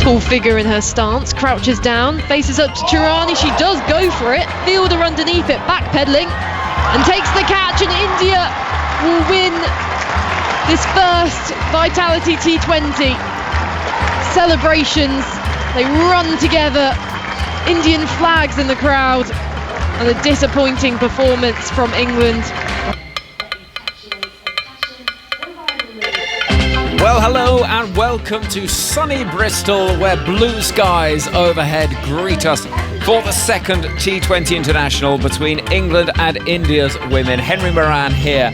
tall figure in her stance, crouches down, faces up to Chirani. She does go for it. Fielder underneath it, backpedaling, and takes the catch, and India will win this first Vitality T20. Celebrations, they run together, Indian flags in the crowd, and a disappointing performance from England. Well, hello and welcome to sunny Bristol, where blue skies overhead greet us for the second T20 International between England and India's women. Henry Moran here,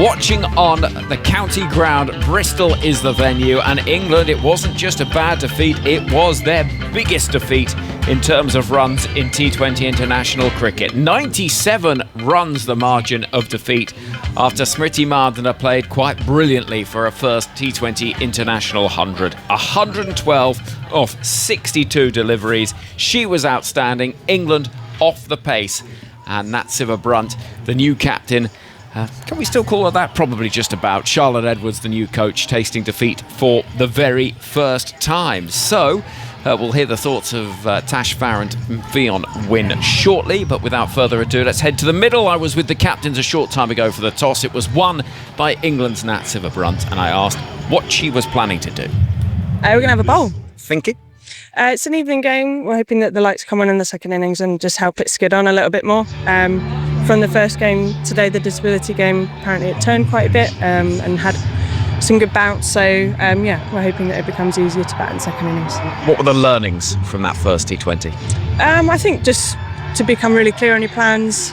watching on the county ground. Bristol is the venue, and England, it wasn't just a bad defeat, it was their biggest defeat in terms of runs in T20 international cricket. 97 runs the margin of defeat after Smriti Mandhana played quite brilliantly for her first T20 international 100. 112 off 62 deliveries. She was outstanding. England off the pace. And Nat Siva-Brunt, the new captain, can we still call her that? Probably just about. Charlotte Edwards, the new coach, tasting defeat for the very first time. So we'll hear the thoughts of Tash Farrant and Fionn Wynne shortly, but without further ado, let's head to the middle. I was with the captains a short time ago for the toss. It was won by England's Nat Siva-Brunt, and I asked what she was planning to do. We're going to have a bowl. Thinking? It's an evening game. We're hoping that the lights come on in the second innings and just help it skid on a little bit more. From the first game today, the disability game, apparently it turned quite a bit and had some good bounce. So, we're hoping that it becomes easier to bat in second innings. What were the learnings from that first T20? I think just to become really clear on your plans,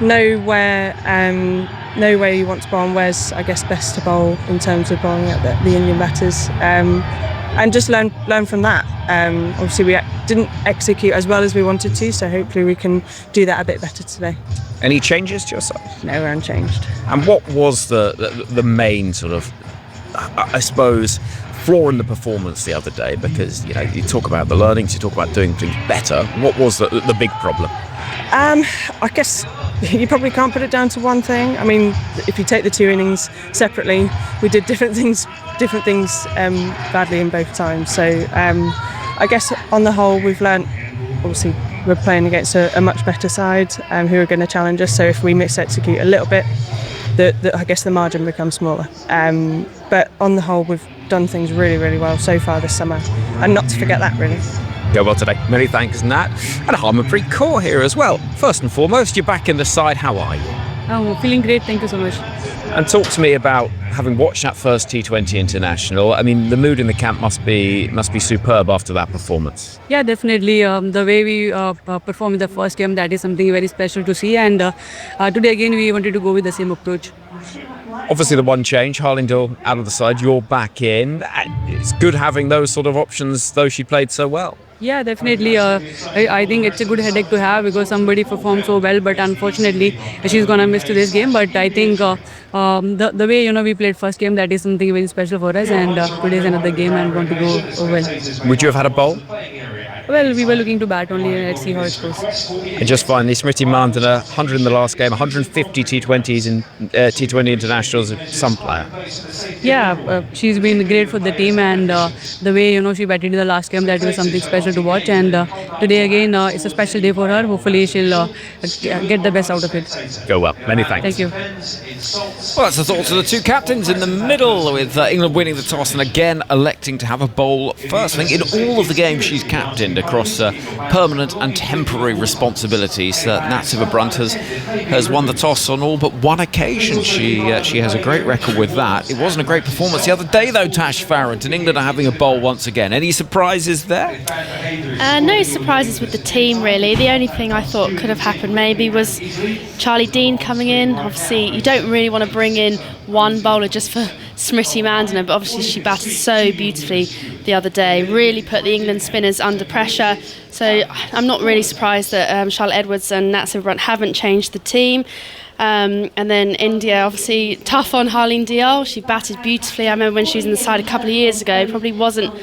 know where you want to bowl and where's, I guess, best to bowl in terms of bowling at the Indian batters. And just learn from that. Obviously, we didn't execute as well as we wanted to, so hopefully we can do that a bit better today. Any changes to yourself? No, we're unchanged. And what was the main sort of, I suppose, flaw in the performance the other day? Because you talk about the learnings, you talk about doing things better. What was the big problem? I guess you probably can't put it down to one thing. I mean, if you take the two innings separately, we did different things badly in both times. So I guess on the whole, we've learnt. Obviously, we're playing against a much better side who are going to challenge us. So if we mis-execute a little bit, I guess the margin becomes smaller. But on the whole, we've done things really, really well so far this summer, and not to forget that, really. Go well today. Many thanks, Nat. And Harmanpreet Kaur here as well. First and foremost, you're back in the side. How are you? Oh, feeling great. Thank you so much. And talk to me about having watched that first T20 international. I mean, the mood in the camp must be superb after that performance. Yeah, definitely. The way we performed in the first game, that is something very special to see. And today again, we wanted to go with the same approach. Obviously, the one change, Harlindal out of the side, you're back in. It's good having those sort of options, though she played so well. Yeah, definitely. I think it's a good headache to have because somebody performed so well, but unfortunately she's gonna miss today's game. But I think the way we played first game, that is something very special for us, and today's another game and want to go well. Would you have had a bowl? Well, we were looking to bat only, and let's see how it goes. And just finally, Smriti Mandhana, 100 in the last game, 150 T20s in T20 internationals, some player. Yeah, she's been great for the team, and the way she batted in the last game, that was something special to watch. And today again, it's a special day for her. Hopefully, she'll get the best out of it. Go well. Many thanks. Thank you. Well, that's the thoughts of the two captains in the middle, with England winning the toss and again electing to have a bowl first. I think in all of the games she's captained across permanent and temporary responsibilities, Nat Siva-Brunt has won the toss on all but one occasion. She has a great record with that. It wasn't a great performance the other day, though, Tash Farrant, and England are having a bowl once again. Any surprises there? No surprises with the team, really. The only thing I thought could have happened maybe was Charlie Dean coming in. Obviously, you don't really want to bring in one bowler just for Smriti Mandhana, but obviously she batted so beautifully the other day, really put the England spinners under pressure. So I'm not really surprised that Charlotte Edwards and Nat Siva-Brunt haven't changed the team. And then India, obviously tough on Harleen Diyal. She batted beautifully. I remember when she was in the side a couple of years ago, probably wasn't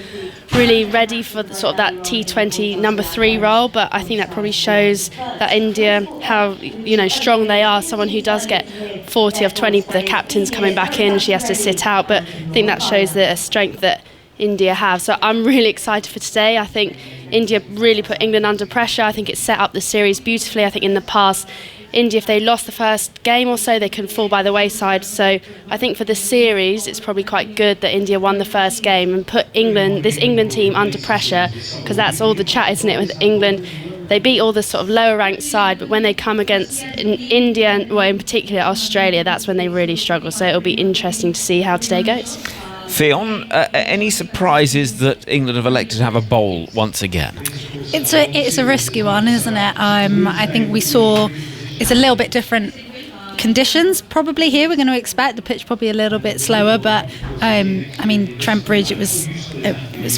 really ready for sort of that T20 number 3 role, but I think that probably shows that India, how strong they are. Someone who does get 40 of 20, the captain's coming back in, she has to sit out, but I think that shows the strength that India have. So I'm really excited for today. I think India really put England under pressure. I think it set up the series beautifully. I think in the past, India, if they lost the first game or so, they can fall by the wayside. So I think for the series, it's probably quite good that India won the first game and put this England team under pressure, because that's all the chat, isn't it, with England. They beat all the sort of lower ranked side, but when they come against India, and well, in particular Australia, that's when they really struggle. So it'll be interesting to see how today goes. Fionn, any surprises that England have elected to have a bowl once again? It's a risky one, isn't it? I think we saw it's a little bit different conditions probably here. We're going to expect the pitch probably a little bit slower, but I mean, Trent Bridge, it was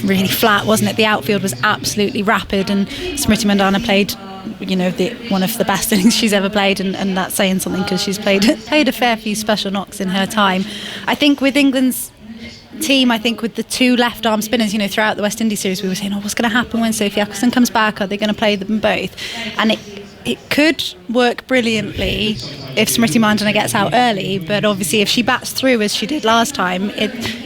really flat, wasn't it? The outfield was absolutely rapid, and Smriti Mandhana played, you know, one of the best innings she's ever played, and that's saying something because she's played a fair few special knocks in her time. I think with England's team, I think with the two left arm spinners, you know, throughout the West Indies series, we were saying, what's going to happen when Sophie Ecclestone comes back? Are they going to play them both? And it could work brilliantly if Smriti Mandhana gets out early, but obviously if she bats through as she did last time,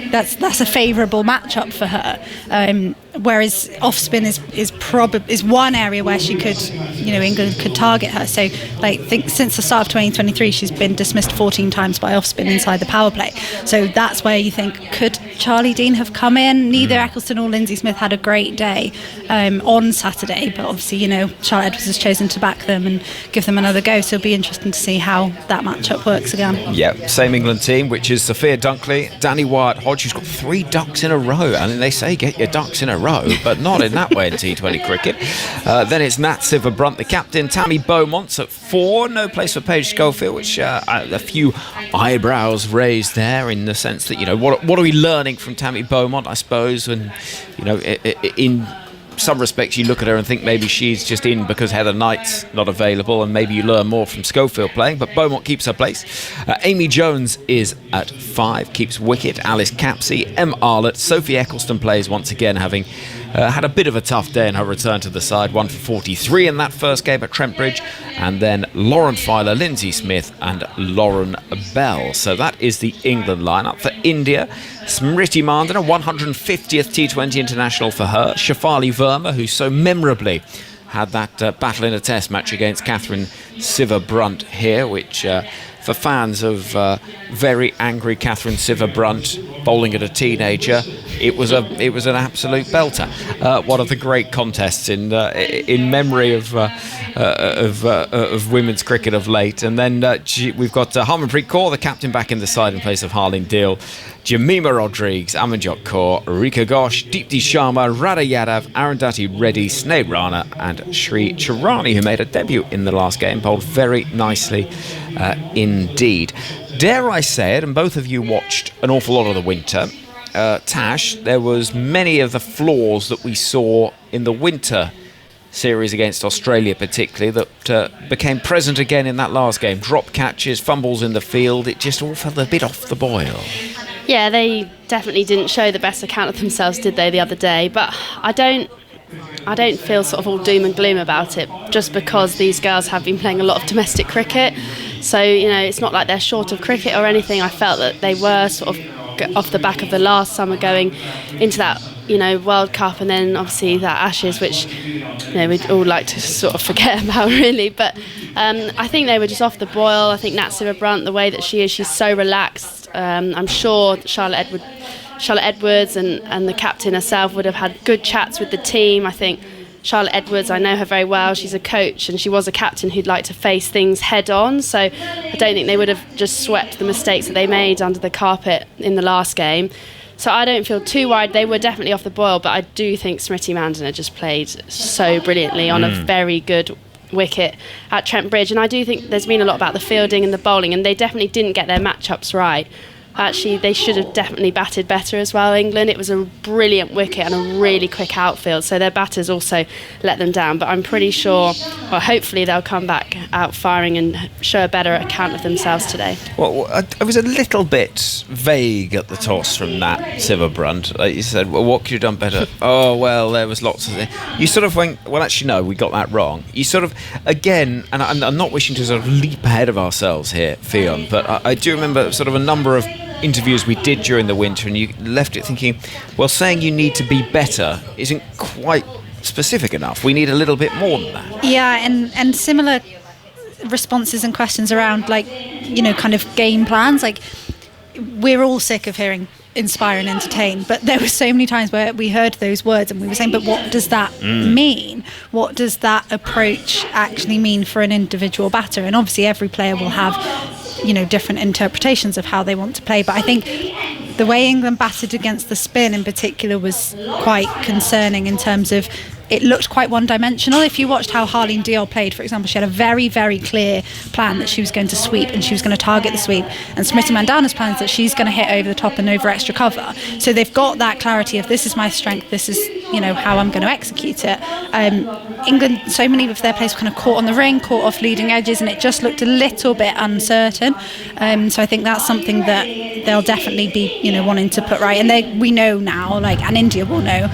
that's a favourable matchup for her. Whereas off spin is one area where she could, you know, England could target her. So, like, think since the start of 2023, she's been dismissed 14 times by off spin inside the power play. So that's where you think, could Charlie Dean have come in? Neither Ecclestone or Lindsay Smith had a great day on Saturday, but obviously, you know, Charlotte Edwards has chosen to back them and give them another go. So it'll be interesting to see how that matchup works again. Yeah, same England team, which is Sophia Dunkley, Danny Wyatt-Hodge, who's got 3 ducks in a row. I mean, they say get your ducks in a row, but not in that way in T20 cricket. Then it's Nat Sivabrunt, the captain. Tammy Beaumont's at 4. No place for Paige Schofield, which a few eyebrows raised there in the sense that, you know, what are we learning from Tammy Beaumont, I suppose? And, you know, in some respects you look at her and think maybe she's just in because Heather Knight's not available, and maybe you learn more from Schofield playing, but Beaumont keeps her place. Amy Jones is at 5, keeps wicket. Alice Capsey, M. Arlott, Sophie Ecclestone plays once again, having had a bit of a tough day in her return to the side, 1 for 43 in that first game at Trent Bridge, and then Lauren Filer, Lindsay Smith and Lauren Bell. So that is the England lineup. For India, Smriti Mandhana, 150th T20 international for her. Shafali Verma, who so memorably had that battle in a test match against Catherine Sivabrunt here, which for fans of very angry Catherine Sivabrunt bowling at a teenager, it was an absolute belter. One of the great contests in memory of women's cricket of late. And then we've got Harmanpreet Kaur, the captain, back in the side in place of Harleen Deal. Jemima Rodrigues, Amanjot Kaur, Rika Ghosh, Deepti Sharma, Radha Yadav, Arundhati Reddy, Sneha Rana and Shri Charani, who made a debut in the last game, bowled very nicely indeed. Dare I say it, and both of you watched an awful lot of the winter, Tash, there was many of the flaws that we saw in the winter series against Australia particularly that became present again in that last game. Drop catches, fumbles in the field, it just all fell a bit off the boil. Yeah, they definitely didn't show the best account of themselves, did they, the other day? But I don't feel sort of all doom and gloom about it, just because these girls have been playing a lot of domestic cricket. So, you know, it's not like they're short of cricket or anything. I felt that they were sort of off the back of the last summer going into that, you know, World Cup, and then obviously that Ashes, which, you know, we'd all like to sort of forget about really. But I think they were just off the boil. I think Nat Sivabrunt, the way that she is, she's so relaxed. I'm sure Charlotte Edwards and the captain herself would have had good chats with the team. I think Charlotte Edwards, I know her very well. She's a coach and she was a captain who'd like to face things head on. So I don't think they would have just swept the mistakes that they made under the carpet in the last game. So I don't feel too worried. They were definitely off the boil, but I do think Smriti Mandhana just played so brilliantly on a very good wicket at Trent Bridge. And I do think there's been a lot about the fielding and the bowling, and they definitely didn't get their matchups right. Actually, they should have definitely batted better as well, England. It was a brilliant wicket and a really quick outfield, so their batters also let them down. But I'm pretty sure, well, hopefully they'll come back out firing and show a better account of themselves today. Well, I was a little bit vague at the toss from Nat Sivabrunt. You said, well, what could you have done better? Oh, well, there was lots of things. You sort of went, well, actually, no, we got that wrong. You sort of, again, and I'm not wishing to sort of leap ahead of ourselves here, Fionn, but I do remember sort of a number of interviews we did during the winter, and you left it thinking, well, saying you need to be better isn't quite specific enough. We need a little bit more than that. Yeah, and similar responses and questions around, like, kind of game plans. Like, we're all sick of hearing inspire and entertain, but there were so many times where we heard those words and we were saying, but what does that mean? What does that approach actually mean for an individual batter? And obviously every player will have different interpretations of how they want to play, but I think the way England batted against the spin in particular was quite concerning in terms of it looked quite one-dimensional. If you watched how Harleen Diol played, for example, she had a very, very clear plan that she was going to sweep and she was going to target the sweep. And Smriti Mandhana's plan is that she's going to hit over the top and over extra cover. So they've got that clarity of this is my strength, this is how I'm going to execute it. England, so many of their players were kind of caught on the ring, caught off leading edges, and it just looked a little bit uncertain. So I think that's something that they'll definitely be wanting to put right. And we know now, and India will know,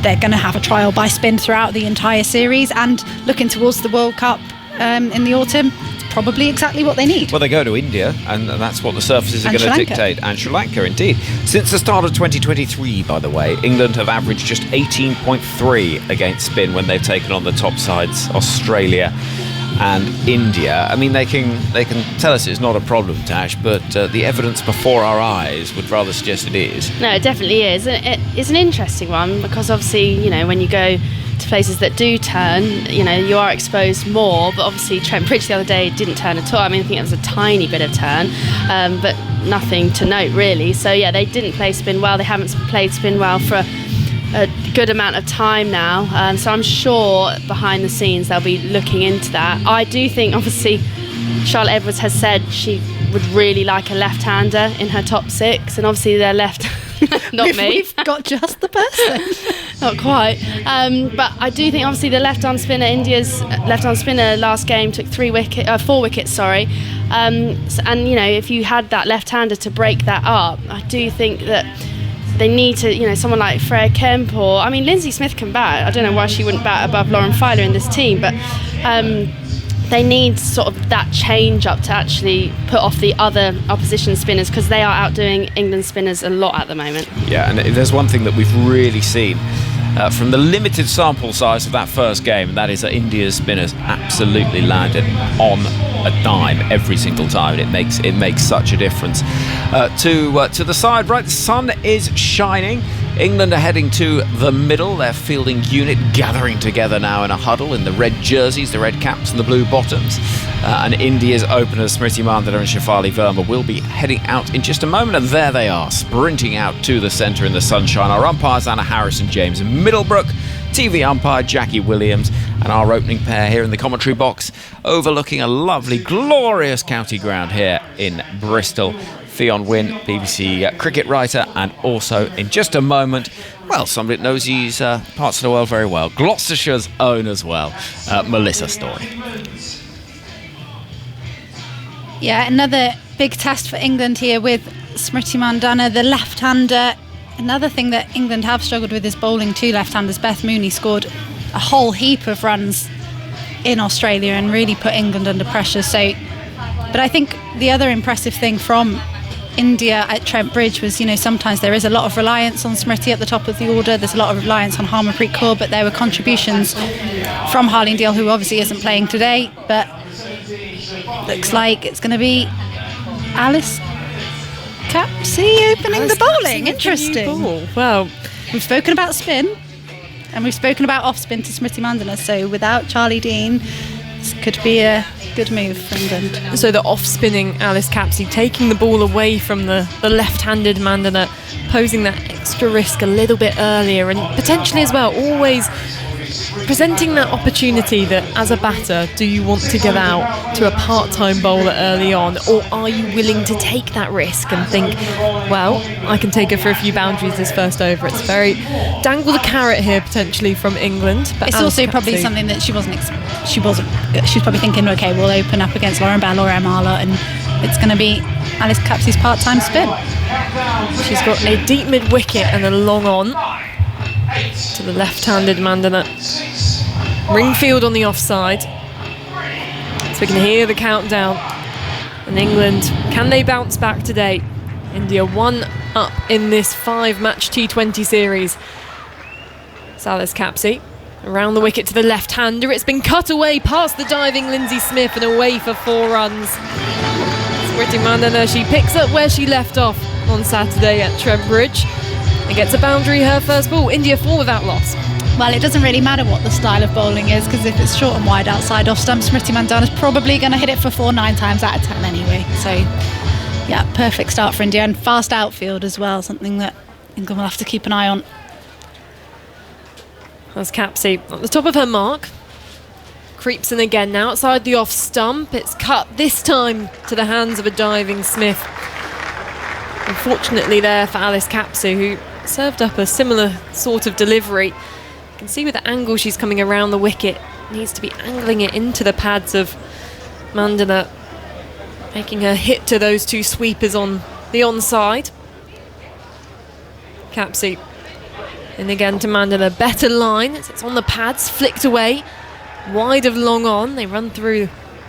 they're going to have a trial by spin throughout the entire series, and looking towards the World Cup in the autumn, it's probably exactly what they need. Well, they go to India, and that's what the surfaces are going to dictate. And Sri Lanka, indeed. Since the start of 2023, by the way, England have averaged just 18.3 against spin when they've taken on the top sides, Australia and India. I mean, they can tell us it's not a problem, Tash, but the evidence before our eyes would rather suggest it is. No, it definitely is. It's an interesting one because obviously, when you go to places that do turn, you are exposed more, but obviously Trent Bridge the other day didn't turn at all. I mean, I think it was a tiny bit of turn, but nothing to note really. So yeah, they didn't play spin well. They haven't played spin well for a good amount of time now, so I'm sure behind the scenes they'll be looking into that. I do think obviously Charlotte Edwards has said she would really like a left-hander in her top six, and obviously they're left not me. We've got just the person. Not quite, but I do think obviously the left-arm spinner, India's left-arm spinner last game took 4 wickets, and if you had that left-hander to break that up, I do think that they need to, someone like Freya Kemp, or Lindsay Smith can bat. I don't know why she wouldn't bat above Lauren Filer in this team, but they need sort of that change up to actually put off the other opposition spinners, because they are outdoing England spinners a lot at the moment. Yeah, and there's one thing that we've really seen from the limited sample size of that first game, and that is that India's spinners absolutely landed on a dime every single time, and it makes such a difference. To the side, right, the sun is shining. England are heading to the middle, their fielding unit gathering together now in a huddle in the red jerseys, the red caps and the blue bottoms. And India's openers Smriti Mandhana and Shafali Verma will be heading out in just a moment, and there they are, sprinting out to the centre in the sunshine. Our umpires, Anna Harris and James Middlebrook, TV umpire Jackie Williams, and our opening pair here in the commentary box, overlooking a lovely, glorious county ground here in Bristol. Fionn Wynne, BBC cricket writer, and also in just a moment, well, somebody that knows these parts of the world very well, Gloucestershire's own as well, Melissa Story. Yeah, another big test for England here with Smriti Mandhana, the left-hander. Another thing that England have struggled with is bowling two left-handers. Beth Mooney scored a whole heap of runs in Australia and really put England under pressure. But I think the other impressive thing from India at Trent Bridge was, sometimes there is a lot of reliance on Smriti at the top of the order. There's a lot of reliance on Harmanpreet Kaur, but there were contributions from Harleen Diol, who obviously isn't playing today, but looks like it's going to be Alice Capsey opening the bowling. Interesting. Well, we've spoken about spin and we've spoken about off spin to Smriti Mandhana, so without Charlie Dean, this could be a good move for England. So the off-spinning Alice Capsey taking the ball away from the left-handed Mandhana, posing that extra risk a little bit earlier, and potentially as well always presenting that opportunity that as a batter, do you want to give out to a part-time bowler early on, or are you willing to take that risk and think, well, I can take her for a few boundaries this first over. It's very dangle the carrot here potentially from England, but it's Alice also Capsey, probably something that she was probably thinking, okay, we'll open up against Lauren Bell or Amala, and it's going to be Alice Capsey's part-time spin. She's got a deep mid-wicket and a long on to the left-handed Mandhana. Ringfield on the offside, so we can hear the countdown. And England, can they bounce back today India 1 up in this 5-match T20 series. Alice Capsey around the wicket to the left-hander. It's been cut away past the diving Lindsay Smith and away for 4 runs. Smriti Mandana, she picks up where she left off on Saturday at Trent and gets a boundary her first ball. India 4 without loss. Well, it doesn't really matter what the style of bowling is, because if it's short and wide outside off stump, Smriti Mandana's probably going to hit it for 4 9 times out of 10 anyway. So, yeah, perfect start for India, and fast outfield as well, something that England will have to keep an eye on. As Capsey at the top of her mark. Creeps in again now outside the off stump. It's cut this time to the hands of a diving Smith. Unfortunately there for Alice Capsey, who served up a similar sort of delivery. You can see with the angle she's coming around the wicket. Needs to be angling it into the pads of Mandana, making her hit to those 2 sweepers on the onside. Capsey in again to Mandana, better line. It's on the pads, flicked away, wide of long on. They run through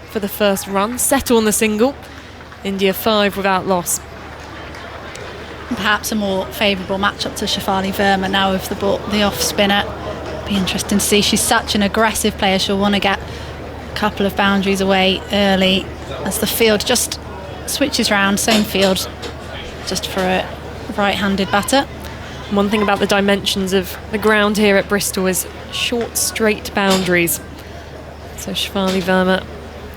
for the first run, settle on the single. India 5 without loss. Perhaps a more favourable matchup to Shafali Verma now with the off spinner. Be interesting to see. She's such an aggressive player. She'll want to get a couple of boundaries away early as the field just switches round, same field, just for a right-handed batter. One thing about the dimensions of the ground here at Bristol is short, straight boundaries. So Shafali Verma,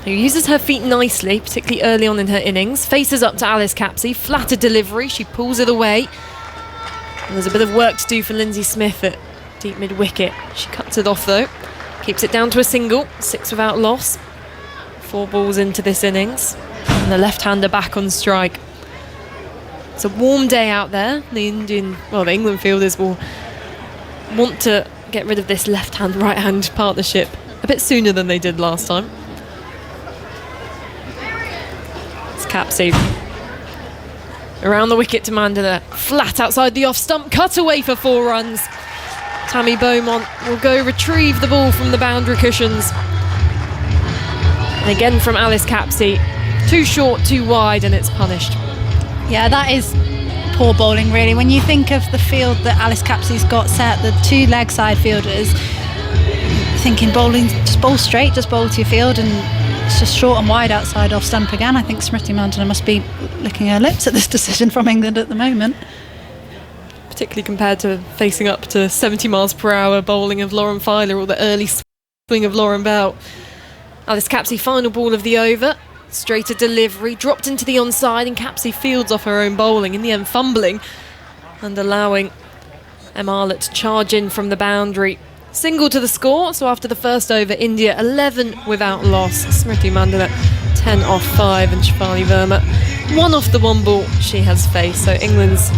who uses her feet nicely, particularly early on in her innings, faces up to Alice Capsey, flatter delivery, she pulls it away. And there's a bit of work to do for Lindsay Smith at deep mid-wicket. She cuts it off though, keeps it down to a single, 6 without loss. 4 balls into this innings, and the left-hander back on strike. It's a warm day out there. The England fielders will want to get rid of this left-hand, right-hand partnership a bit sooner than they did last time. It's Capsey around the wicket to Mandana, flat outside the off stump, cut away for 4 runs. Tammy Beaumont will go retrieve the ball from the boundary cushions. And again from Alice Capsey, too short, too wide, and it's punished. Yeah, that is poor bowling really. When you think of the field that Alice Capsey's got set, the 2 leg side fielders, thinking bowling, just bowl straight, just bowl to your field, and it's just short and wide outside off stump again. I think Smriti Mandana must be licking her lips at this decision from England at the moment. Particularly compared to facing up to 70 miles per hour bowling of Lauren Filer or the early swing of Lauren Bell. Alice Capsey, final ball of the over. Straighter delivery, dropped into the onside, and Capsey fields off her own bowling, in the end fumbling and allowing Arlott to charge in from the boundary. Single to the score, so after the first over, India 11 without loss. Smriti Mandana 10 off 5, and Shafali Verma 1 off the 1 ball she has faced. So England's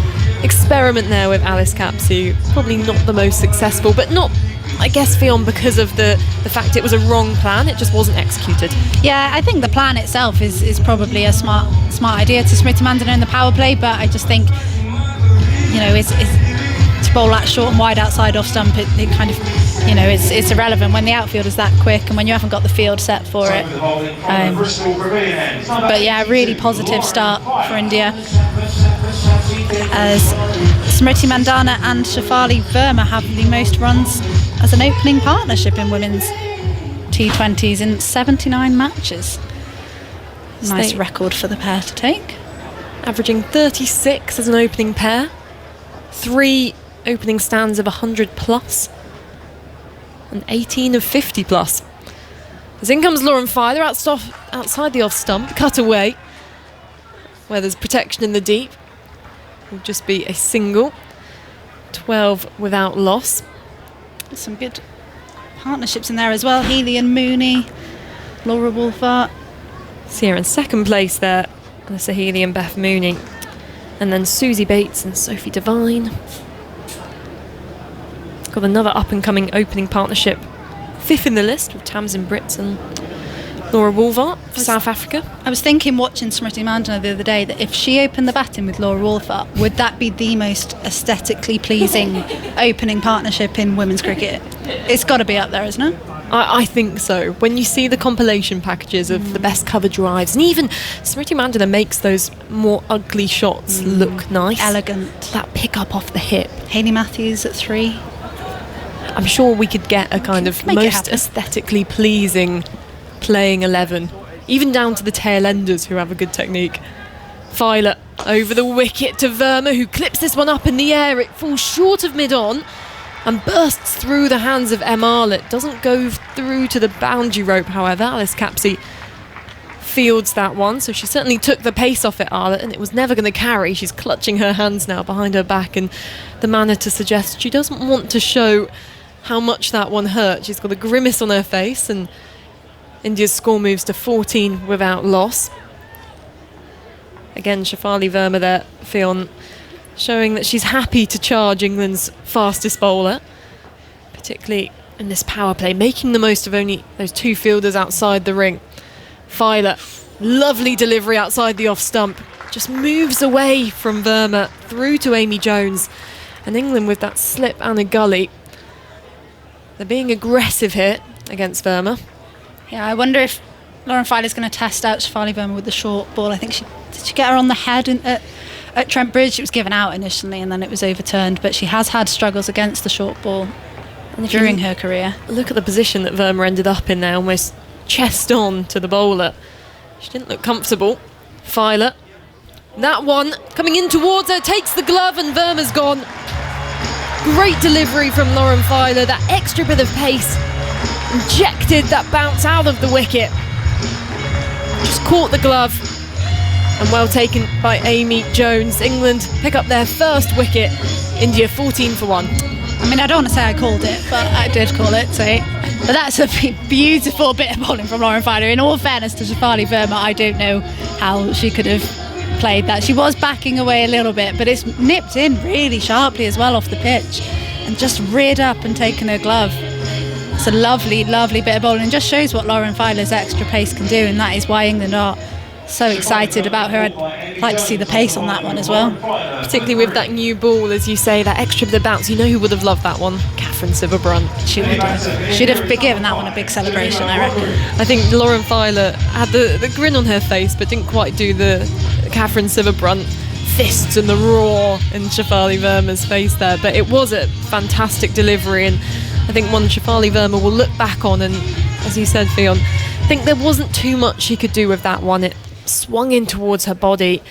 experiment there with Alice Capsey, probably not the most successful, but not, I guess, Fionn, because of the fact it was a wrong plan. It just wasn't executed. Yeah, I think the plan itself is probably a smart idea to Smriti Mandana in the power play, but I just think, it's to bowl that short and wide outside off stump, it kind of, it's irrelevant when the outfield is that quick and when you haven't got the field set for it. But yeah, really positive start for India, as Smriti Mandana and Shafali Verma have the most runs as an opening partnership in women's T20s in 79 matches. Nice record for the pair to take. Averaging 36 as an opening pair. 3 opening stands of 100 plus. And 18 of 50 plus. As in comes Lauren Filer outside the off stump, cut away, where there's protection in the deep. Will just be a single. 12 without loss. Some good partnerships in there as well. Healy and Mooney, Laura Wolfart. Sierra in second place there, Alyssa Healy and Beth Mooney. And then Susie Bates and Sophie Devine. Got another up-and-coming opening partnership. 5th in the list with Tamsin Brits and Laura Wolfart for South Africa. I was thinking, watching Smriti Mandana the other day, that if she opened the batting with Laura Wolfart, would that be the most aesthetically pleasing opening partnership in women's cricket? It's got to be up there, isn't it? I think so. When you see the compilation packages of the best cover drives, and even Smriti Mandana makes those more ugly shots look nice. Elegant. That pick up off the hip. Hayley Matthews at 3. I'm sure we could get a kind of Make it most happen. aesthetically pleasing playing 11, even down to the tail enders who have a good technique. Filer over the wicket to Verma, who clips this one up in the air. It falls short of mid-on and bursts through the hands of Arlett. Doesn't go through to the boundary rope, however. Alice Capsey fields that one, so she certainly took the pace off it, Arlett, and it was never going to carry. She's clutching her hands now behind her back in the manner to suggest she doesn't want to show how much that one hurt. She's got a grimace on her face, and India's score moves to 14 without loss. Again, Shafali Verma there, Fionn, showing that she's happy to charge England's fastest bowler, particularly in this power play, making the most of only those 2 fielders outside the ring. Filer, lovely delivery outside the off stump, just moves away from Verma through to Amy Jones, and England with that slip and a gully. They're being aggressive here against Verma. Yeah, I wonder if Lauren Filer's going to test out Shafali Verma with the short ball. I think did she get her on the head at Trent Bridge? It was given out initially and then it was overturned, but she has had struggles against the short ball during her career. Look at the position that Verma ended up in there, almost chest on to the bowler. She didn't look comfortable. Filer, that one coming in towards her, takes the glove and Verma's gone. Great delivery from Lauren Filer, that extra bit of pace injected that bounce out of the wicket. Just caught the glove and well taken by Amy Jones. England pick up their first wicket. India 14 for 1. I mean, I don't want to say I called it, but I did call it. So, but that's a beautiful bit of bowling from Lauren Filer. In all fairness to Shafali Verma, I don't know how she could have played that. She was backing away a little bit, but it's nipped in really sharply as well off the pitch and just reared up and taken her glove. It's a lovely, lovely bit of bowling and just shows what Lauren Filer's extra pace can do, and that is why England are so excited about her. I'd like to see the pace on that one as well. Particularly with that new ball, as you say, that extra bit of bounce. You know who would have loved that one? Catherine Sivabrunt. She would have. She'd have given that one a big celebration, I reckon. I think Lauren Filer had the grin on her face, but didn't quite do the Catherine Sivabrunt fists and the roar in Shafali Verma's face there. But it was a fantastic delivery, and I think one Shafali Verma will look back on, and as you said, Fionn, I think there wasn't too much she could do with that one. It swung in towards her body.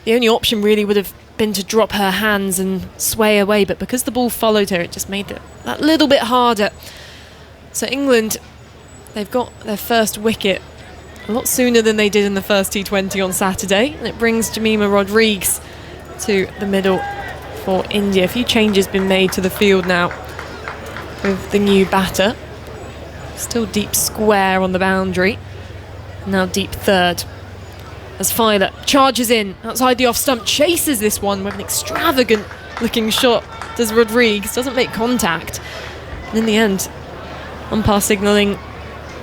The only option really would have been to drop her hands and sway away, but because the ball followed her, it just made it that little bit harder. So England, they've got their first wicket a lot sooner than they did in the first T20 on Saturday, and it brings Jemima Rodrigues to the middle for India. A few changes been made to the field now with the new batter. Still deep square on the boundary, now deep third. As Filer charges in outside the off stump, chases this one with an extravagant looking shot. Does Rodrigues, doesn't make contact. And in the end, umpire signalling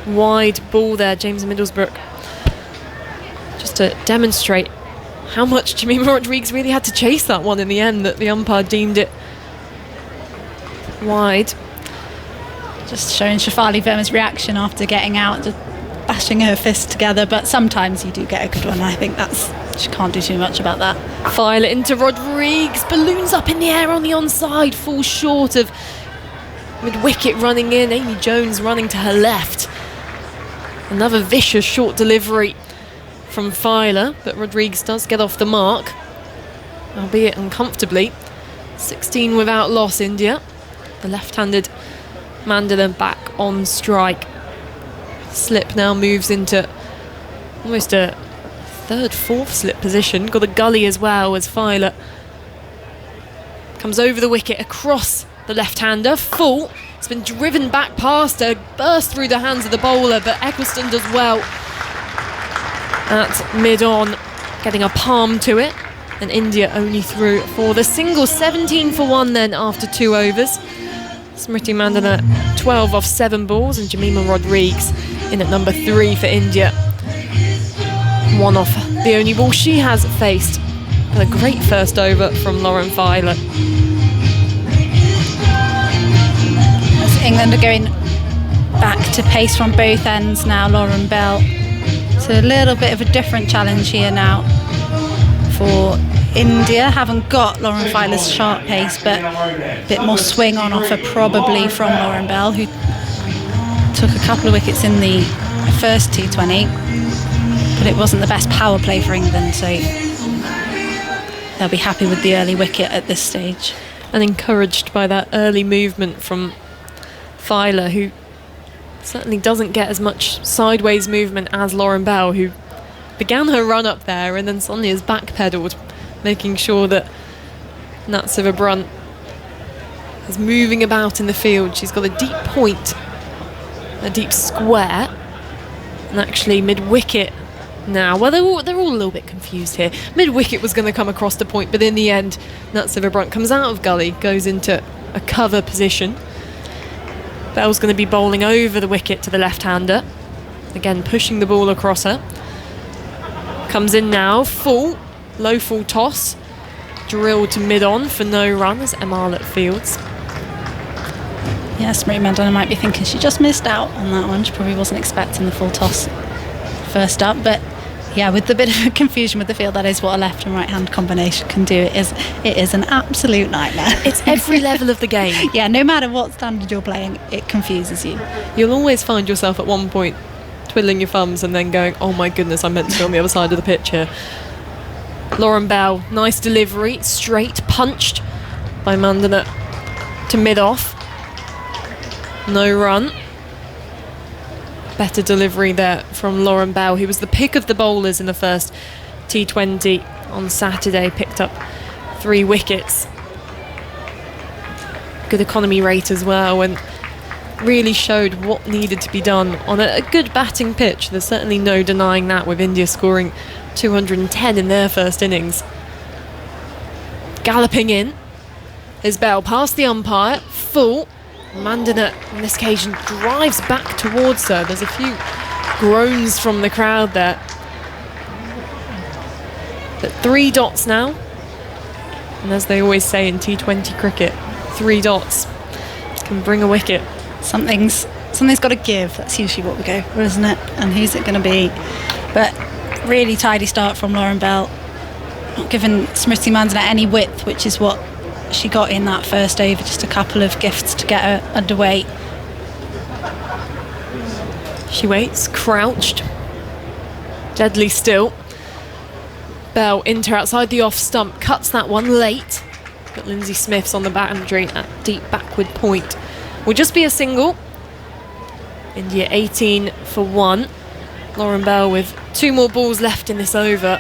wide ball there, James Middlesbrough. Just to demonstrate how much Jemima Rodrigues really had to chase that one in the end, that the umpire deemed it wide. Just showing Shafali Verma's reaction after getting out, just bashing her fists together, but sometimes you do get a good one. I think she can't do too much about that. Filer into Rodrigues, balloons up in the air on the onside, falls short of mid-wicket running in, Amy Jones running to her left. Another vicious short delivery from Filer, but Rodrigues does get off the mark, albeit uncomfortably. 16 without loss, India. The left-handed Mandela back on strike. Slip now moves into almost a third, fourth slip position. Got a gully as well as Filer comes over the wicket across the left-hander. Full. It's been driven back past her, burst through the hands of the bowler, but Eccleston does well at mid-on, getting a palm to it. And India only through for the single. 17 for 1 then after 2 overs. Smriti Mandana 12 off 7 balls, and Jemima Rodrigues in at number 3 for India. 1 off the only ball she has faced. And a great first over from Lauren Filer. As England are going back to pace from both ends now, Lauren Bell. So a little bit of a different challenge here now for India. Haven't got Lauren Filer's sharp pace, but a bit more swing on offer probably from Lauren Bell, who took a couple of wickets in the first T20, but it wasn't the best power play for England, so they'll be happy with the early wicket at this stage. And encouraged by that early movement from Filer, who certainly doesn't get as much sideways movement as Lauren Bell, who began her run up there and then suddenly has backpedaled, making sure that Natsiva Brunt is moving about in the field. She's got a deep point, a deep square, and actually mid-wicket now. Well, they're all a little bit confused here. Mid-wicket was going to come across the point, but in the end, Natsiva Brunt comes out of gully, goes into a cover position. Bell's going to be bowling over the wicket to the left-hander. Again, pushing the ball across her. Comes in now, full, low full toss. Drilled to mid-on for no run as Marlett fields. Yes, Smriti Mandana might be thinking she just missed out on that one. She probably wasn't expecting the full toss first up, but yeah, with the bit of confusion with the field, that is what a left and right hand combination can do. It is an absolute nightmare. It's every level of the game. Yeah, no matter what standard you're playing, it confuses you. You'll always find yourself at one point twiddling your thumbs and then going, oh my goodness, I'm meant to be on the other side of the pitch here. Lauren Bell, nice delivery, straight, punched by Mandana to mid-off. No run. Better delivery there from Lauren Bell, who was the pick of the bowlers in the first T20 on Saturday, picked up 3 wickets. Good economy rate as well, and really showed what needed to be done on a good batting pitch. There's certainly no denying that, with India scoring 210 in their first innings. Galloping in is Bell, past the umpire, full. Mandana on this occasion drives back towards her. There's a few groans from the crowd there. But 3 dots now. And as they always say in T20 cricket, 3 dots can bring a wicket. Something's got to give. That's usually what we go for, isn't it? And who's it going to be? But really tidy start from Lauren Bell. Not giving Smriti Mandana any width, which is what she got in that first over. Just a couple of gifts to get her underway. She waits, crouched, deadly still. Bell into outside the off stump, cuts that one late. But Lindsay Smith's on the boundary at deep backward point. Will just be a single. India 18 for 1. Lauren Bell with 2 more balls left in this over.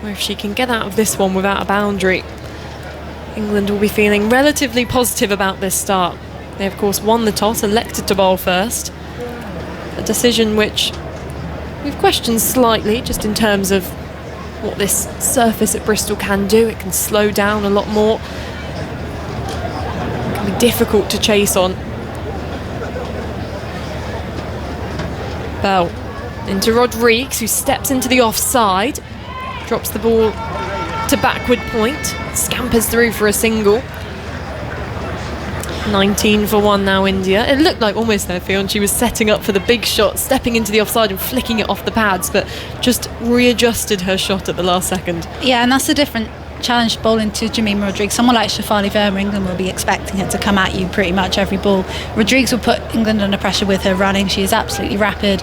Or if she can get out of this one without a boundary, England will be feeling relatively positive about this start. They of course won the toss, elected to bowl first. A decision which we've questioned slightly, just in terms of what this surface at Bristol can do. It can slow down a lot more. It can be difficult to chase on. Bell into Rodrigues, who steps into the offside, drops the ball to backward point, scampers through for a single. 19 for 1 now, India. It looked like almost their field. She was setting up for the big shot, stepping into the offside and flicking it off the pads, but just readjusted her shot at the last second. Yeah, and that's a different challenge bowling to Jamima Rodrigues. Someone like Shafali Verma, England will be expecting her to come at you pretty much every ball. Rodrigues will put England under pressure with her running. She is absolutely rapid.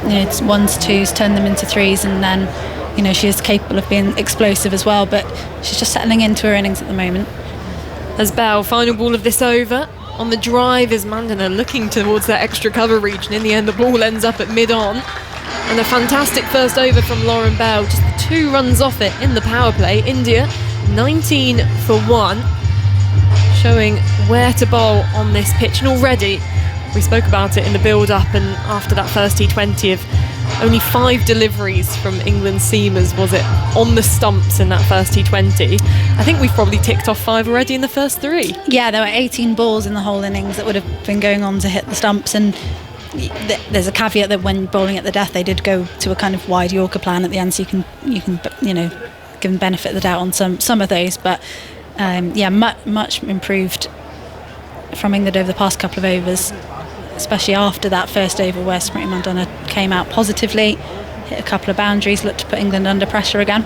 It's 1s, 2s, turn them into 3s, and then she is capable of being explosive as well, but she's just settling into her innings at the moment. As Bell, final ball of this over. On the drive is Mandana looking towards that extra cover region. In the end, the ball ends up at mid-on. And a fantastic first over from Lauren Bell. Just the 2 runs off it in the power play. India, 19 for 1. Showing where to bowl on this pitch. And already, we spoke about it in the build-up and after that first T20 of only 5 deliveries from England's seamers, was it, on the stumps in that first T20. I think we've probably ticked off 5 already in the first 3. Yeah, there were 18 balls in the whole innings that would have been going on to hit the stumps, and there's a caveat that when bowling at the death, they did go to a kind of wide Yorker plan at the end, so you can give them benefit of the doubt on some of those. But much improved from England over the past couple of overs. especially after that first over where Smriti Mandana came out positively, hit a couple of boundaries, looked to put England under pressure again.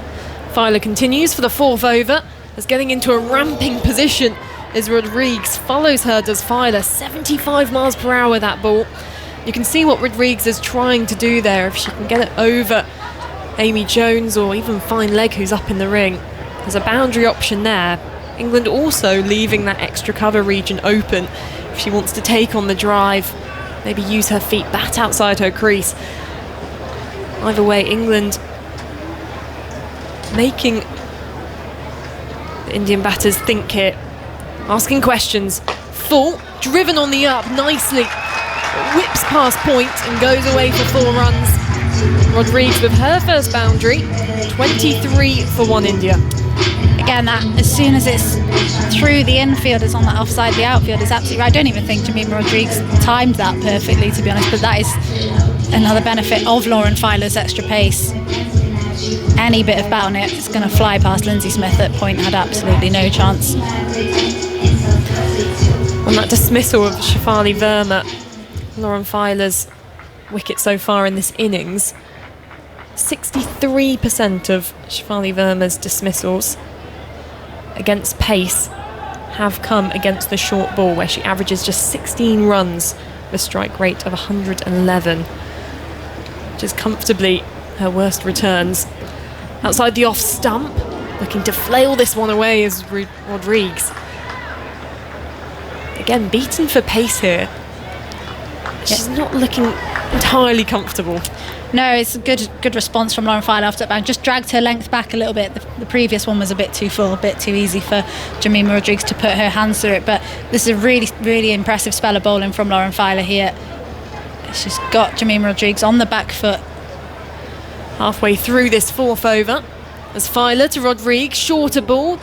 Filer continues for the fourth over, as getting into a ramping position is Rodrigues. Follows her, does Filer. 75 miles per hour, that ball. You can see what Rodrigues is trying to do there. If she can get it over Amy Jones or even Fine Leg, who's up in the ring, there's a boundary option there. England also leaving that extra cover region open if she wants to take on the drive, maybe use her feet bat outside her crease. Either way, England making the Indian batters think here, asking questions. Full, driven on the up nicely, whips past point and goes away for 4 runs. Rodrigues with her first boundary, 23 for 1 India. Again, that as soon as it's through the infielders on that offside, the outfield is absolutely right. I don't even think Jemima Rodrigues timed that perfectly, to be honest, but that is another benefit of Lauren Filer's extra pace. Any bit of bat on it is going to fly past Lindsay Smith. At point had absolutely no chance. On that dismissal of Shafali Verma, Lauren Filer's wicket so far in this innings, 63% of Shafali Verma's dismissals against pace have come against the short ball, where she averages just 16 runs with a strike rate of 111, which is comfortably her worst returns. Outside the off stump, looking to flail this one away is Rodrigues. Again, beaten for pace here. She's not looking entirely comfortable. No, it's a good response from Lauren Filer after that bound. Just dragged her length back a little bit. The previous one was a bit too full, a bit too easy for Jemima Rodrigues to put her hands through it. But this is a really, really impressive spell of bowling from Lauren Filer here. She's got Jemima Rodrigues on the back foot. Halfway through this fourth over, as Filer to Rodrigues, shorter ball.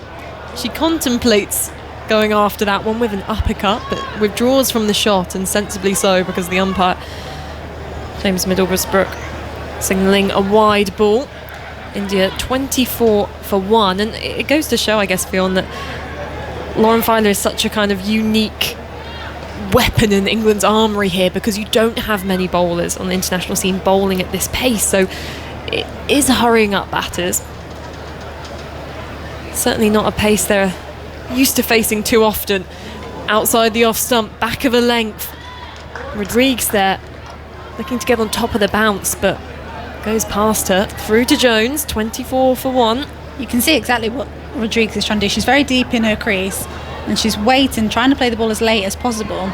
She contemplates going after that one with an uppercut, but withdraws from the shot, and sensibly so, because the umpire, James Middlebrook, signalling a wide ball. India 24 for 1, and it goes to show, I guess, Fionn, that Lauren Filer is such a kind of unique weapon in England's armoury here, because you don't have many bowlers on the international scene bowling at this pace, so it is hurrying up batters. Certainly not a pace they're used to facing too often. Outside the off stump, back of a length. Rodrigues there, looking to get on top of the bounce, but goes past her. Through to Jones, 24 for 1. You can see exactly what Rodrigues is trying to do. She's very deep in her crease, and she's waiting, trying to play the ball as late as possible,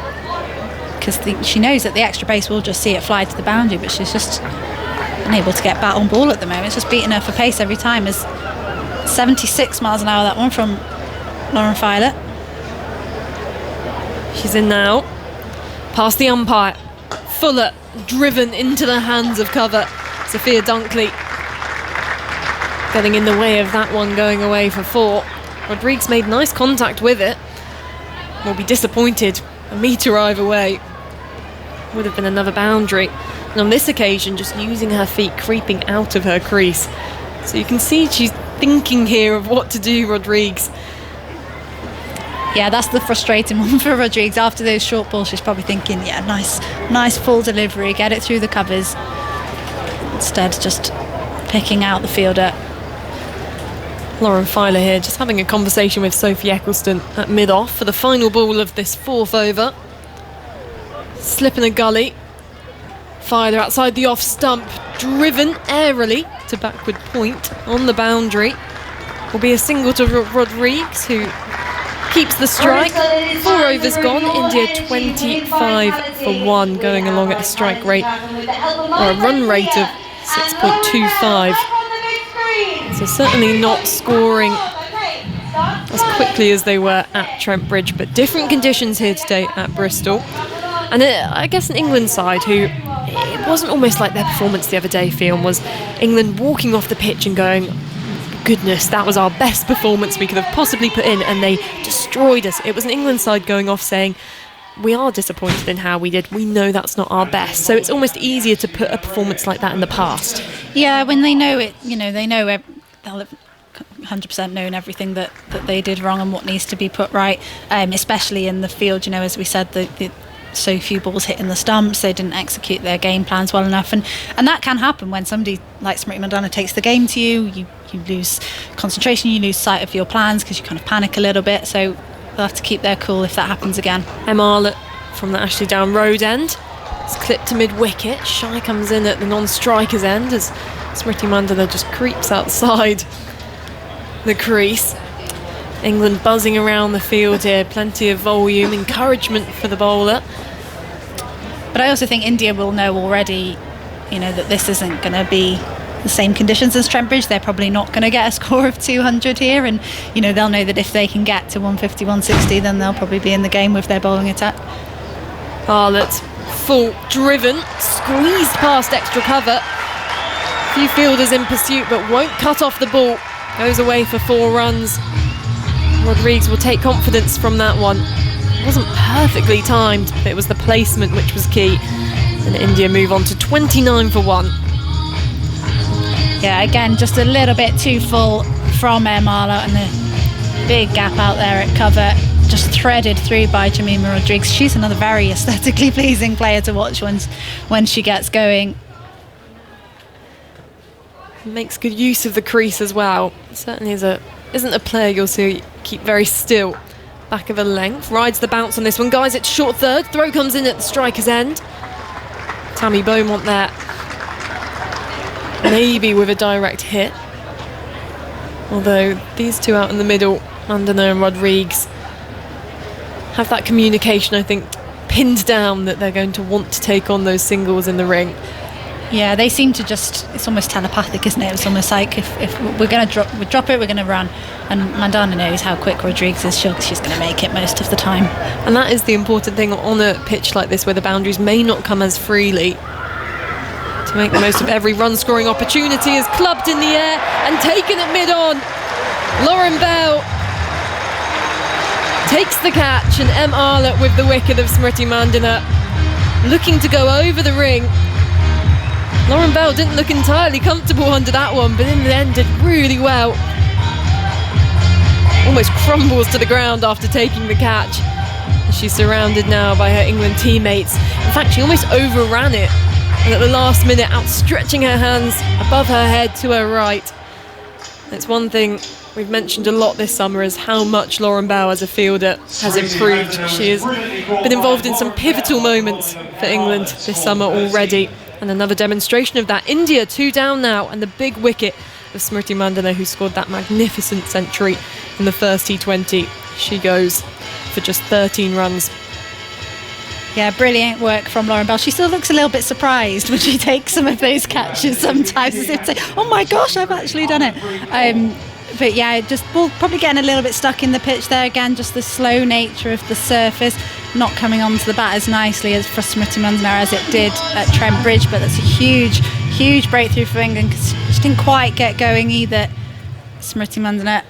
because she knows that the extra pace will just see it fly to the boundary, but she's just unable to get bat on ball at the moment. It's just beating her for pace every time. As 76 miles an hour, that one from Lauren Filer. She's in now. Past the umpire. Fuller driven into the hands of cover. Sophia Dunkley getting in the way of that one, going away for 4. Rodrigues made nice contact with it. Will be disappointed. A metre either way. Would have been another boundary. And on this occasion, just using her feet, creeping out of her crease. So you can see she's thinking here of what to do, Rodrigues. Yeah, that's the frustrating one for Rodrigues. After those short balls, she's probably thinking, yeah, nice full delivery, get it through the covers. Instead, just picking out the fielder. Lauren Filer here, just having a conversation with Sophie Eccleston at mid-off for the final ball of this fourth over. Slip in a gully. Filer outside the off stump, driven airily to backward point on the boundary. Will be a single to Rodrigues, who keeps the strike. 4 overs gone. India 25 for 1, going along at a strike rate, or a run rate of 6.25. So certainly not scoring as quickly as they were at Trent Bridge, but different conditions here today at Bristol. And I guess an England side who, it wasn't almost like their performance the other day, Fionn, was England walking off the pitch and going, goodness, that was our best performance we could have possibly put in, and they destroyed us. It was an England side going off saying, we are disappointed in how we did. We know that's not our best. So it's almost easier to put a performance like that in the past. Yeah, when they know it, they know they'll have 100% known everything that they did wrong and what needs to be put right, especially in the field. As we said, the so few balls hitting the stumps. They didn't execute their game plans well enough, and that can happen when somebody like Smriti Mandhana takes the game to you. You lose concentration, you lose sight of your plans because you kind of panic a little bit. So they'll have to keep their cool if that happens again. Arlott from the Ashley Down Road end. It's clipped to mid-wicket. Shai comes in at the non-striker's end as Smriti Mandhana just creeps outside the crease. England buzzing around the field here. Plenty of volume, encouragement for the bowler. But I also think India will know already, that this isn't going to be the same conditions as Trent Bridge. They're probably not going to get a score of 200 here, and they'll know that if they can get to 150, 160, then they'll probably be in the game with their bowling attack. Arlott, full driven, squeezed past extra cover. Few fielders in pursuit, but won't cut off the ball. Goes away for 4 runs. Rodrigues will take confidence from that one. It wasn't perfectly timed, but it was the placement which was key. And India move on to 29 for 1. Yeah, again, just a little bit too full from Arlott, and a big gap out there at cover. Just threaded through by Jemima Rodrigues. She's another very aesthetically pleasing player to watch when she gets going. Makes good use of the crease as well. Certainly isn't a player you'll see keep very still. Back of a length, rides the bounce on this one. Guys, it's short third. Throw comes in at the striker's end. Tammy Beaumont there. Maybe with a direct hit. Although these two out in the middle, Mandhana and Rodrigues, have that communication, I think, pinned down that they're going to want to take on those singles in the ring. Yeah, they seem to it's almost telepathic, isn't it? It's almost like if we're going to drop it, we're going to run. And Mandhana knows how quick Rodrigues is. She's going to make it most of the time. And that is the important thing on a pitch like this, where the boundaries may not come as freely. To make the most of every run-scoring opportunity is clubbed in the air and taken at mid-on. Lauren Bell takes the catch, and Arlott with the wicket of Smriti Mandhana, looking to go over the ring. Lauren Bell didn't look entirely comfortable under that one, but in the end did really well. Almost crumbles to the ground after taking the catch. She's surrounded now by her England teammates. In fact, she almost overran it, and at the last minute outstretching her hands above her head to her right. It's one thing we've mentioned a lot this summer, is how much Lauren Bell as a fielder has improved. She has been involved in some pivotal moments for England this summer already. And another demonstration of that. India 2 down now, and the big wicket of Smriti Mandhana, who scored that magnificent century in the first T20. She goes for just 13 runs. Yeah, brilliant work from Lauren Bell. She still looks a little bit surprised when she takes some of those catches sometimes, as if to say, oh my gosh, I've actually done it. But yeah, just probably getting a little bit stuck in the pitch there again, just the slow nature of the surface, not coming onto the bat as nicely as for Smriti Mandhana as it did at Trent Bridge. But that's a huge breakthrough for England, because she didn't quite get going either. Smriti Mandhana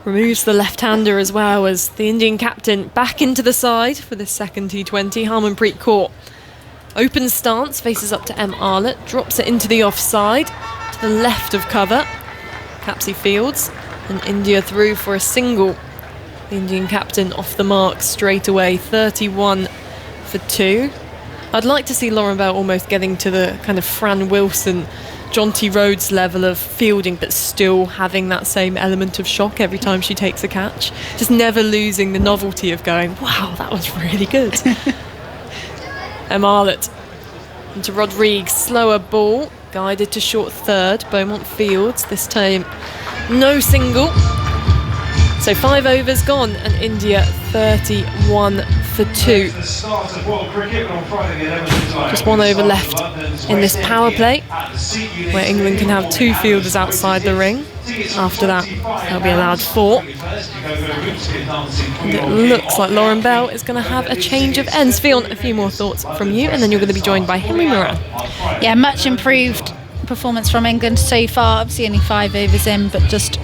removes the left-hander as well, as the Indian captain back into the side for this second T20. Harmanpreet Kaur. Open stance, faces up to Arlott, drops it into the offside, to the left of cover. Capsey fields, and India through for a single. The Indian captain off the mark straight away, 31 for 2. I'd like to see Lauren Bell almost getting to the kind of Fran Wilson, Jonty Rhodes level of fielding, but still having that same element of shock every time she takes a catch. Just never losing the novelty of going, wow, that was really good. Arlott into Rodrigues, slower ball, guided to short third. Beaumont fields, this time no single. So 5 overs gone, and India 31 for 2. Just 1 over left in this power play, where England can have 2 fielders outside the ring. After that, they'll be allowed 4. And it looks like Lauren Bell is going to have a change of ends. Fionn, a few more thoughts from you, and then you're going to be joined by Henry Moran. Yeah, much improved performance from England so far. Obviously only 5 overs in, but just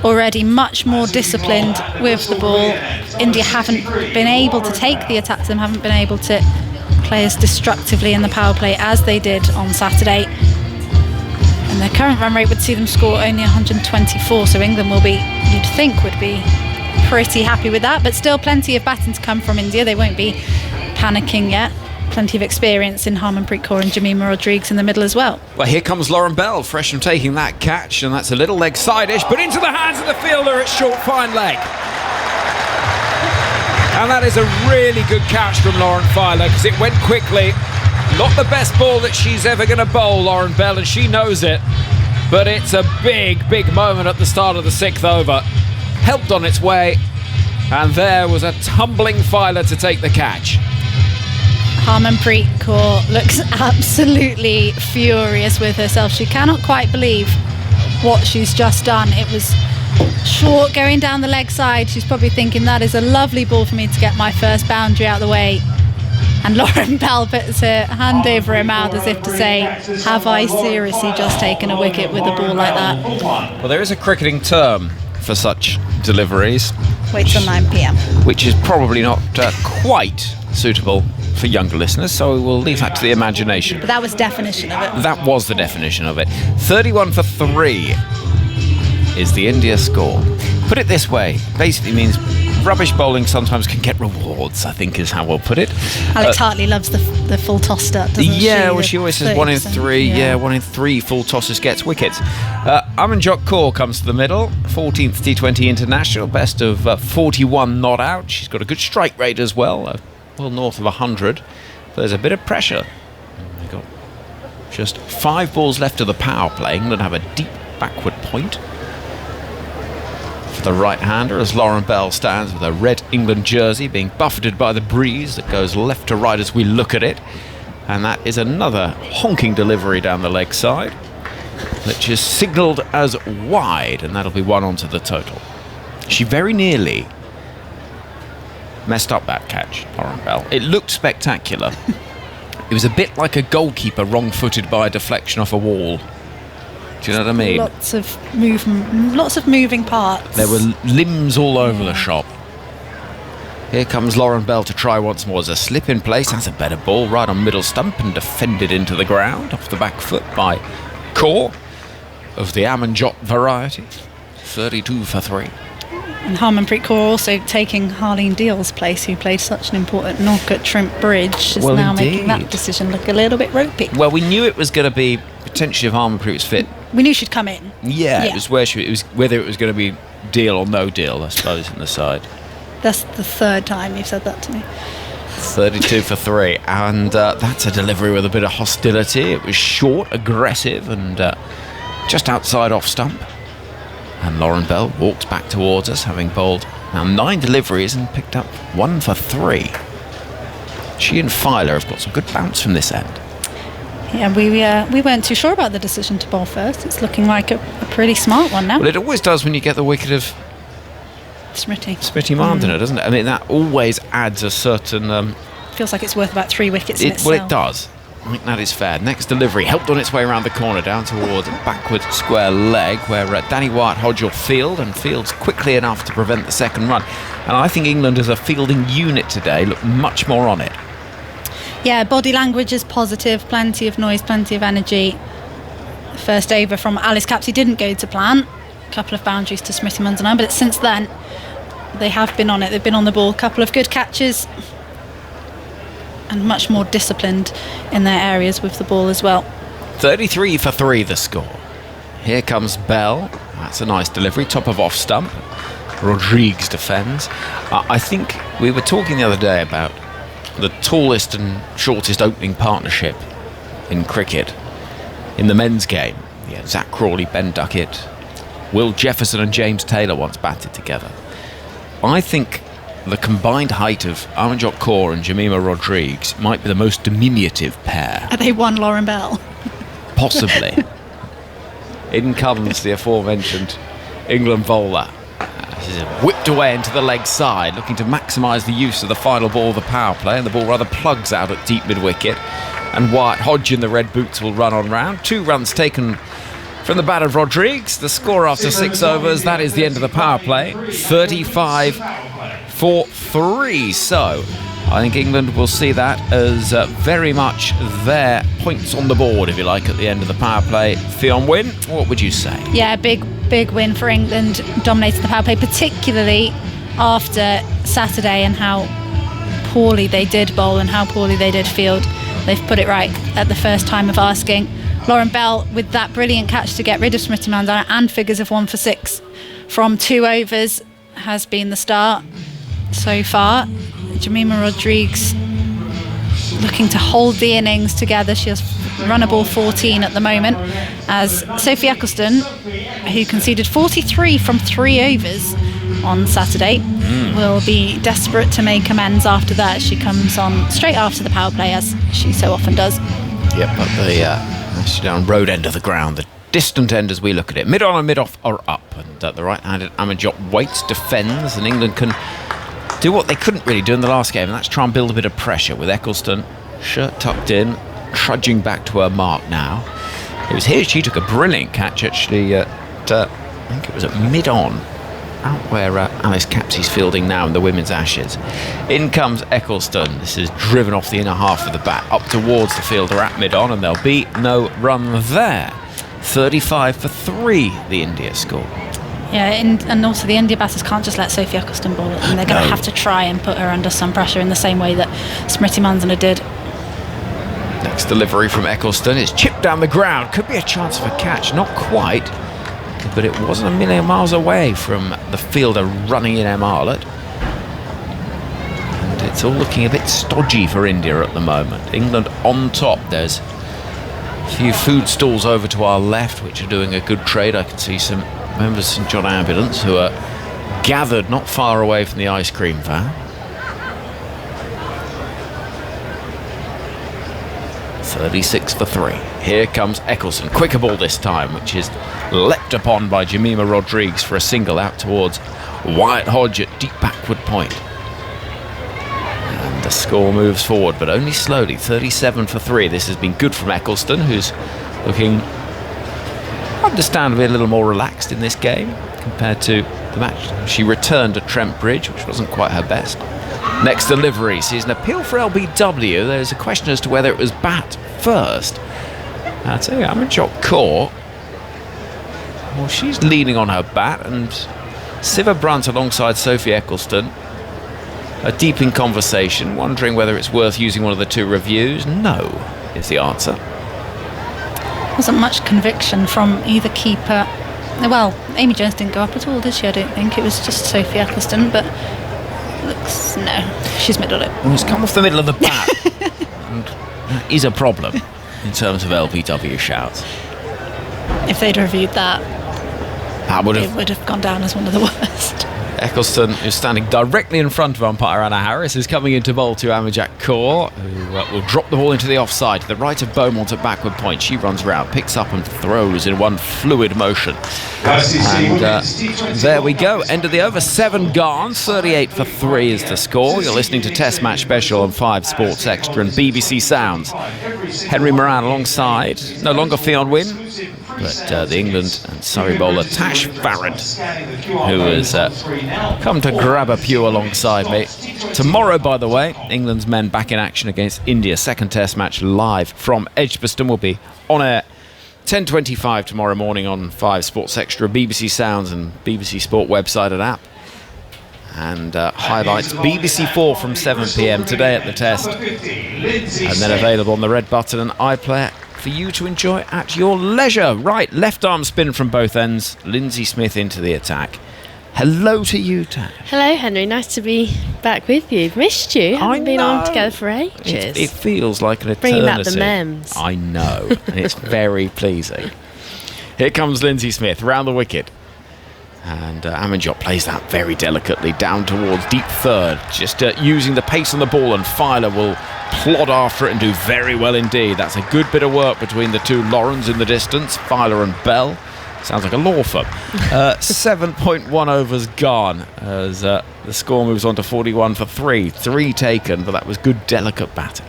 already much more disciplined with the ball. India haven't been able to take the attack to them, haven't been able to play as destructively in the power play as they did on Saturday. And their current run rate would see them score only 124, so England will be, you'd think, would be pretty happy with that, but still plenty of batting to come from India. They won't be panicking yet. Plenty of experience in Harmanpreet Kaur and Jemima Rodriguez in the middle as well. Well, here comes Lauren Bell, fresh from taking that catch, and that's a little leg side-ish, but into the hands of the fielder, it's short fine leg. And that is a really good catch from Lauren Filer, because it went quickly. Not the best ball that she's ever going to bowl, Lauren Bell, and she knows it. But it's a big, big moment at the start of the 6th over. Helped on its way, and there was a tumbling Filer to take the catch. Harmanpreet Kaur looks absolutely furious with herself. She cannot quite believe what she's just done. It was short going down the leg side. She's probably thinking that is a lovely ball for me to get my first boundary out of the way. And Lauren Bell puts her hand over her mouth as if to say, have I seriously just taken a wicket with a ball like that? Well, there is a cricketing term for such deliveries. Wait till 9 p.m. Which is probably not quite suitable for younger listeners, so we will leave that to the imagination. But that was definition of it. That was the definition of it. 31 for 3 is the India score. Put it this way, basically means rubbish bowling sometimes can get rewards, I think is how we'll put it. Alex Hartley loves the full toss start, doesn't she? Yeah, well, she always says 1 in 3. Yeah, 1 in 3 full tosses gets wickets. Amanjot Kaur comes to the middle, 14th T20 international, best of 41 not out. She's got a good strike rate as well, well north of 100. There's a bit of pressure. They've got just 5 balls left of the power play. England have a deep backward point for the right-hander as Lauren Bell stands with a red England jersey being buffeted by the breeze that goes left to right as we look at it. And that is another honking delivery down the leg side, which is signalled as wide, and that'll be 1 onto the total. She very nearly messed up that catch, Lauren Bell. It looked spectacular. It was a bit like a goalkeeper wrong-footed by a deflection off a wall. Do you know what I mean? Lots of moving parts. There were limbs all over the shop. Here comes Lauren Bell to try once more as a slip in place. That's a better ball right on middle stump and defended into the ground off the back foot by Kaur of the Amanjot variety. 32 for 3. And Harmanpreet Kaur also taking Harleen Deal's place, who played such an important knock at Trent Bridge, is now making that decision look a little bit ropey. Well, we knew it was going to be potentially if Harmanpreet was fit. We knew she'd come in. Yeah, it was whether it was going to be deal or no deal, I suppose, in the side. That's the 3rd time you've said that to me. 32 for 3, and that's a delivery with a bit of hostility. It was short, aggressive, and just outside off stump. And Lauren Bell walks back towards us, having bowled now 9 deliveries and picked up 1 for 3. She and Filer have got some good bounce from this end. Yeah, we weren't too sure about the decision to bowl first. It's looking like a pretty smart one now. Well, it always does when you get the wicket of Smriti Mandana, doesn't it? I mean, that always adds a certain... feels like it's worth about 3 wickets in itself. Well, it does. I think that is fair. Next delivery helped on its way around the corner down towards a backward square leg where Danny White-Hodge will field and fields quickly enough to prevent the second run. And I think England as a fielding unit today look much more on it. Yeah, body language is positive, plenty of noise, plenty of energy. First over from Alice Capsey didn't go to plan. A couple of boundaries to Smriti Mandana, but since then they have been on it. They've been on the ball. A couple of good catches and much more disciplined in their areas with the ball as well. 33 for 3 the score. Here comes Bell. That's a nice delivery, top of off stump. Rodriguez defends. I think we were talking the other day about the tallest and shortest opening partnership in cricket in the men's game. Yeah, Zach Crawley, Ben Duckett, Will Jefferson and James Taylor once batted together. I think the combined height of Amanjot Kaur and Jemima Rodriguez might be the most diminutive pair. Are they one Lauren Bell? Possibly. In comes the aforementioned England bowler. She's whipped away into the leg side, looking to maximise the use of the final ball of the power play, and the ball rather plugs out at deep mid-wicket. And White-Hodge in the red boots will run on round. 2 runs taken from the bat of Rodriguez. The score after 6 overs, that is the end of the power play. 35 for 3. So I think England will see that as very much their points on the board, if you like, at the end of the power play. Fionn Wynne, what would you say? Yeah, big win for England, dominated the power play, particularly after Saturday and how poorly they did bowl and how poorly they did field. They've put it right at the first time of asking. Lauren Bell with that brilliant catch to get rid of Smriti Mandhana and figures of 1 for 6 from 2 overs has been the start so far. Jemima Rodrigues looking to hold the innings together. She has run a ball 14 at the moment, as Sophie Eccleston, who conceded 43 from 3 overs on Saturday, will be desperate to make amends after that. She comes on straight after the power play, as she so often does. Yep, but the actually down road end of the ground, the distant end as we look at it. Mid-on and mid-off are up, and the right-handed Amanjot waits, defends, and England can do what they couldn't really do in the last game, and that's try and build a bit of pressure with Eccleston, shirt tucked in, trudging back to her mark now. It was here she took a brilliant catch actually at, I think it was at mid-on, out where Alice Capsey's fielding now in the women's Ashes. In comes Eccleston. This is driven off the inner half of the bat up towards the fielder at mid-on, and there'll be no run there. 35 for 3 the India score. Yeah, and also the India batters can't just let Sophie Eccleston bowl it, and they're going to have to try and put her under some pressure in the same way that Smriti Mandhana did. Next delivery from Eccleston is chipped down the ground. Could be a chance of a catch, not quite, but it wasn't a million miles away from the fielder running in Arlott. And it's all looking a bit stodgy for India at the moment. England on top. There's a few food stalls over to our left which are doing a good trade. I can see some members of St John Ambulance who are gathered not far away from the ice cream van. 36 for 3. Here comes Eccleston. Quicker ball this time, which is leapt upon by Jemima Rodrigues for a single out towards Wyatt Hodge at deep backward point. And the score moves forward, but only slowly. 37 for 3. This has been good from Eccleston, who's looking understandably a little more relaxed in this game compared to the match she returned at Trent Bridge, which wasn't quite her best. Next delivery sees an appeal for LBW. There's a question as to whether it was bat first. I tell you, Amanjot Kaur, well, she's leaning on her bat, and Siva Brunt alongside Sophie Eccleston are deep in conversation, wondering whether it's worth using one of the two reviews. No, is the answer. Wasn't much conviction from either keeper. Well, Amy Jones didn't go up at all, did she? I don't think. It was just Sophie Eccleston, but no, she's middled it. Well, it's come off the middle of the bat, and that is a problem in terms of LBW shouts. If they'd reviewed that, it would have gone down as one of the worst. Eccleston is standing directly in front of umpire Anna Harris, is coming into bowl to Amanjot Kaur, who will drop the ball into the offside to the right of Beaumont at backward point. She runs round, picks up and throws in one fluid motion. And there we go, end of the over, 7 gone, 38 for 3 is the score. You're listening to Test Match Special on 5 Sports Extra and BBC Sounds. Henry Moran alongside, no longer Fionn Wynne, but the England and Surrey bowler Tash Farrant, who has come to grab a pew alongside me. Tomorrow, by the way, England's men back in action against India. Second Test match live from Edgbaston. Will be on air 10:25 tomorrow morning on 5 Sports Extra, BBC Sounds and BBC Sport website and app. And highlights BBC 4 from 7 p.m. today at the Test, and then available on the Red Button and iPlayer for you to enjoy at your leisure. Right, left arm spin from both ends. Lindsay Smith into the attack. Hello to you, Tash. Hello, Henry. Nice to be back with you. Missed you. Haven't been on together for ages. It feels like an eternity. Bringing back the memes. I know, and it's very pleasing. Here comes Lindsay Smith round the wicket. And Amanjot plays that very delicately down towards deep third, just using the pace on the ball, and Filer will plod after it and do very well indeed. That's a good bit of work between the two Laurens in the distance, Filer and Bell. Sounds like a law firm. 7.1 overs gone as the score moves on to 41 for 3. 3 taken, but that was good, delicate batting.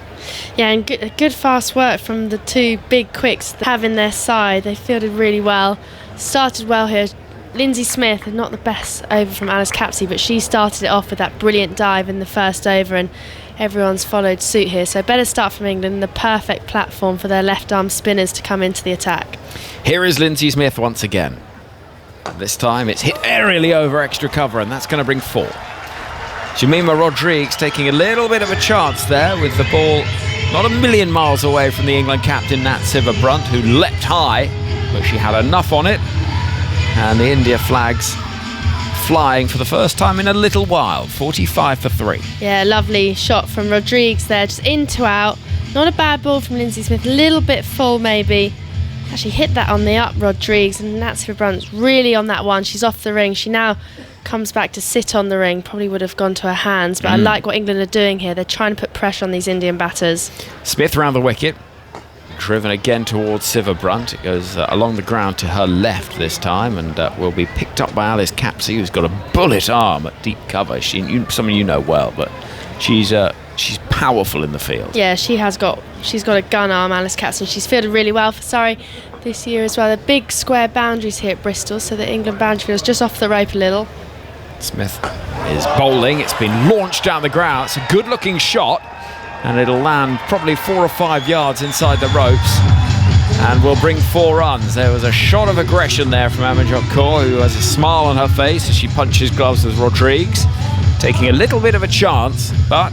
Yeah, and good fast work from the two big quicks that have in their side. They fielded really well, started well here. Lindsay Smith, not the best over from Alice Capsey, but she started it off with that brilliant dive in the first over, and everyone's followed suit here. So better start from England, the perfect platform for their left-arm spinners to come into the attack. Here is Lindsay Smith once again. This time it's hit aerially over extra cover, and that's going to bring 4. Jemima Rodrigues taking a little bit of a chance there with the ball not a million miles away from the England captain Nat Siva-Brunt, who leapt high, but she had enough on it. And the India flags flying for the first time in a little while, 45 for 3. Yeah, lovely shot from Rodrigues there, just in to out. Not a bad ball from Lindsay Smith, a little bit full maybe. Actually hit that on the up, Rodrigues, and Nat Siva-Brunt's really on that one. She's off the ring. She now comes back to sit on the ring. Probably would have gone to her hands, but I like what England are doing here. They're trying to put pressure on these Indian batters. Smith round the wicket, driven again towards Siva-Brunt. It goes along the ground to her left this time, and will be picked up by Alice Capsey, who's got a bullet arm at deep cover. Someone you know well, but she's powerful in the field. Yeah, she's got a gun arm, Alice Capsey. She's fielded really well for Surrey this year as well. The big square boundaries here at Bristol, so the England boundary field's just off the rope a little. Smith is bowling. It's been launched down the ground. It's a good-looking shot, and it'll land probably 4 or 5 yards inside the ropes and will bring 4 runs. There was a shot of aggression there from Amanjot Kaur, who has a smile on her face as she punches gloves with Rodrigues, taking a little bit of a chance, but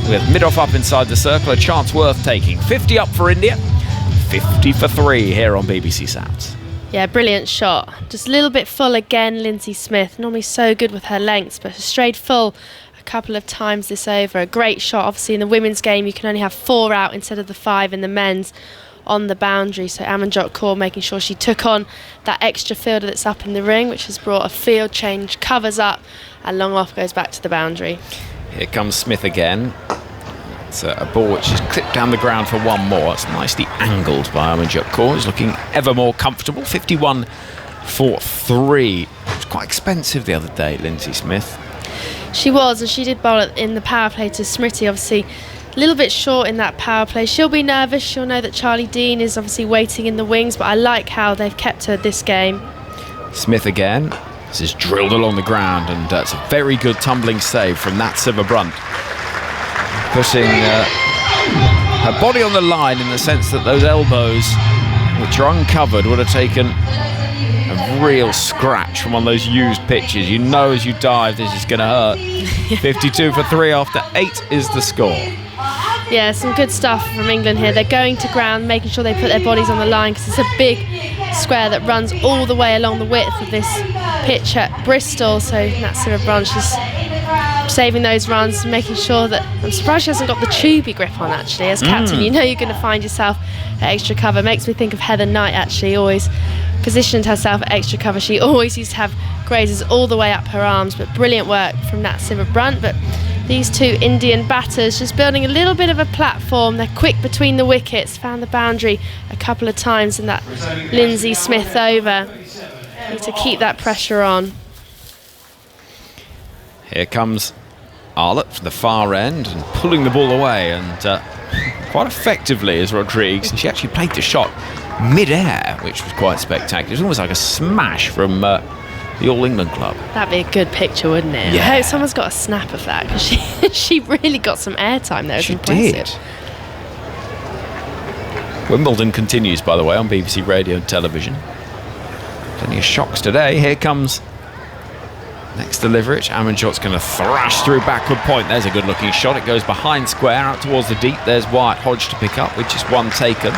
with mid-off up inside the circle, a chance worth taking. 50 up for India, 50 for 3 here on BBC Sounds. Yeah, brilliant shot. Just a little bit full again, Lindsay Smith. Normally so good with her lengths, but strayed full a couple of times this over. A great shot. Obviously in the women's game you can only have 4 out instead of the 5 in the men's on the boundary. So Amanjot Kaur making sure she took on that extra fielder that's up in the ring, which has brought a field change, covers up, and long off goes back to the boundary. Here comes Smith again. It's a ball which is clipped down the ground for 1 more. It's nicely angled by Amanjot Kaur. He's looking ever more comfortable. 51 for 3. It was quite expensive the other day, Lindsay Smith. She was, and she did bowl in the power play to Smriti. Obviously a little bit short in that power play. She'll be nervous. She'll know that Charlie Dean is obviously waiting in the wings, but I like how they've kept her this game. Smith again. This is drilled along the ground, and it's a very good tumbling save from Nat Siva-Brunt, putting her body on the line in the sense that those elbows, which are uncovered, would have taken a real scratch from one of those used pitches. You know as you dive this is going to hurt. 52 for 3 after 8 is the score. Yeah, some good stuff from England here. They're going to ground, making sure they put their bodies on the line, because it's a big square that runs all the way along the width of this pitch at Bristol. So Nat Siva-Brunt, she's saving those runs, making sure that... I'm surprised she hasn't got the tubey grip on, actually. As captain, you know you're going to find yourself at extra cover. Makes me think of Heather Knight, actually, always positioned herself at extra cover. She always used to have grazers all the way up her arms, but brilliant work from Nat Siva-Brunt. But these 2 Indian batters just building a little bit of a platform. They're quick between the wickets, found the boundary a couple of times in that Lindsay Smith over. Need to keep that pressure on. Here comes Arlott from the far end and pulling the ball away, and quite effectively is Rodrigues. And she actually played the shot mid-air, which was quite spectacular. It was almost like a smash from the All England club. That'd be a good picture, wouldn't it? Yeah. I hope someone's got a snap of that, because she really got some airtime there. It was She impressive. did. Wimbledon continues, by the way, on BBC Radio and Television. Plenty of shocks today. Here comes next delivery. Amanjot's going to thrash through backward point. There's a good looking shot. It goes behind square out towards the deep. There's Wyatt Hodge to pick up with just 1 taken.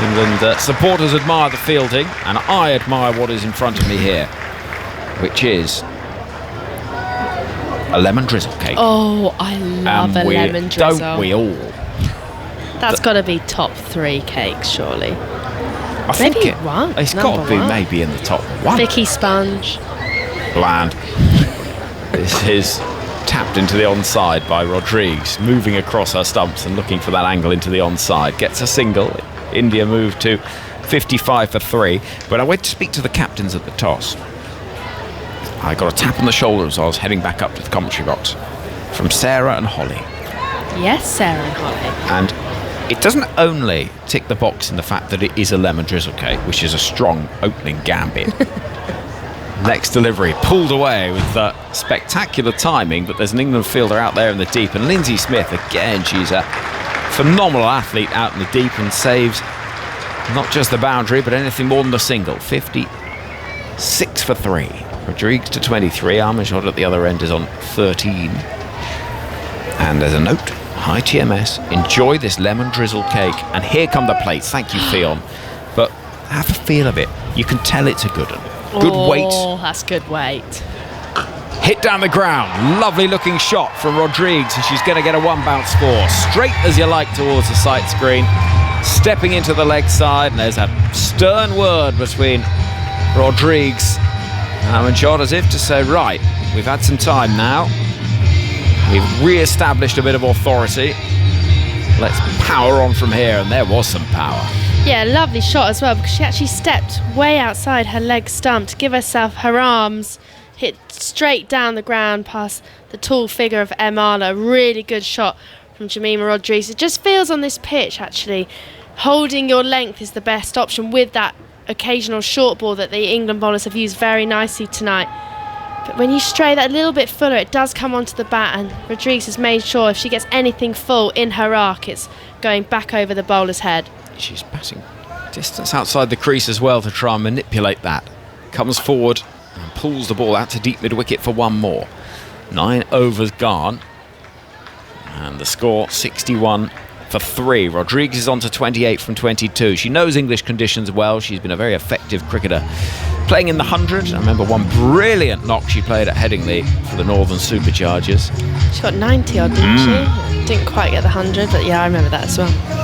England supporters admire the fielding, and I admire what is in front of me here, which is a lemon drizzle cake. Oh, I love a lemon drizzle. Don't we all? That's got to be top 3 cakes, surely. I think Maybe 1. It's got to be Number 1. maybe in the top 1. Vicky Sponge. Bland. This is tapped into the onside by Rodrigues, moving across her stumps and looking for that angle into the onside. Gets a single. India move to 55 for 3. But I went to speak to the captains at the toss. I got a tap on the shoulder as I was heading back up to the commentary box from Sarah and Holly. Yes, Sarah and Holly. And it doesn't only tick the box in the fact that it is a lemon drizzle cake, which is a strong opening gambit. Next delivery pulled away with spectacular timing, but there's an England fielder out there in the deep, and Lindsay Smith again, she's a phenomenal athlete out in the deep and saves not just the boundary but anything more than the single. 56 for 3. Rodrigues to 23. Armanjot at the other end is on 13. And there's a note. Hi TMS, enjoy this lemon drizzle cake. And here come the plates. Thank you, Fionn. But have a feel of it. You can tell it's a good one. Good weight. Oh, that's good weight. Hit down the ground. Lovely looking shot from Rodrigues. And she's going to get a one bounce score. Straight as you like towards the sight screen. Stepping into the leg side. And there's a stern word between Rodrigues and Armanjot, as if to say, right, we've had some time now. We've re-established a bit of authority. Let's power on from here. And there was some power. Yeah, lovely shot as well, because she actually stepped way outside her leg stump to give herself her arms, hit straight down the ground past the tall figure of Emala. Really good shot from Jemima Rodrigues. It just feels on this pitch, actually, holding your length is the best option with that occasional short ball that the England bowlers have used very nicely tonight. But when you stray that a little bit fuller, it does come onto the bat, and Rodrigues has made sure if she gets anything full in her arc, it's going back over the bowler's head. She's passing distance outside the crease as well to try and manipulate that. Comes forward and pulls the ball out to deep mid-wicket for one more. 9 overs gone. And the score 61 for 3. Rodrigues is on to 28 from 22. She knows English conditions well. She's been a very effective cricketer. Playing in the 100. I remember one brilliant knock she played at Headingley for the Northern Superchargers. She got 90 odd, didn't she? Didn't quite get the 100, but yeah, I remember that as well.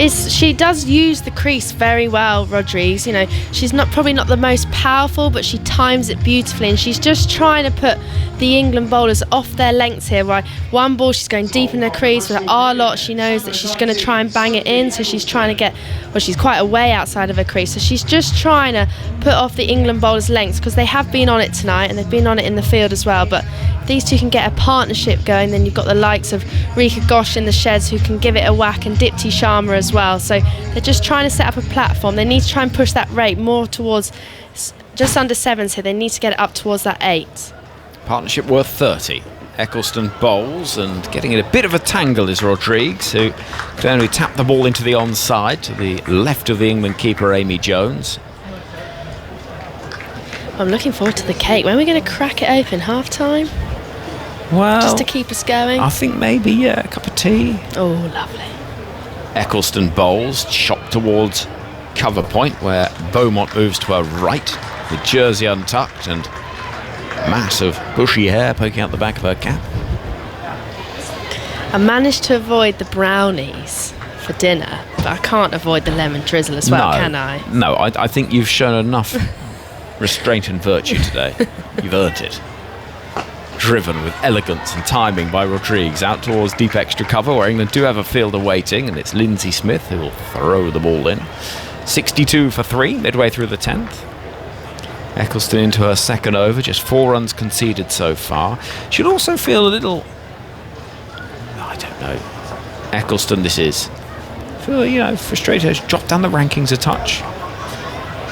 She does use the crease very well, Rodrigues. You know, she's probably not the most powerful, but she times it beautifully, and she's just trying to put the England bowlers off their lengths here. Right, one ball she's going deep in her crease with her R-lot. She knows that she's going to try and bang it in, so she's trying to get. Well, she's quite a way outside of her crease, so she's just trying to put off the England bowlers' lengths, because they have been on it tonight and they've been on it in the field as well. But if these two can get a partnership going, then you've got the likes of Rika Ghosh in the sheds who can give it a whack, and Dipti Sharma as well. So they're just trying to set up a platform. They need to try and push that rate more towards just under 7s here. They need to get it up towards that 8. Partnership worth 30. Eccleston bowls, and getting in a bit of a tangle is Rodrigues, who could only tap the ball into the onside to the left of the England keeper Amy Jones. I'm looking forward to the cake. When are we going to crack it open? Half time? Well, just to keep us going? I think maybe, yeah, a cup of tea. Oh, lovely. Eccleston bowls, shot towards cover point, where Beaumont moves to her right, with jersey untucked and mass of bushy hair poking out the back of her cap. I managed to avoid the brownies for dinner, but I can't avoid the lemon drizzle as well, can I? No, I think you've shown enough restraint and virtue today. You've earned it. Driven with elegance and timing by Rodrigues out towards deep extra cover, where England do have a fielder waiting, and it's Lindsay Smith who will throw the ball in. 62 for 3 midway through the 10th. Eccleston into her second over, just 4 runs conceded so far. She'll also feel a little, I don't know, Eccleston this is. Feel, frustrated. She's dropped down the rankings a touch.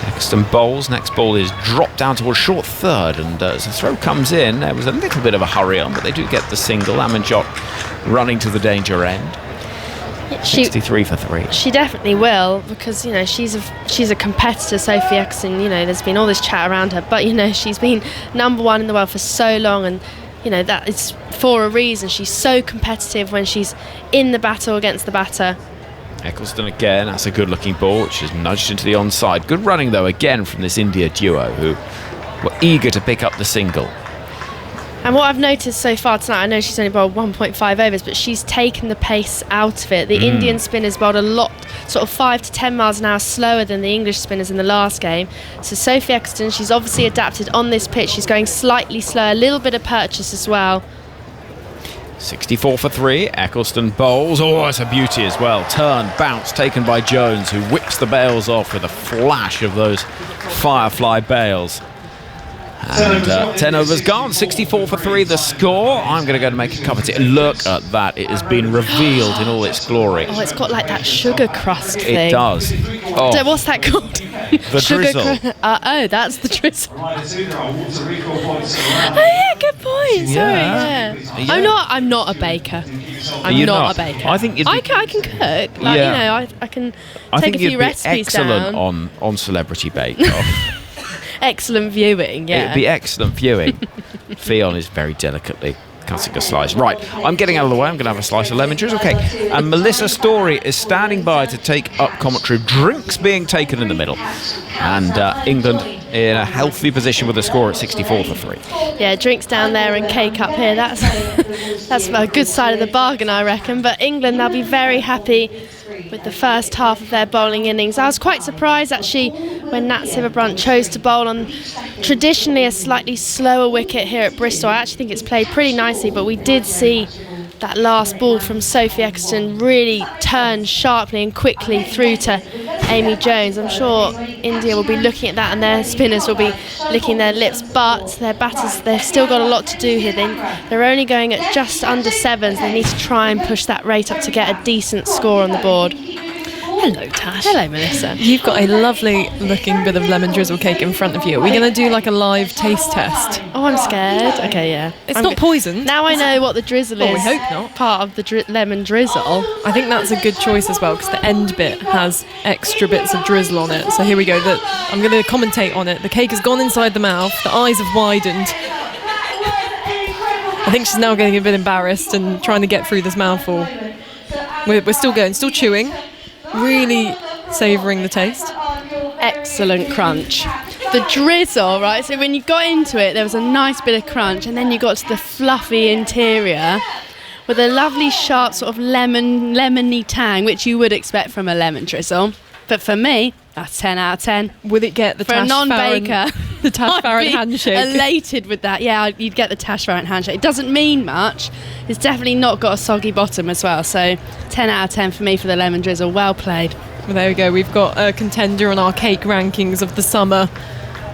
Eccleston bowls. Next ball is dropped down towards short third, and as the throw comes in, there was a little bit of a hurry on, but they do get the single. Armanjot running to the danger end. 63 for 3. She definitely will, because she's a competitor, Sophie Eccleston. There's been all this chat around her, but she's been number 1 in the world for so long, and that is for a reason. She's so competitive when she's in the battle against the batter. Eccleston again, that's a good looking ball, which is nudged into the onside. Good running though again from this India duo, who were eager to pick up the single. And what I've noticed so far tonight, I know she's only bowled 1.5 overs, but she's taken the pace out of it. The Indian spinners bowled a lot, sort of 5 to 10 miles an hour slower than the English spinners in the last game. So Sophie Eccleston, she's obviously adapted on this pitch. She's going slightly slower, a little bit of purchase as well. 64 for 3. Eccleston bowls. Oh, it's a beauty as well. Turn, bounce taken by Jones, who whips the bails off with a flash of those Firefly bails. And 10 overs gone. 64 for 3 the score. I'm going to go and make a cup of tea. Look at that. It has been revealed in all its glory. Oh, it's got like that sugar crust thing. It does. Oh. So what's that called? The drizzle. Oh, that's the drizzle. Oh yeah, good point. Sorry, yeah. I'm not a baker. I'm not a baker. I think I can cook. I can take a few recipes excellent down. on Celebrity Bake Off. excellent viewing. Yeah, it'd be excellent viewing. Fionn is very delicately cutting a slice. Right, I'm getting out of the way. I'm going to have a slice of lemon juice. Okay, and Melissa Story is standing by to take up commentary. Drinks being taken in the middle, and England in a healthy position with a score at 64-3. Yeah, drinks down there and cake up here. That's a good side of the bargain, I reckon. But England, they'll be very happy with the first half of their bowling innings. I was quite surprised actually when Nat Sciver-Brunt chose to bowl on traditionally a slightly slower wicket here at Bristol. I actually think it's played pretty nicely, but we did see that last ball from Sophie Eccleston really turn sharply and quickly through to Amy Jones. I'm sure India will be looking at that and their spinners will be licking their lips, but their batters, they've still got a lot to do here. They're only going at just under sevens. They need to try and push that rate up to get a decent score on the board. Hello, Tash. Hello, Melissa. You've got a lovely looking bit of lemon drizzle cake in front of you. Are we going to do like a live taste test? Oh, I'm scared. Okay, yeah. It's not poison. Now I know what the drizzle is. We hope not. Part of the lemon drizzle. I think that's a good choice as well because the end bit has extra bits of drizzle on it. So here we go. I'm going to commentate on it. The cake has gone inside the mouth. The eyes have widened. I think she's now getting a bit embarrassed and trying to get through this mouthful. We're still going, still chewing. Really savouring the taste. Excellent crunch. The drizzle, right? So when you got into it, there was a nice bit of crunch, and then you got to the fluffy interior with a lovely sharp sort of lemony tang, which you would expect from a lemon drizzle. But for me, that's 10 out of 10. Would it get the for Tash a non-baker? The Tash Farron handshake. Elated with that. Yeah, you'd get the Tash Farron handshake. It doesn't mean much. It's definitely not got a soggy bottom as well. So 10 out of 10 for me for the lemon drizzle. Well played. Well, there we go. We've got a contender on our cake rankings of the summer.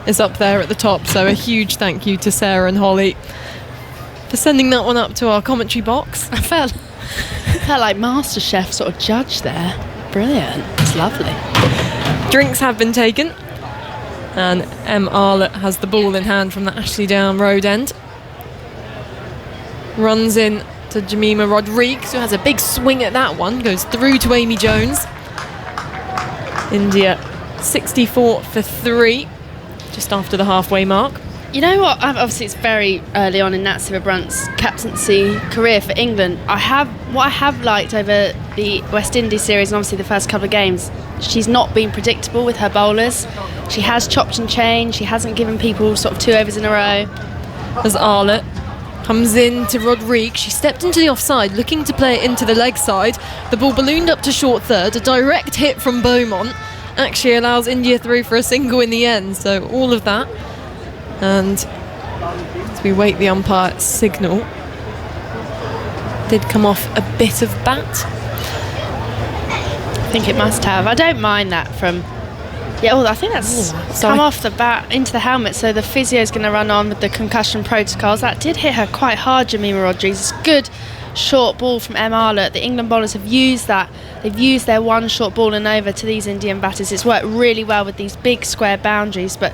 Is up there at the top. So a huge thank you to Sarah and Holly for sending that one up to our commentary box. I felt like MasterChef sort of judge there. Brilliant. It's lovely. Drinks have been taken, and M. Arlott has the ball in hand from the Ashley Down road end. Runs in to Jemima Rodrigues, who has a big swing at that one, goes through to Amy Jones. India 64-3, just after the halfway mark. You know what? Obviously, it's very early on in Nat Sciver-Brunt's captaincy career for England. What I have liked over the West Indies series, and obviously the first couple of games, she's not been predictable with her bowlers. She has chopped and changed. She hasn't given people sort of 2 overs in a row. As Arlott comes in to Rodrigues, she stepped into the offside, looking to play it into the leg side. The ball ballooned up to short third. A direct hit from Beaumont actually allows India through for a single in the end. So all of that. And as we wait the umpire's signal, did come off a bit of bat. I think it must have. I don't mind that from... Yeah, well, I think that's come off the bat into the helmet, so the physio's going to run on with the concussion protocols. That did hit her quite hard, Jemima Rodrigues. Good short ball from M. Arlott. The England bowlers have used that. They've used their one short ball and over to these Indian batters. It's worked really well with these big square boundaries, but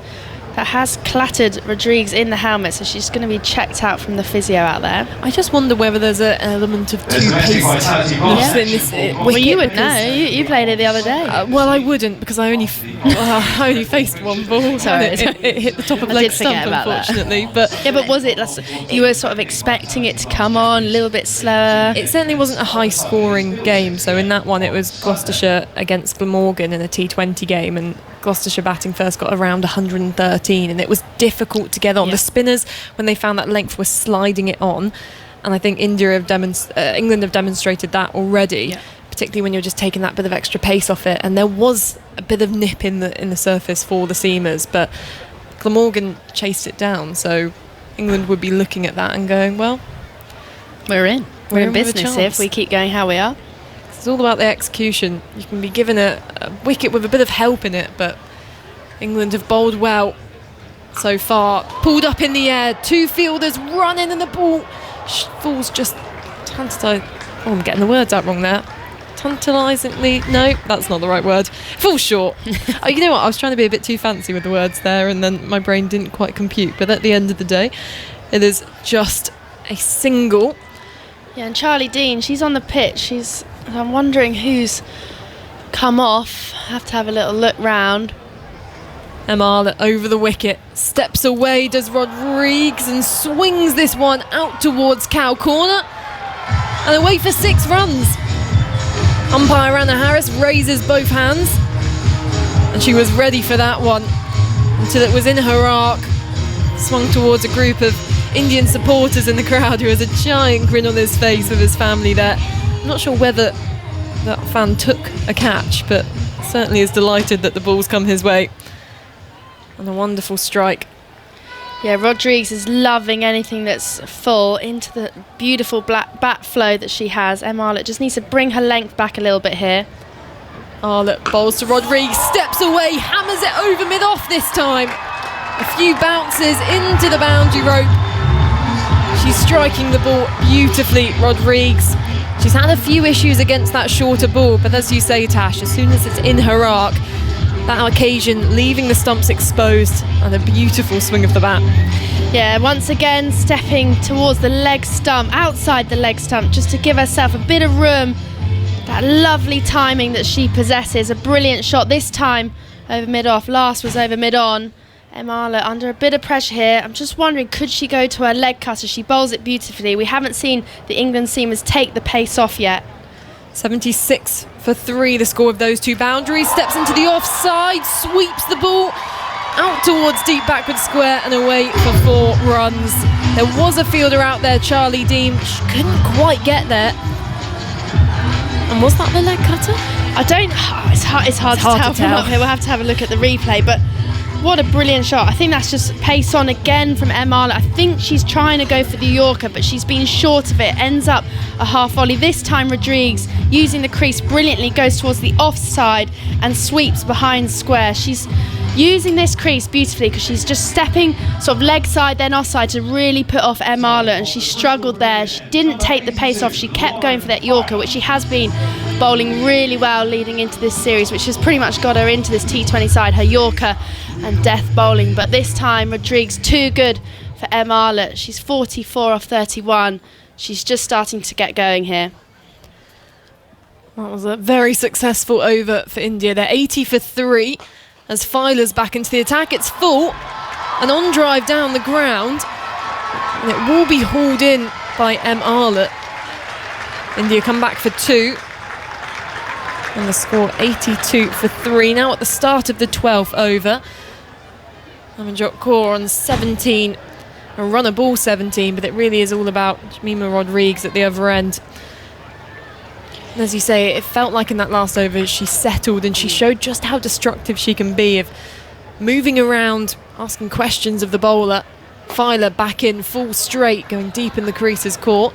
that has clattered Rodrigues in the helmet, so she's going to be checked out from the physio out there. I just wonder whether there's an element of toothpaste in this wicket. Well, you would know. You played it the other day. Well, I wouldn't, because I only faced one ball. Sorry, it hit the top of leg stump, unfortunately. But yeah, but was it? You were sort of expecting it to come on a little bit slower. It certainly wasn't a high-scoring game. So in that one, it was Gloucestershire against Glamorgan in a T20 game, and Gloucestershire batting first got around 113, and it was difficult to get on. The spinners, when they found that length, were sliding it on, and I think England have demonstrated that already, particularly when you're just taking that bit of extra pace off it. And there was a bit of nip in the surface for the seamers, but Glamorgan chased it down. So England would be looking at that and going, well, we're in business if we keep going how we are. It's all about the execution. You can be given a wicket with a bit of help in it, but England have bowled well so far. Pulled up in the air, 2 fielders running, and the ball falls just I'm getting the words out wrong there. Tantalisingly, no, that's not the right word. Falls short. You know what? I was trying to be a bit too fancy with the words there, and then my brain didn't quite compute. But at the end of the day, it is just a single. Yeah, and Charlie Dean, she's on the pitch. I'm wondering who's come off. I have to have a little look round. Emma over the wicket, steps away, does Rodrigues, and swings this one out towards cow corner, and away for 6 runs. Umpire Anna Harris raises both hands, and she was ready for that one until it was in her arc, swung towards a group of Indian supporters in the crowd who has a giant grin on his face with his family there. I'm not sure whether that fan took a catch, but certainly is delighted that the ball's come his way. And a wonderful strike. Yeah, Rodrigues is loving anything that's full into the beautiful black bat flow that she has. Em Arlott just needs to bring her length back a little bit here. Arlott bowls to Rodrigues, steps away, hammers it over mid-off this time. A few bounces into the boundary rope. She's striking the ball beautifully, Rodrigues. She's had a few issues against that shorter ball, but as you say, Tash, as soon as it's in her arc, that occasion leaving the stumps exposed, and a beautiful swing of the bat. Yeah, once again stepping towards the leg stump, outside the leg stump, just to give herself a bit of room. That lovely timing that she possesses, a brilliant shot this time over mid-off. Last was over mid-on. Em Arlott under a bit of pressure here. I'm just wondering, could she go to her leg cutter? She bowls it beautifully. We haven't seen the England seamers take the pace off yet. 76 for 3, the score of those two boundaries. Steps into the offside, sweeps the ball out towards deep backward square and away for 4 runs. There was a fielder out there, Charlie Dean. She couldn't quite get there. And was that the leg cutter? I don't. It's hard to tell from up here. We'll have to have a look at the replay, but what a brilliant shot. I think that's just pace on again from Em Arlott. I think she's trying to go for the Yorker, but she's been short of it. Ends up a half volley. This time Rodrigues, using the crease brilliantly, goes towards the offside and sweeps behind square. She's using this crease beautifully because she's just stepping sort of leg side then offside to really put off Em Arlott, and she struggled there. She didn't take the pace off. She kept going for that Yorker, which she has been bowling really well leading into this series, which has pretty much got her into this T20 side, her Yorker and death bowling. But this time Rodrigues too good for Em Arlott. She's 44 off 31. She's just starting to get going here. That was a very successful over for India. They're 80 for 3 as Filer's back into the attack. It's full, an on drive down the ground, and it will be hauled in by Em Arlott. India come back for 2. And the score 82 for 3. Now at the start of the 12th over. Amanjot Kaur on 17. A runner ball 17, but it really is all about Jemima Rodrigues at the other end. And as you say, it felt like in that last over she settled and she showed just how destructive she can be of moving around, asking questions of the bowler. Filer back in full straight, going deep in the creases court.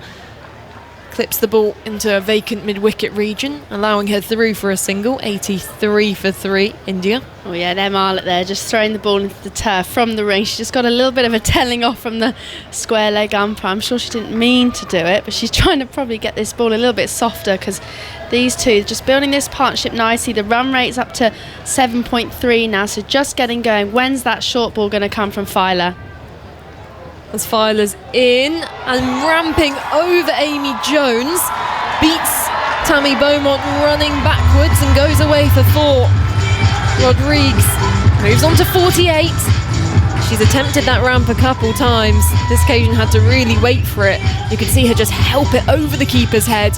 Clips the ball into a vacant mid-wicket region, allowing her through for a single. 83 for 3, India. Oh yeah, and Em Arlott there just throwing the ball into the turf from the ring. She just got a little bit of a telling off from the square leg umpire. I'm sure she didn't mean to do it, but she's trying to probably get this ball a little bit softer because these two just building this partnership nicely. The run rate's up to 7.3 now, so just getting going. When's that short ball going to come from Filer? As Filer's in and ramping over Amy Jones, beats Tammy Beaumont running backwards and goes away for 4. Rodrigues moves on to 48. She's attempted that ramp a couple times. This occasion had to really wait for it. You could see her just help it over the keeper's head.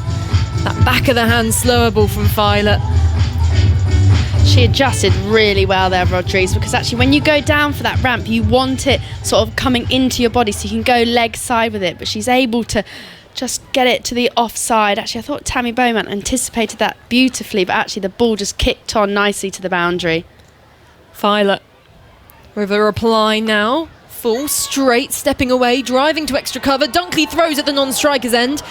That back of the hand slower ball from Filer. She adjusted really well there, Rodrigues, because actually when you go down for that ramp, you want it sort of coming into your body so you can go leg side with it, but she's able to just get it to the offside. Actually, I thought Tammy Beaumont anticipated that beautifully, but actually the ball just kicked on nicely to the boundary. Filer with a reply now. Full straight, stepping away, driving to extra cover. Dunkley throws at the non-striker's end.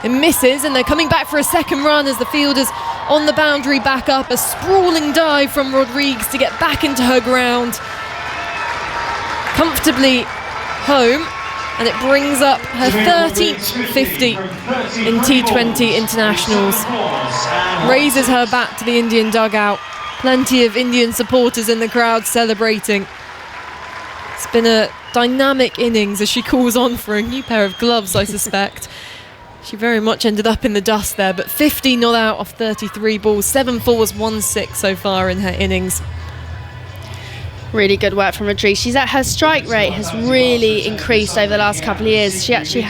It misses, and they're coming back for a second run as the fielders on the boundary back up. A sprawling dive from Rodrigues to get back into her ground. Comfortably home, and it brings up her 13th 50 in T20 internationals. Raises her bat to the Indian dugout. Plenty of Indian supporters in the crowd celebrating. It's been a dynamic innings as she calls on for a new pair of gloves, I suspect. She very much ended up in the dust there, but 50 not out off 33 balls, 7 fours, 1 6 so far in her innings. Really good work from Rodriguez. Her strike rate has really increased over the last couple of years. She actually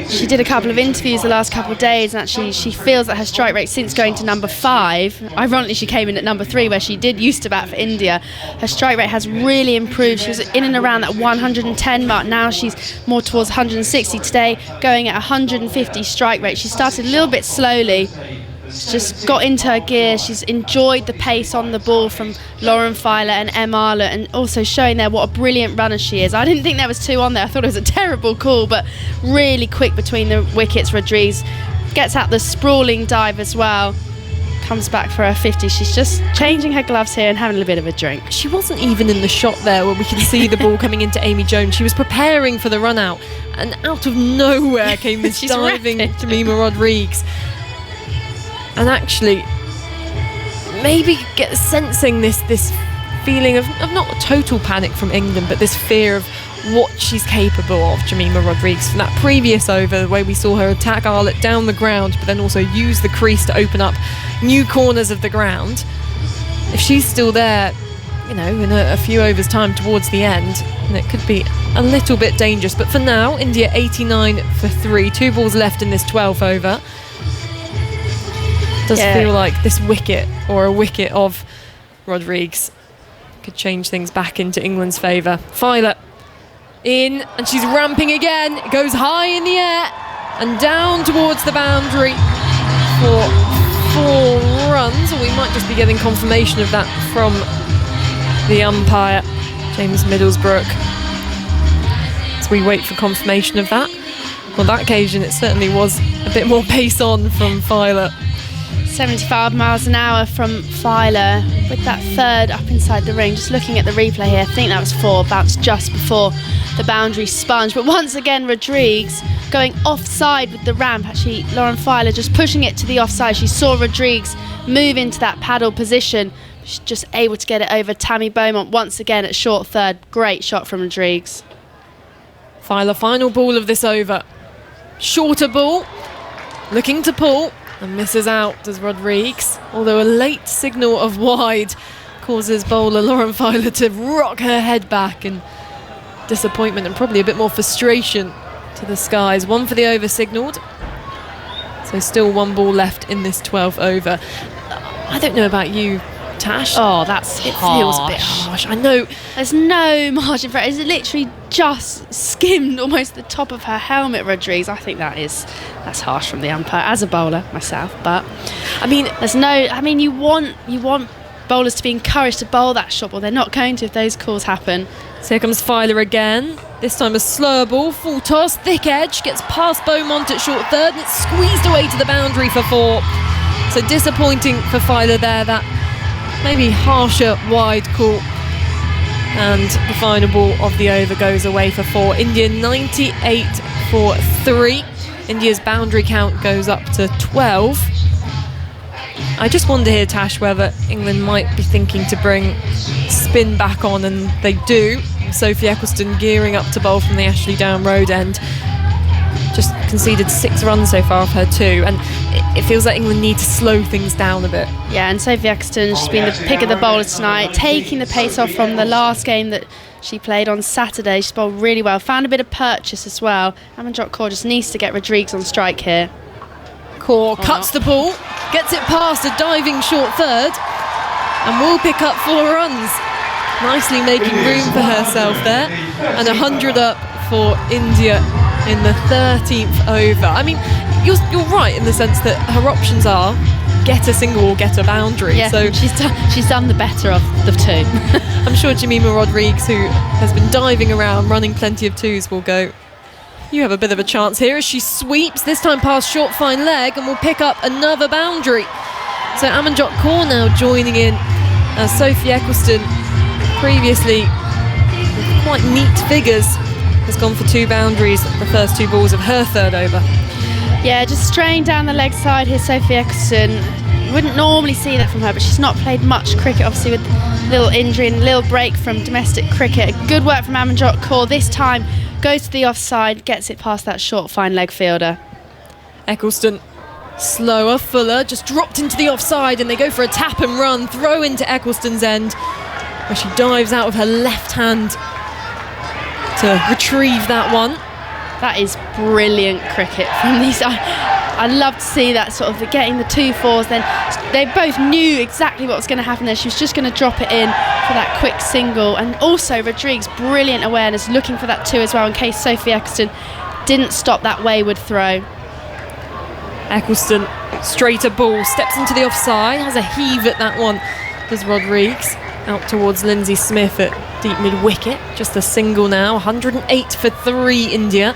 she did a couple of interviews the last couple of days, and actually she feels that her strike rate since going to number 5, ironically she came in at number 3 where she did used to bat for India, her strike rate has really improved. She was in and around that 110 mark. Now she's more towards 160 today, going at 150 strike rate. She started a little bit slowly. She's just got into her gear. She's enjoyed the pace on the ball from Lauren Filer and Em Arlott, and also showing there what a brilliant runner she is. I didn't think there was 2 on there. I thought it was a terrible call, but really quick between the wickets. Rodriguez gets out the sprawling dive as well. Comes back for her 50. She's just changing her gloves here and having a bit of a drink. She wasn't even in the shot there where we can see the ball coming into Amy Jones. She was preparing for the run out, and out of nowhere came this diving Jemima Rodriguez. And actually, maybe sensing this feeling of not a total panic from England, but this fear of what she's capable of, Jemima Rodriguez. From that previous over, the way we saw her attack Arlott down the ground, but then also use the crease to open up new corners of the ground. If she's still there, in a few overs' time towards the end, then it could be a little bit dangerous. But for now, India 89 for 3, 2 balls left in this 12th over. Does feel like this wicket, or a wicket of Rodriguez, could change things back into England's favour. Filer in, and she's ramping again. It goes high in the air and down towards the boundary for 4 runs, or we might just be getting confirmation of that from the umpire, James Middlesbrough, as we wait for confirmation of that. On that occasion, it certainly was a bit more pace on from Filer. 75 miles an hour from Filer with that 3rd up inside the ring. Just looking at the replay here, I think that was 4, bounced just before the boundary sponge. But once again, Rodriguez going offside with the ramp. Actually, Lauren Filer just pushing it to the offside. She saw Rodriguez move into that paddle position. She's just able to get it over Tammy Beaumont once again at short 3rd. Great shot from Rodriguez. Filer, final ball of this over. Shorter ball, looking to pull. And misses out, does Rodriguez, although a late signal of wide causes bowler Lauren Filer to rock her head back in disappointment and probably a bit more frustration to the skies. 1 for the over signalled, so still 1 ball left in this 12th over. I don't know about you, Tash. Oh, that's it harsh. feels a bit harsh. I know. There's no margin for it. It's literally just skimmed almost the top of her helmet, Rodriguez. I think that's harsh from the umpire as a bowler myself. But I mean, you want bowlers to be encouraged to bowl that short ball. They're not going to if those calls happen. So here comes Filer again. This time a slower ball, full toss, thick edge, gets past Beaumont at short 3rd, and it's squeezed away to the boundary for 4. So disappointing for Filer there. That maybe harsher wide call, and the final ball of the over goes away for 4. India 98 for 3. India's boundary count goes up to 12. I just wonder here, Tash, whether England might be thinking to bring spin back on, and they do. Sophie Eccleston gearing up to bowl from the Ashley Down Road end. Just conceded 6 runs so far off her 2, and it feels like England need to slow things down a bit. Yeah, and Sophie Eccleston, she's been the pick of the bowlers tonight, taking the pace off from the last game that she played on Saturday. She bowled really well, found a bit of purchase as well. Amanjot Kaur just needs to get Rodriguez on strike here. Kaur cuts the ball, gets it past a diving short 3rd, and will pick up 4 runs. Nicely making room for herself there, and 100 up for India in the 13th over. I mean, you're right in the sense that her options are get a single or get a boundary. Yeah, so she's done the better of the 2. I'm sure Jemima Rodriguez, who has been diving around, running plenty of 2s, will go, you have a bit of a chance here, as she sweeps, this time past short fine leg, and will pick up another boundary. So Amanjot Kaur now joining in, as Sophie Eccleston, previously with quite neat figures, has gone for 2 boundaries the first 2 balls of her 3rd over. Yeah, just straying down the leg side here, Sophie Eccleston. Wouldn't normally see that from her, but she's not played much cricket, obviously, with a little injury and a little break from domestic cricket. Good work from Amanjot Kaur. This time goes to the offside, gets it past that short fine leg fielder. Eccleston slower, fuller, just dropped into the offside, and they go for a tap and run, throw into Eccleston's end. where she dives out of her left hand to retrieve that one. That is brilliant cricket from these. I love to see that sort of getting the 2-4s. Then they both knew exactly what was going to happen there. She was just going to drop it in for that quick single. And also Rodrigues, brilliant awareness, looking for that 2 as well in case Sophie Eccleston didn't stop that wayward throw. Eccleston, straighter ball, steps into the offside, has a heave at that one. Does Rodrigues out towards Lindsay Smith at deep mid-wicket. Just a single now. 108 for 3 India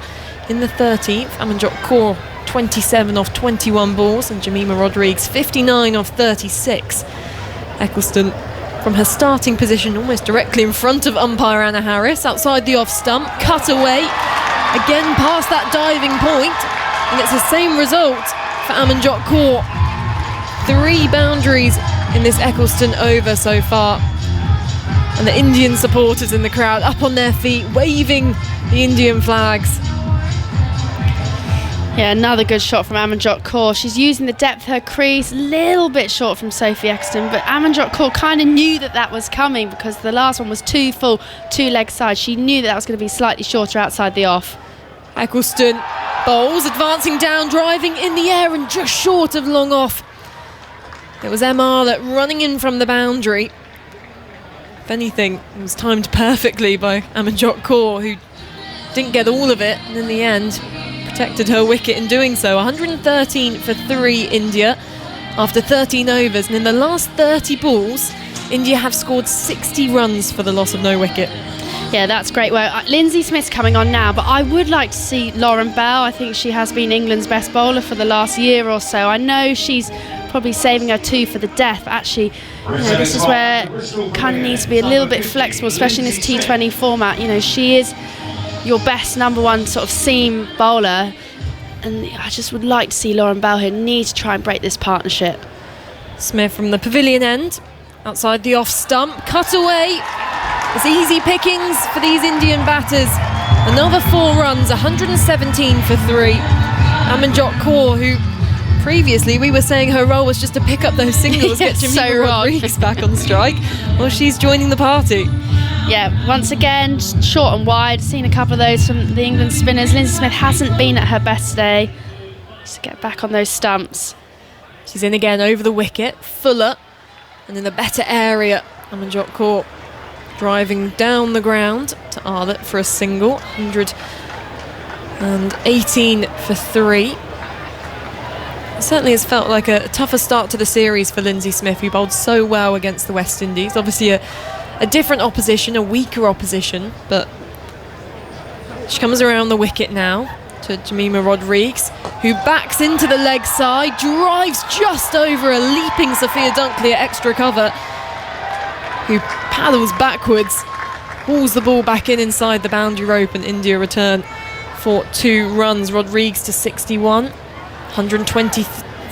in the 13th. Amanjot Kaur 27 off 21 balls and Jemima Rodrigues 59 off 36. Eccleston from her starting position almost directly in front of umpire Anna Harris outside the off stump, cut away again past that diving point, and it's the same result for Amanjot Kaur. 3 boundaries in this Eccleston over so far, and the Indian supporters in the crowd up on their feet waving the Indian flags. Yeah, another good shot from Amanjot Kaur. She's using the depth of her crease, a little bit short from Sophie Eccleston, but Amanjot Kaur kind of knew that was coming because the last one was too full, 2 leg side. She knew that was going to be slightly shorter outside the off. Eccleston bowls, advancing down, driving in the air and just short of long off. It was Arlott running in from the boundary. If anything, it was timed perfectly by Amanjot Kaur, who didn't get all of it, and in the end protected her wicket in doing so. 113 for 3 India after 13 overs, and in the last 30 balls India have scored 60 runs for the loss of no wicket. Yeah, that's great work. Lindsay Smith's coming on now, but I would like to see Lauren Bell. I think she has been England's best bowler for the last year or so. I know she's probably saving her 2 for the death, but actually, this is where kind of needs to be a little bit flexible, especially in this T20 format. She is your best number 1 sort of seam bowler, and I just would like to see Lauren Bell here need to try and break this partnership. Smith from the pavilion end, outside the off stump, cut away. It's easy pickings for these Indian batters. Another 4 runs, 117 for 3. Amanjot Kaur, who previously we were saying her role was just to pick up those singles, get Jemima Rodrigues back on strike. Well, she's joining the party. Yeah, once again, just short and wide. Seen a couple of those from the England spinners. Lindsay Smith hasn't been at her best today. Just to get back on those stumps. She's in again over the wicket, fuller, and in the better area. Amanjot Kaur driving down the ground to Arlott for a single. 118 for 3. It certainly has felt like a tougher start to the series for Lindsay Smith, who bowled so well against the West Indies. Obviously a different opposition, a weaker opposition, but she comes around the wicket now to Jemima Rodrigues, who backs into the leg side, drives just over a leaping Sophia Dunkley at extra cover, who paddles backwards, hauls the ball back inside the boundary rope, and India return for 2 runs. Rodrigues to 61, 120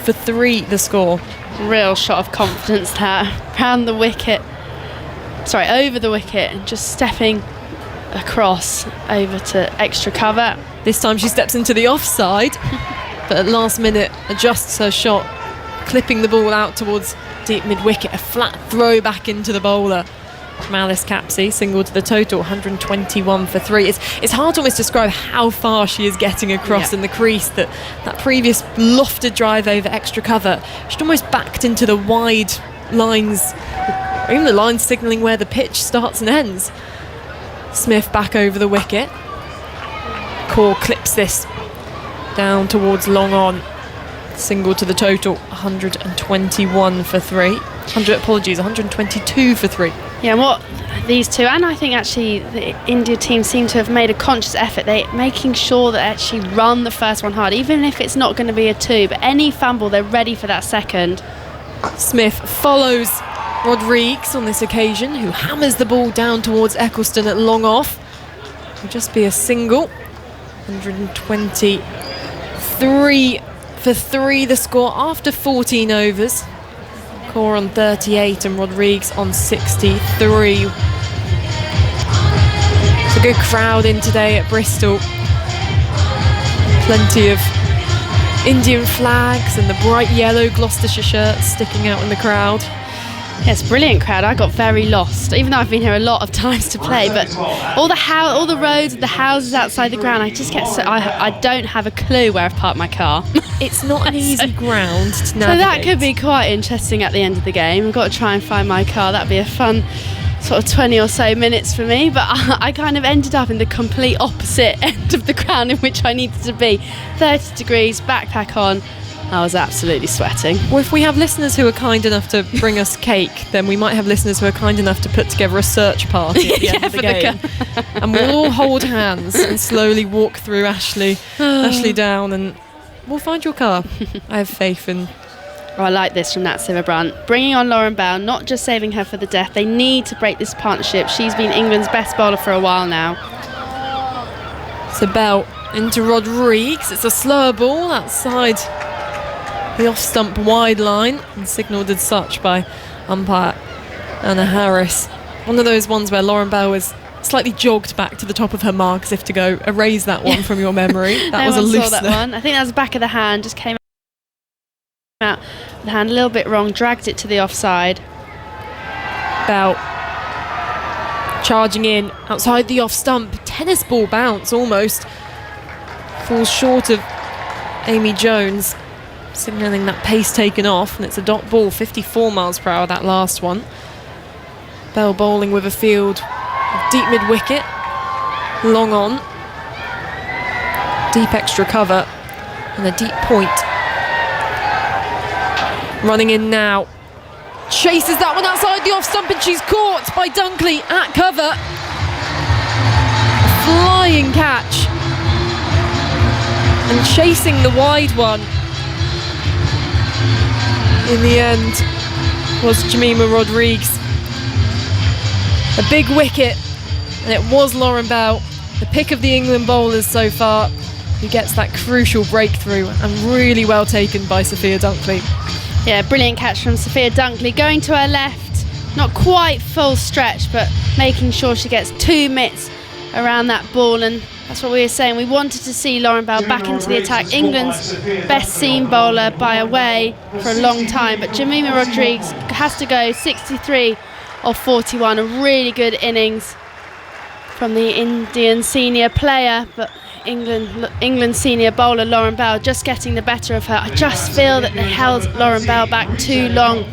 for 3 the score. Real shot of confidence there, over the wicket, and just stepping across over to extra cover. This time she steps into the offside, but at last minute adjusts her shot, clipping the ball out towards deep mid-wicket. A flat throw back into the bowler. Malice Capsey, single to the total, 121 for 3. It's hard to almost describe how far she is getting across in the crease. That previous lofted drive over extra cover, she'd almost backed into the wide lines, or even the lines signalling where the pitch starts and ends. Smith back over the wicket. Kaur clips this down towards long on. Single to the total, 121 for 3. 122 for 3. Yeah, and what these two, and I think actually the India team seem to have made a conscious effort. They're making sure that they actually run the first one hard, even if it's not going to be a 2, but any fumble, they're ready for that second. Smith follows Rodrigues on this occasion, who hammers the ball down towards Eccleston at long off. It'll just be a single. 123 for 3 the score after 14 overs. Kaur on 38 and Rodrigues on 63. It's a good crowd in today at Bristol. Plenty of Indian flags and the bright yellow Gloucestershire shirts sticking out in the crowd. Yes, brilliant crowd. I got very lost, even though I've been here a lot of times to play. But all the roads, the houses outside the ground, I just get I don't have a clue where I've parked my car. It's not an easy ground to navigate. So that could be quite interesting at the end of the game. I've got to try and find my car. That'd be a fun sort of 20 or so minutes for me. But I kind of ended up in the complete opposite end of the ground in which I needed to be. 30 degrees, backpack on. I was absolutely sweating. Well, if we have listeners who are kind enough to bring us cake, then we might have listeners who are kind enough to put together a search party at the end of the game. And we'll all hold hands and slowly walk through Ashley down, and we'll find your car. I have faith in... Oh, I like this from Nat Sivabrandt. Bringing on Lauren Bell, not just saving her for the death. They need to break this partnership. She's been England's best bowler for a while now. So Bell into Rodrigues. It's a slower ball outside the off-stump wide line, and signalled as such by umpire Anna Harris. One of those ones where Lauren Bell was slightly jogged back to the top of her mark as if to go, erase that one from your memory. That was a loosener. Saw that one. I think that was the back of the hand, just came out the hand a little bit wrong, dragged it to the offside. Bell charging in outside the off-stump. Tennis ball bounce almost. Falls short of Amy Jones, signalling that pace taken off, and it's a dot ball, 54 miles per hour, that last one. Bell bowling with a field of deep mid-wicket, long on, deep extra cover, and a deep point. Running in now, chases that one outside the off-stump, and she's caught by Dunkley at cover. Flying catch, and chasing the wide one in the end was Jemima Rodrigues. A big wicket, and it was Lauren Bell, the pick of the England bowlers so far, who gets that crucial breakthrough, and really well taken by Sophia Dunkley. Yeah, brilliant catch from Sophia Dunkley, going to her left, not quite full stretch, but making sure she gets 2 mitts around that ball, and that's what we were saying. We wanted to see Lauren Bell back into the attack. England's best seam bowler by a way for a long time, but Jemima Rodrigues has to go 63 of 41. A really good innings from the Indian senior player, but England senior bowler Lauren Bell just getting the better of her. I just feel that they held Lauren Bell back too long.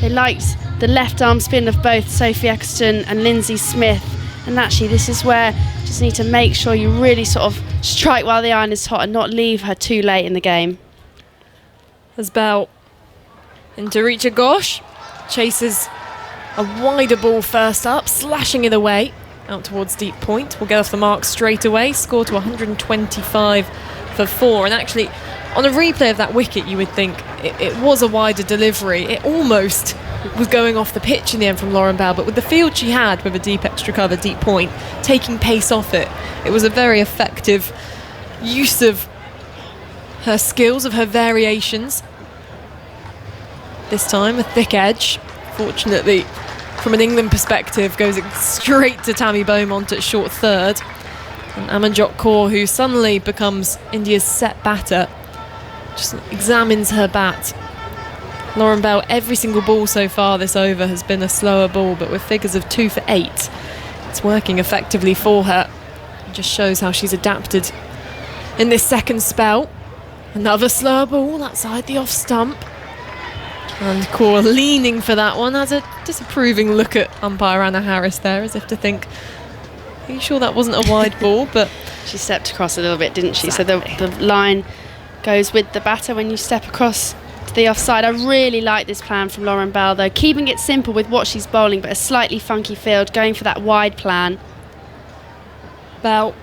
They liked the left arm spin of both Sophie Eccleston and Lindsay Smith, and actually this is where you just need to make sure you really sort of strike while the iron is hot and not leave her too late in the game. As Bell into Richa Ghosh chases a wider ball first up, slashing it away out towards deep point. We'll get off the mark straight away, score to 125 for 4, and actually on a replay of that wicket you would think it was a wider delivery. It almost was going off the pitch in the end from Lauren Bell, but with the field she had with a deep extra cover, deep point, taking pace off it, it was a very effective use of her skills, of her variations. This time a thick edge, fortunately from an England perspective, goes straight to Tammy Beaumont at short third, and Amanjot Kaur, who suddenly becomes India's set batter, just examines her bat. Lauren Bell, every single ball so far this over has been a slower ball, but with figures of 2 for 8, it's working effectively for her. It just shows how she's adapted in this second spell. Another slower ball outside the off stump, and Kaur leaning for that one, has a disapproving look at umpire Anna Harris there, as if to think, are you sure that wasn't a wide ball? But she stepped across a little bit, didn't she? Exactly. So the line goes with the batter when you step across to the offside. I really like this plan from Lauren Bell, though, keeping it simple with what she's bowling, but a slightly funky field, going for that wide plan. Bell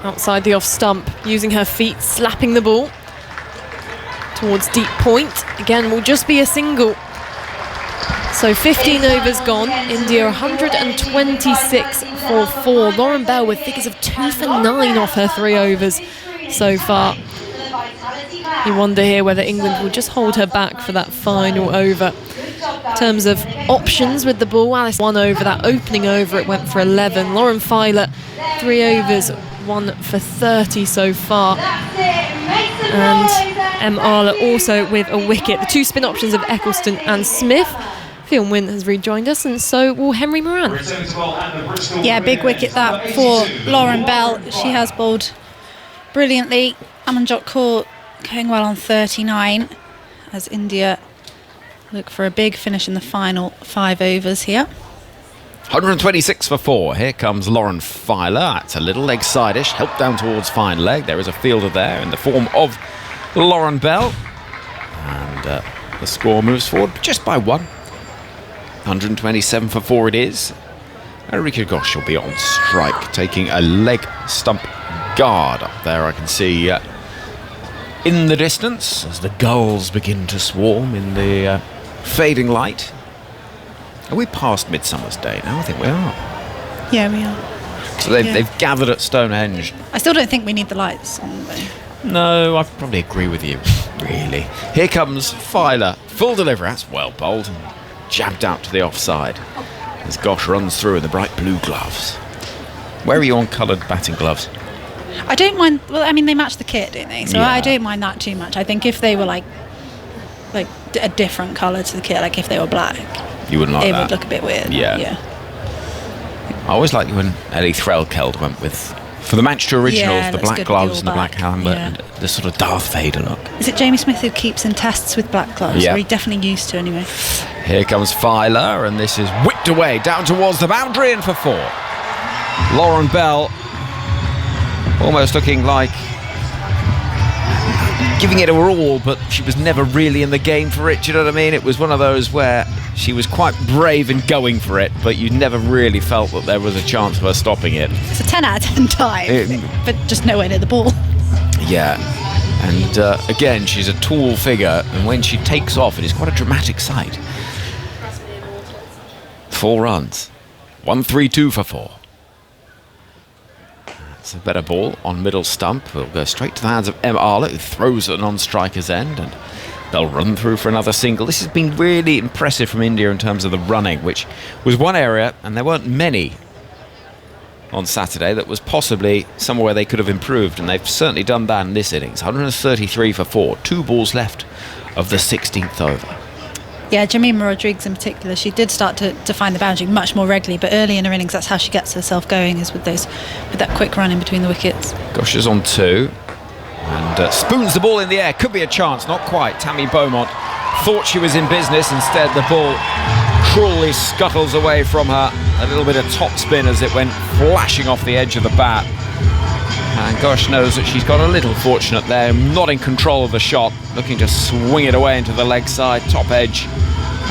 outside the off stump, using her feet, slapping the ball towards deep point. Again, will just be a single. So 15 overs gone, India 126 for 4. Lauren Bell with figures of 2 for 9 off her 3 overs so far. You wonder here whether England will just hold her back for that final over. In terms of options with the ball, Alice 1 over, that opening over it went for 11. Lauren Filer 3 overs, 1 for 30 so far. And M. Arla also with a wicket. The 2 spin options of Eccleston and Smith, Fion Wynn has rejoined us, and so will Henry Moran. Yeah, big wicket that for Lauren Bell. She has bowled brilliantly. Amanjot Kaur going well on 39 as India look for a big finish in the final 5 overs here. 126 for 4. Here comes Lauren Filer. That's a little leg side-ish, helped down towards fine leg. There is a fielder there in the form of Lauren Bell. And the score moves forward just by 1. 127 for 4 it is. Rika Ghosh will be on strike, taking a leg stump guard up there. I can see in the distance as the gulls begin to swarm in the fading light. Are we past Midsummer's Day now? I think we are. Yeah, we are. So they've gathered at Stonehenge. I still don't think we need the lights on, though. No, I probably agree with you, really. Here comes Filer. Full delivery. That's well bowled. And jabbed out to the offside as Ghosh runs through in the bright blue gloves. Where are you on coloured batting gloves? I don't mind. Well, I mean, they match the kit, don't they? So Yeah. I don't mind that too much. I think if they were like a different colour to the kit, like if they were black, You wouldn't like it that. would look a bit weird. Yeah. I always liked when Ellie Threlkeld went with, for the Manchester originals, Yeah, the that's black good, gloves the and the all black black. helmet Yeah. and the sort of Darth Vader look. Is it Jamie Smith who keeps in tests with black gloves? Yeah. Or he definitely used to anyway. Here comes Filer, and this is whipped away down towards the boundary and for 4. Lauren Bell almost looking like giving it her all, but she was never really in the game for it. Do you know what I mean? It was one of those where she was quite brave in going for it, but you never really felt that there was a chance of her stopping it. It's a 10 out of 10 dive, but just nowhere near the ball. Yeah. And again, she's a tall figure, and when she takes off, it is quite a dramatic sight. 4 runs. 132 for 4. That's a better ball on middle stump. Will go straight to the hands of Emma Arlett, who throws at a non-striker's end, and they'll run through for another single. This has been really impressive from India in terms of the running, which was one area, and there weren't many on Saturday, that was possibly somewhere where they could have improved, and they've certainly done that in this innings. 133 for 4. 2 balls left of the 16th over. Yeah, Jemima Rodriguez in particular, she did start to find the boundary much more regularly, but early in her innings, that's how she gets herself going, is with that quick run in between the wickets. Ghosh is on 2 and spoons the ball in the air. Could be a chance, not quite. Tammy Beaumont thought she was in business. Instead, the ball cruelly scuttles away from her. A little bit of top spin as it went flashing off the edge of the bat. And Ghosh knows that she's got a little fortunate there, not in control of the shot, looking to swing it away into the leg side, top edge.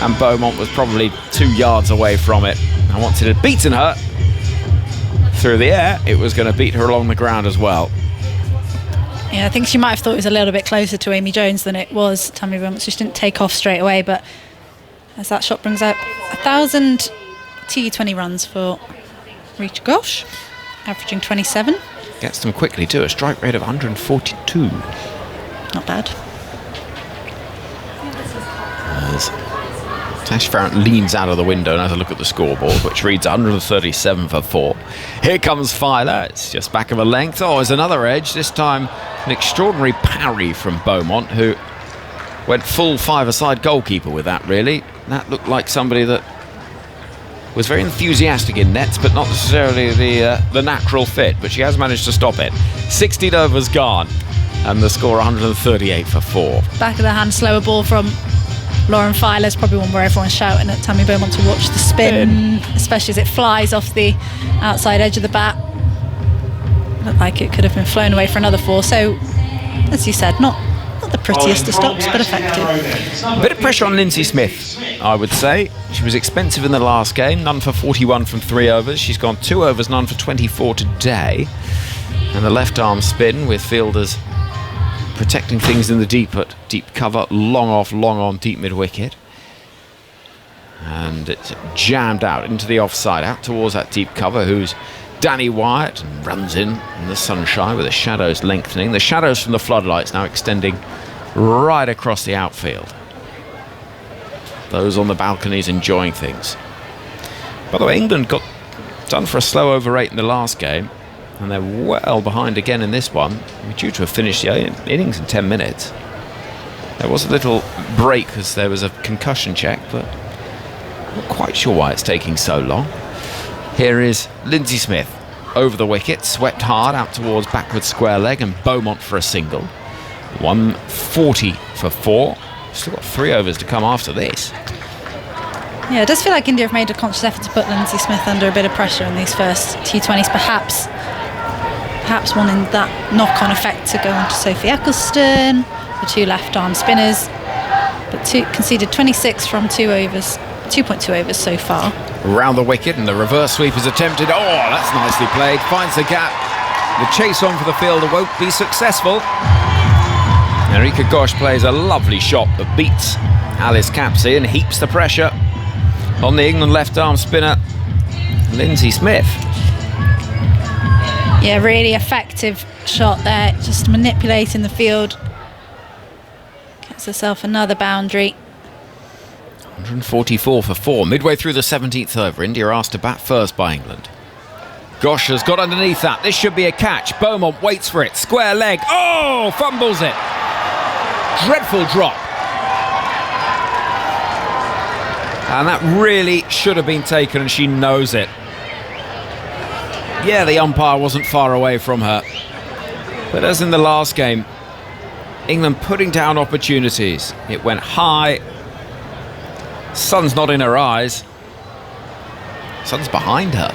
And Beaumont was probably 2 yards away from it. And once it had beaten her through the air, it was going to beat her along the ground as well. Yeah, I think she might have thought it was a little bit closer to Amy Jones than it was Tammy Beaumont, so she didn't take off straight away, but as that shot brings out 1,000 T20 runs for Rika Ghosh, averaging 27. Gets them quickly too, a strike rate of 142. Not bad. As Tash Farrant leans out of the window and has a look at the scoreboard, which reads 137 for 4. Here comes Filer. It's just back of a length. Oh, there's another edge. This time an extraordinary parry from Beaumont, who went full 5-a-side goalkeeper with that, really. That looked like somebody that was very enthusiastic in nets, but not necessarily the natural fit. But she has managed to stop it. 16 overs gone, and the score 138 for 4. Back of the hand, slower ball from Lauren Filer's probably one where everyone's shouting at Tammy Beaumont to watch the spin, especially as it flies off the outside edge of the bat. Looked like it could have been flown away for another 4. So, as you said, not the prettiest of stops, but effective. A bit of pressure on Lindsay Smith, I would say. She was expensive in the last game, none for 41 from 3 overs. She's gone 2 overs, none for 24 today. And the left arm spin with fielders protecting things in the deep cover, long off, long on, deep mid-wicket. And it's jammed out into the offside, out towards that deep cover, who's Danny Wyatt, and runs in the sunshine with the shadows lengthening. The shadows from the floodlights now extending right across the outfield. Those on the balconies enjoying things. By the way, England got done for a slow over 8 in the last game, and they're well behind again in this one. We're due to have finished the innings in 10 minutes. There was a little break as there was a concussion check, but Not quite sure why it's taking so long. Here is Lindsay Smith over the wicket, swept hard out towards backward square leg, and Beaumont for a single. 140 for 4. Still got 3 overs to come after this. Yeah, it does feel like India have made a conscious effort to put Lindsay Smith under a bit of pressure in these first T20s, perhaps wanting that knock-on effect to go on to Sophie Ecclestone, the 2 left-arm spinners, but conceded 26 from 2.2 overs so far. Round the wicket, and the reverse sweep is attempted. Oh, that's nicely played. Finds the gap. The chase on for the fielder won't be successful. Erika Ghosh plays a lovely shot that beats Alice Capsey and heaps the pressure on the England left-arm spinner, Lindsay Smith. Yeah, really effective shot there, just manipulating the field. Gets herself another boundary. 144 for 4. Midway through the 17th over, India asked to bat first by England. Ghosh has got underneath that. This should be a catch. Beaumont waits for it. Square leg. Oh, fumbles it. Dreadful drop. And that really should have been taken, and she knows it. Yeah, the umpire wasn't far away from her. But as in the last game, England putting down opportunities. It went high. Sun's not in her eyes. Sun's behind her.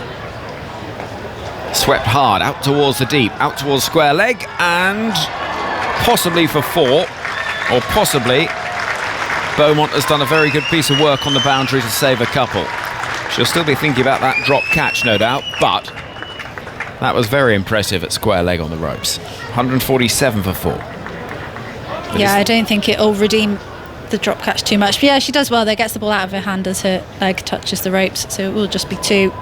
Swept hard out towards the deep, out towards square leg, and possibly for 4, or possibly Beaumont has done a very good piece of work on the boundary to save a couple. She'll still be thinking about that drop catch, no doubt, but that was very impressive at square leg on the ropes. 147 for 4. But yeah, I don't think it'll redeem the drop catch too much. But yeah, she does well there, gets the ball out of her hand as her leg touches the ropes, so it will just be 2.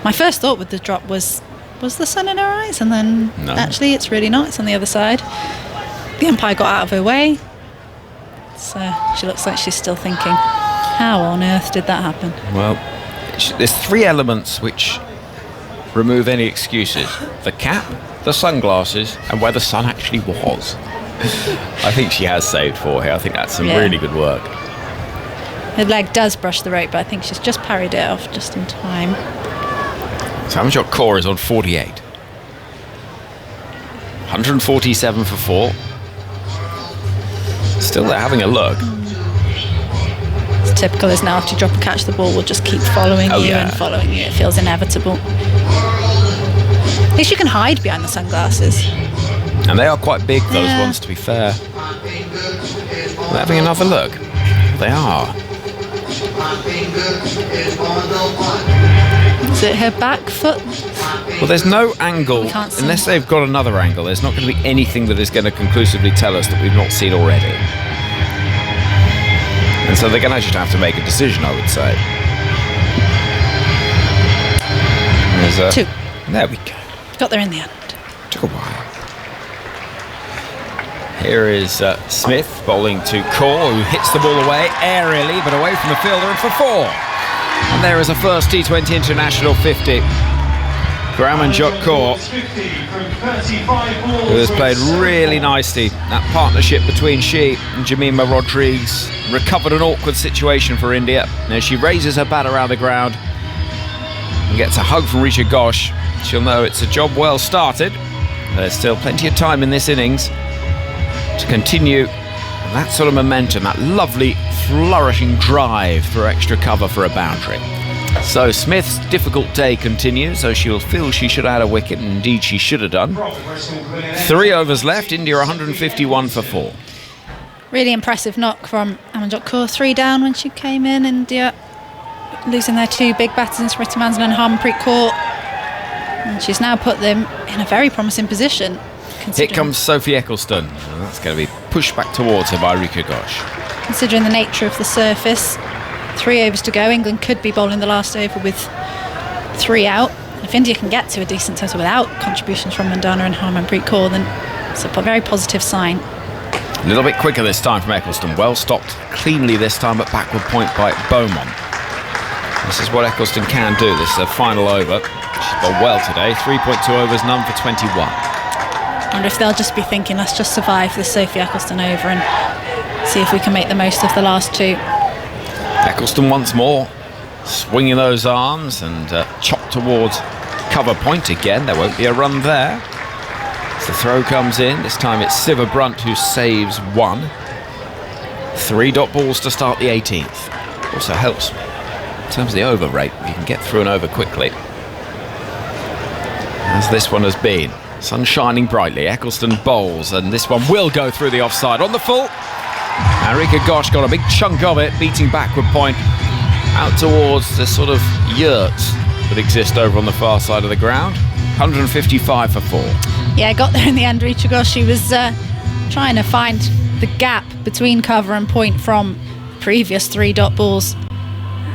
My first thought with the drop was the sun in her eyes? And then actually it's really not, it's on the other side. The umpire got out of her way, so she looks like she's still thinking, how on earth did that happen? Well, there's 3 elements which remove any excuses. The cap, the sunglasses, and where the sun actually was. I think she has saved 4 here. I think that's some really good work. Her leg does brush the rope, but I think she's just parried it off just in time. So Amanjot Kaur is on 48. 147 for 4. Still there having a look. It's typical, isn't it? After you drop a catch, the ball will just keep following you and following you. It feels inevitable. At least you can hide behind the sunglasses. And they are quite big, those ones, to be fair. We're having another look. They are. Is it her back foot? Well, there's no angle. Unless they've got another angle, there's not going to be anything that is going to conclusively tell us that we've not seen already. And so they're going to just have to make a decision, I would say. There's 2. There we go. Got there in the end. Took a while. Here is Smith bowling to Kaur, who hits the ball away aerially, but away from the fielder, and for 4. And there is a first T20 international 50 for Amanjot Kaur, who has played really nicely. That partnership between she and Jemima Rodriguez recovered an awkward situation for India. As she raises her bat around the ground and gets a hug from Risha Ghosh, she'll know it's a job well started. There's still plenty of time in this innings to continue that sort of momentum, that lovely flourishing drive through extra cover for a boundary. So Smith's difficult day continues, so she'll feel she should have had a wicket, and indeed she should have done. 3 overs left, India 151 for 4. Really impressive knock from Amanjot Kaur. 3 down when she came in. India losing their 2 big batters in Smriti Mandhana and Harmanpreet Kaur. And she's now put them in a very promising position. Here comes Sophie Ecclestone. That's going to be pushed back towards her by Rika Ghosh. Considering the nature of the surface, 3 overs to go. England could be bowling the last over with 3 out. If India can get to a decent total without contributions from Mandhana and Harmanpreet Kaur, then it's a very positive sign. A little bit quicker this time from Ecclestone. Well stopped cleanly this time at backward point by Beaumont. This is what Ecclestone can do. This is her final over. She's bowled well today. 3.2 overs, none for 21. I wonder if they'll just be thinking, let's just survive this Sophie Ecclestone over and see if we can make the most of the last 2. Ecclestone once more. swinging those arms and chop towards cover point again. There won't be a run there. As the throw comes in, this time it's Siva Brunt who saves one. 3 dot balls to start the 18th. Also helps in terms of the over rate. You can get through and over quickly, as this one has been. Sun shining brightly. Eccleston bowls, and this one will go through the offside on the full. And Rika Ghosh got a big chunk of it, beating backward point out towards the sort of yurts that exist over on the far side of the ground. 155 for 4. Yeah, got there in the end. Rika Ghosh, she was trying to find the gap between cover and point from previous 3 dot balls.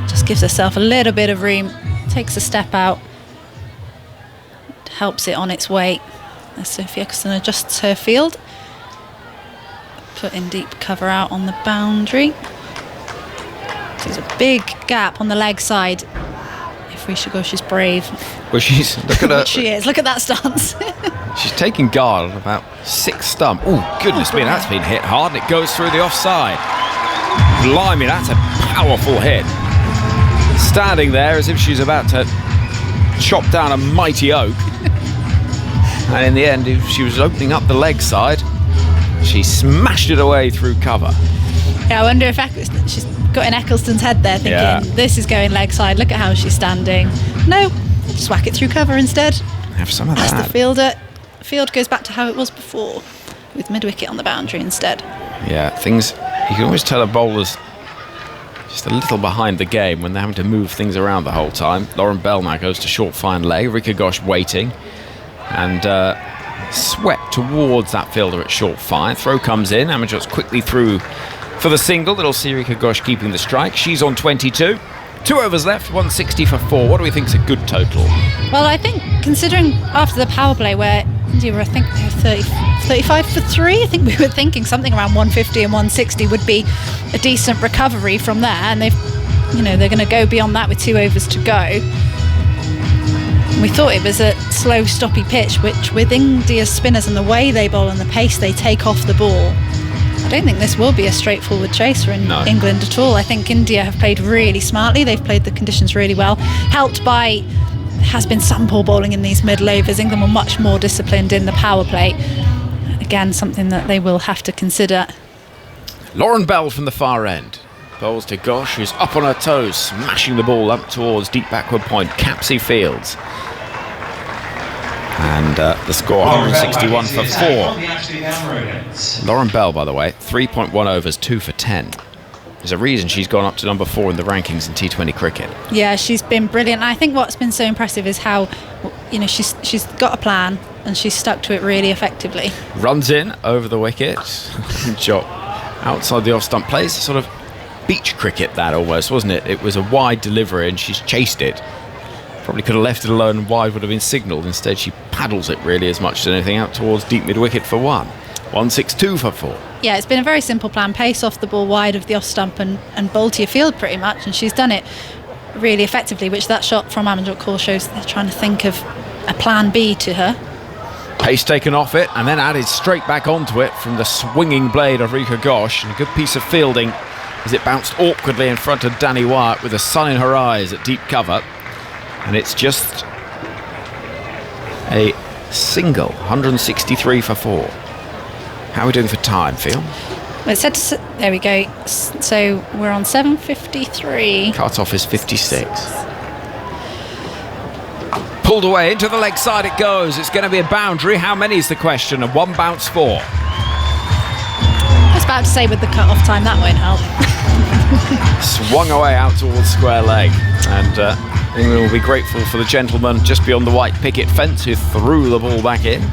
Just gives herself a little bit of room, takes a step out, helps it on its way. As Sophie Eccleston adjusts her field, put in deep cover out on the boundary. There's a big gap on the leg side if Rika Ghosh is brave. Well, she's, look at her. Which she is, look at that stance. She's taking guard on about 6 stump. Oh, goodness me, that's been hit hard, and it goes through the offside. Blimey, that's a powerful hit. Standing there as if she's about to chop down a mighty oak. And in the end, she was opening up the leg side. She smashed it away through cover. Yeah, I wonder if she's got in Eccleston's head there thinking, this is going leg side, look at how she's standing. No, just whack it through cover instead. Have some of that. That's the fielder. Field goes back to how it was before, with mid-wicket on the boundary instead. Yeah, things, you can always tell a bowler's just a little behind the game when they're having to move things around the whole time. Lauren Bell now goes to short fine leg. Rika Ghosh waiting and swept towards that fielder at short fine. Throw comes in. Amanjot's quickly through for the single. It'll see Rika Ghosh keeping the strike. She's on 22. 2 overs left, 160 for 4. What do we think is a good total? Well, I think considering after the power play where India were, I think they were 35 for 3, I think we were thinking something around 150 and 160 would be a decent recovery from there, and they're going to go beyond that with 2 overs to go. We thought it was a slow, stoppy pitch, which with India's spinners and the way they bowl and the pace they take off the ball, I don't think this will be a straightforward chase for England at all. I think India have played really smartly. They've played the conditions really well, helped by has been some poor bowling in these middle overs. England were much more disciplined in the power play. Again, something that they will have to consider. Lauren Bell from the far end bowls to Ghosh, who's up on her toes, smashing the ball up towards deep backward point. Capsey Fields. And the score 161 for 4. Lauren Bell, by the way, 3.1 overs, 2 for 10. There's a reason she's gone up to number 4 in the rankings in T20 cricket. Yeah, she's been brilliant. I think what's been so impressive is how, she's got a plan and she's stuck to it really effectively. Runs in over the wicket. Jot outside the off stump. Plays sort of beach cricket, that almost, wasn't it? It was a wide delivery and she's chased it. Probably could have left it alone, wide would have been signalled. Instead, she paddles it really as much as anything out towards deep mid-wicket for 1. 162 for 4. Yeah, it's been a very simple plan. Pace off the ball wide of the off-stump and bowl to your field pretty much. And she's done it really effectively, which that shot from Amanjot Kaur shows they're trying to think of a plan B to her. Pace taken off it and then added straight back onto it from the swinging blade of Rika Ghosh. And a good piece of fielding as it bounced awkwardly in front of Danny Wyatt with the sun in her eyes at deep cover. And it's just a single, 163 for 4. How are we doing for time, Phil? Well, it said there we go. So we're on 7:53. Cut-off is 56. Pulled away into the leg side it goes. It's going to be a boundary. How many is the question? And 1 bounce 4. I was about to say with the cut-off time that won't help. Swung away out towards square leg. And England will be grateful for the gentleman just beyond the white picket fence who threw the ball back in.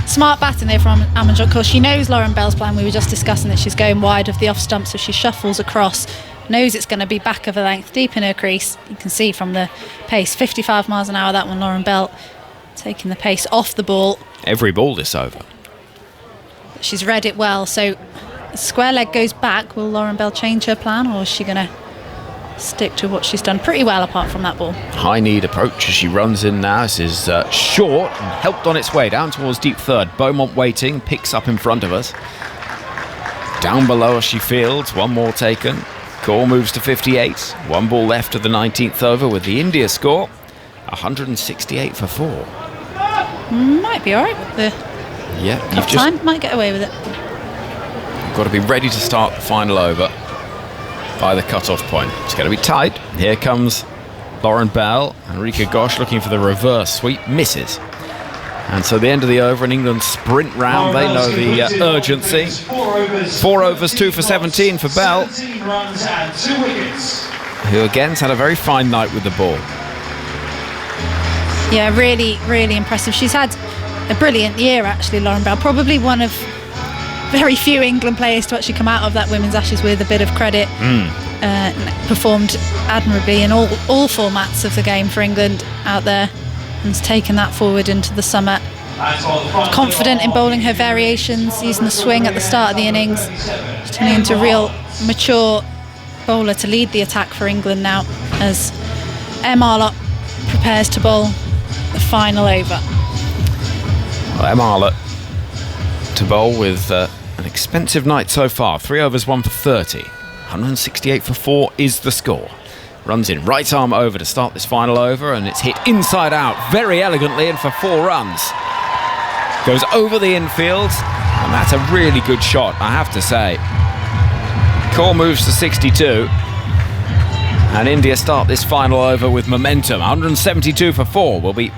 Smart batting there from Amanjot Kaur. She knows Lauren Bell's plan. We were just discussing that she's going wide of the off stump, so she shuffles across, knows it's going to be back of a length, deep in her crease. You can see from the pace, 55 miles an hour, that one, Lauren Bell taking the pace off the ball. Every ball this over. She's read it well, so square leg goes back. Will Lauren Bell change her plan, or is she going to stick to what she's done pretty well apart from that ball? High need approach as she runs in now. This is short and helped on its way down towards deep third. Beaumont waiting, picks up in front of us. Down below as she fields, 1 more taken. Kaur moves to 58. 1 ball left of the 19th over with the India score 168 for 4. Might be alright with the Yeah, tough time. Might get away with it. You've got to be ready to start the final over by the cut-off point. It's going to be tight. Here comes Lauren Bell. Enrica Ghosh looking for the reverse sweep. Misses. And so the end of the over, and England sprint round. They know the urgency. 4 overs, 2 for 17 for Bell, who again's had a very fine night with the ball. Yeah, really, really impressive. She's had a brilliant year, actually, Lauren Bell. Probably one of very few England players to actually come out of that Women's Ashes with a bit of credit. Performed admirably in all formats of the game for England out there, and has taken that forward into the summer. Confident in bowling her variations, using the swing at the start of the innings. She's turning into a real mature bowler to lead the attack for England now, as Emma Arlott prepares to bowl the final over. Well, Emma Arlott to bowl with an expensive night so far. 3 overs, 1 for 30. 168 for 4 is the score. Runs in right arm over to start this final over, and it's hit inside out very elegantly and for 4 runs. Goes over the infield, and that's a really good shot, I have to say. Kaur moves to 62, and India start this final over with momentum. 172 for 4. We'll be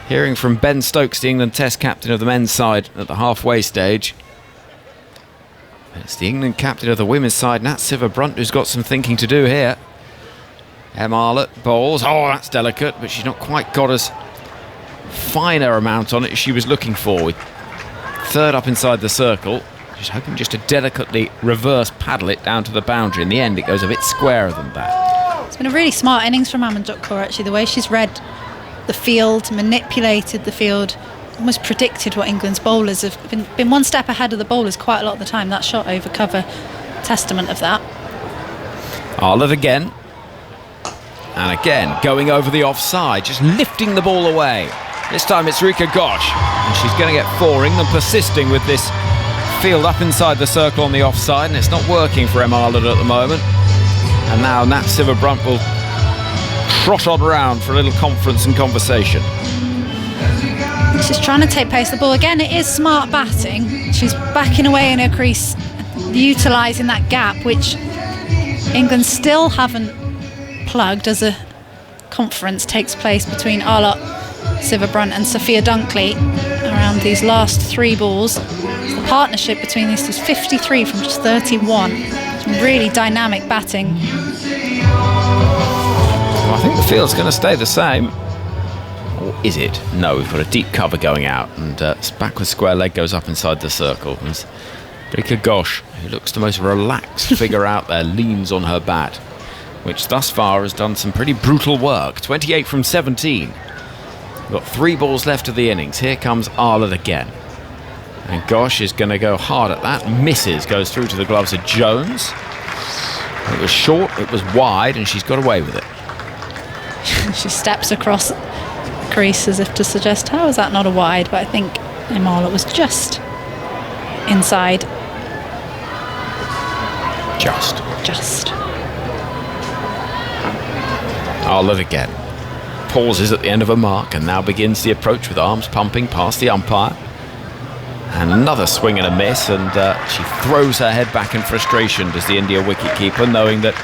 hearing from Ben Stokes, the England Test captain of the men's side, at the halfway stage. It's the England captain of the women's side, Nat Siver-Brunt, who's got some thinking to do here. Emma Arlott bowls. Oh, that's delicate, but she's not quite got as finer amount on it as she was looking for. With 3rd up inside the circle. She's hoping just to delicately reverse paddle it down to the boundary. In the end, it goes a bit squarer than that. It's been a really smart innings from Amanjot Kaur, actually. The way she's read the field, manipulated the field, almost predicted what England's bowlers have been one step ahead of the bowlers quite a lot of the time. That shot over cover, testament of that. Arlott again. And again, going over the offside, just lifting the ball away. This time it's Rika Ghosh, and she's going to get 4. England persisting with this field up inside the circle on the offside, and it's not working for Emma Arlott at the moment. And now Nat Siver-Brunt will trot on round for a little conference and conversation. She's trying to take pace the ball. Again, it is smart batting. She's backing away in her crease, utilising that gap, which England still haven't plugged as a conference takes place between Arlott, Siver-Brunt and Sophia Dunkley around these last 3 balls. The partnership between these two is 53 from just 31. Some really dynamic batting. Well, I think the field's going to stay the same. Or is it? No, we've got a deep cover going out, and backward square leg goes up inside the circle. As Rika Ghosh, who looks the most relaxed figure out there, leans on her bat, which thus far has done some pretty brutal work. 28 from 17. We've got 3 balls left of the innings. Here comes Arlott again. And Ghosh is going to go hard at that. Misses, goes through to the gloves of Jones. It was short, it was wide, and she's got away with it. She steps across the crease as if to suggest, how is that not a wide? But I think Emma Arlott was just inside. Just. Arlott again. Pauses at the end of a mark and now begins the approach with arms pumping past the umpire. And another swing and a miss, and she throws her head back in frustration as the India wicketkeeper, knowing that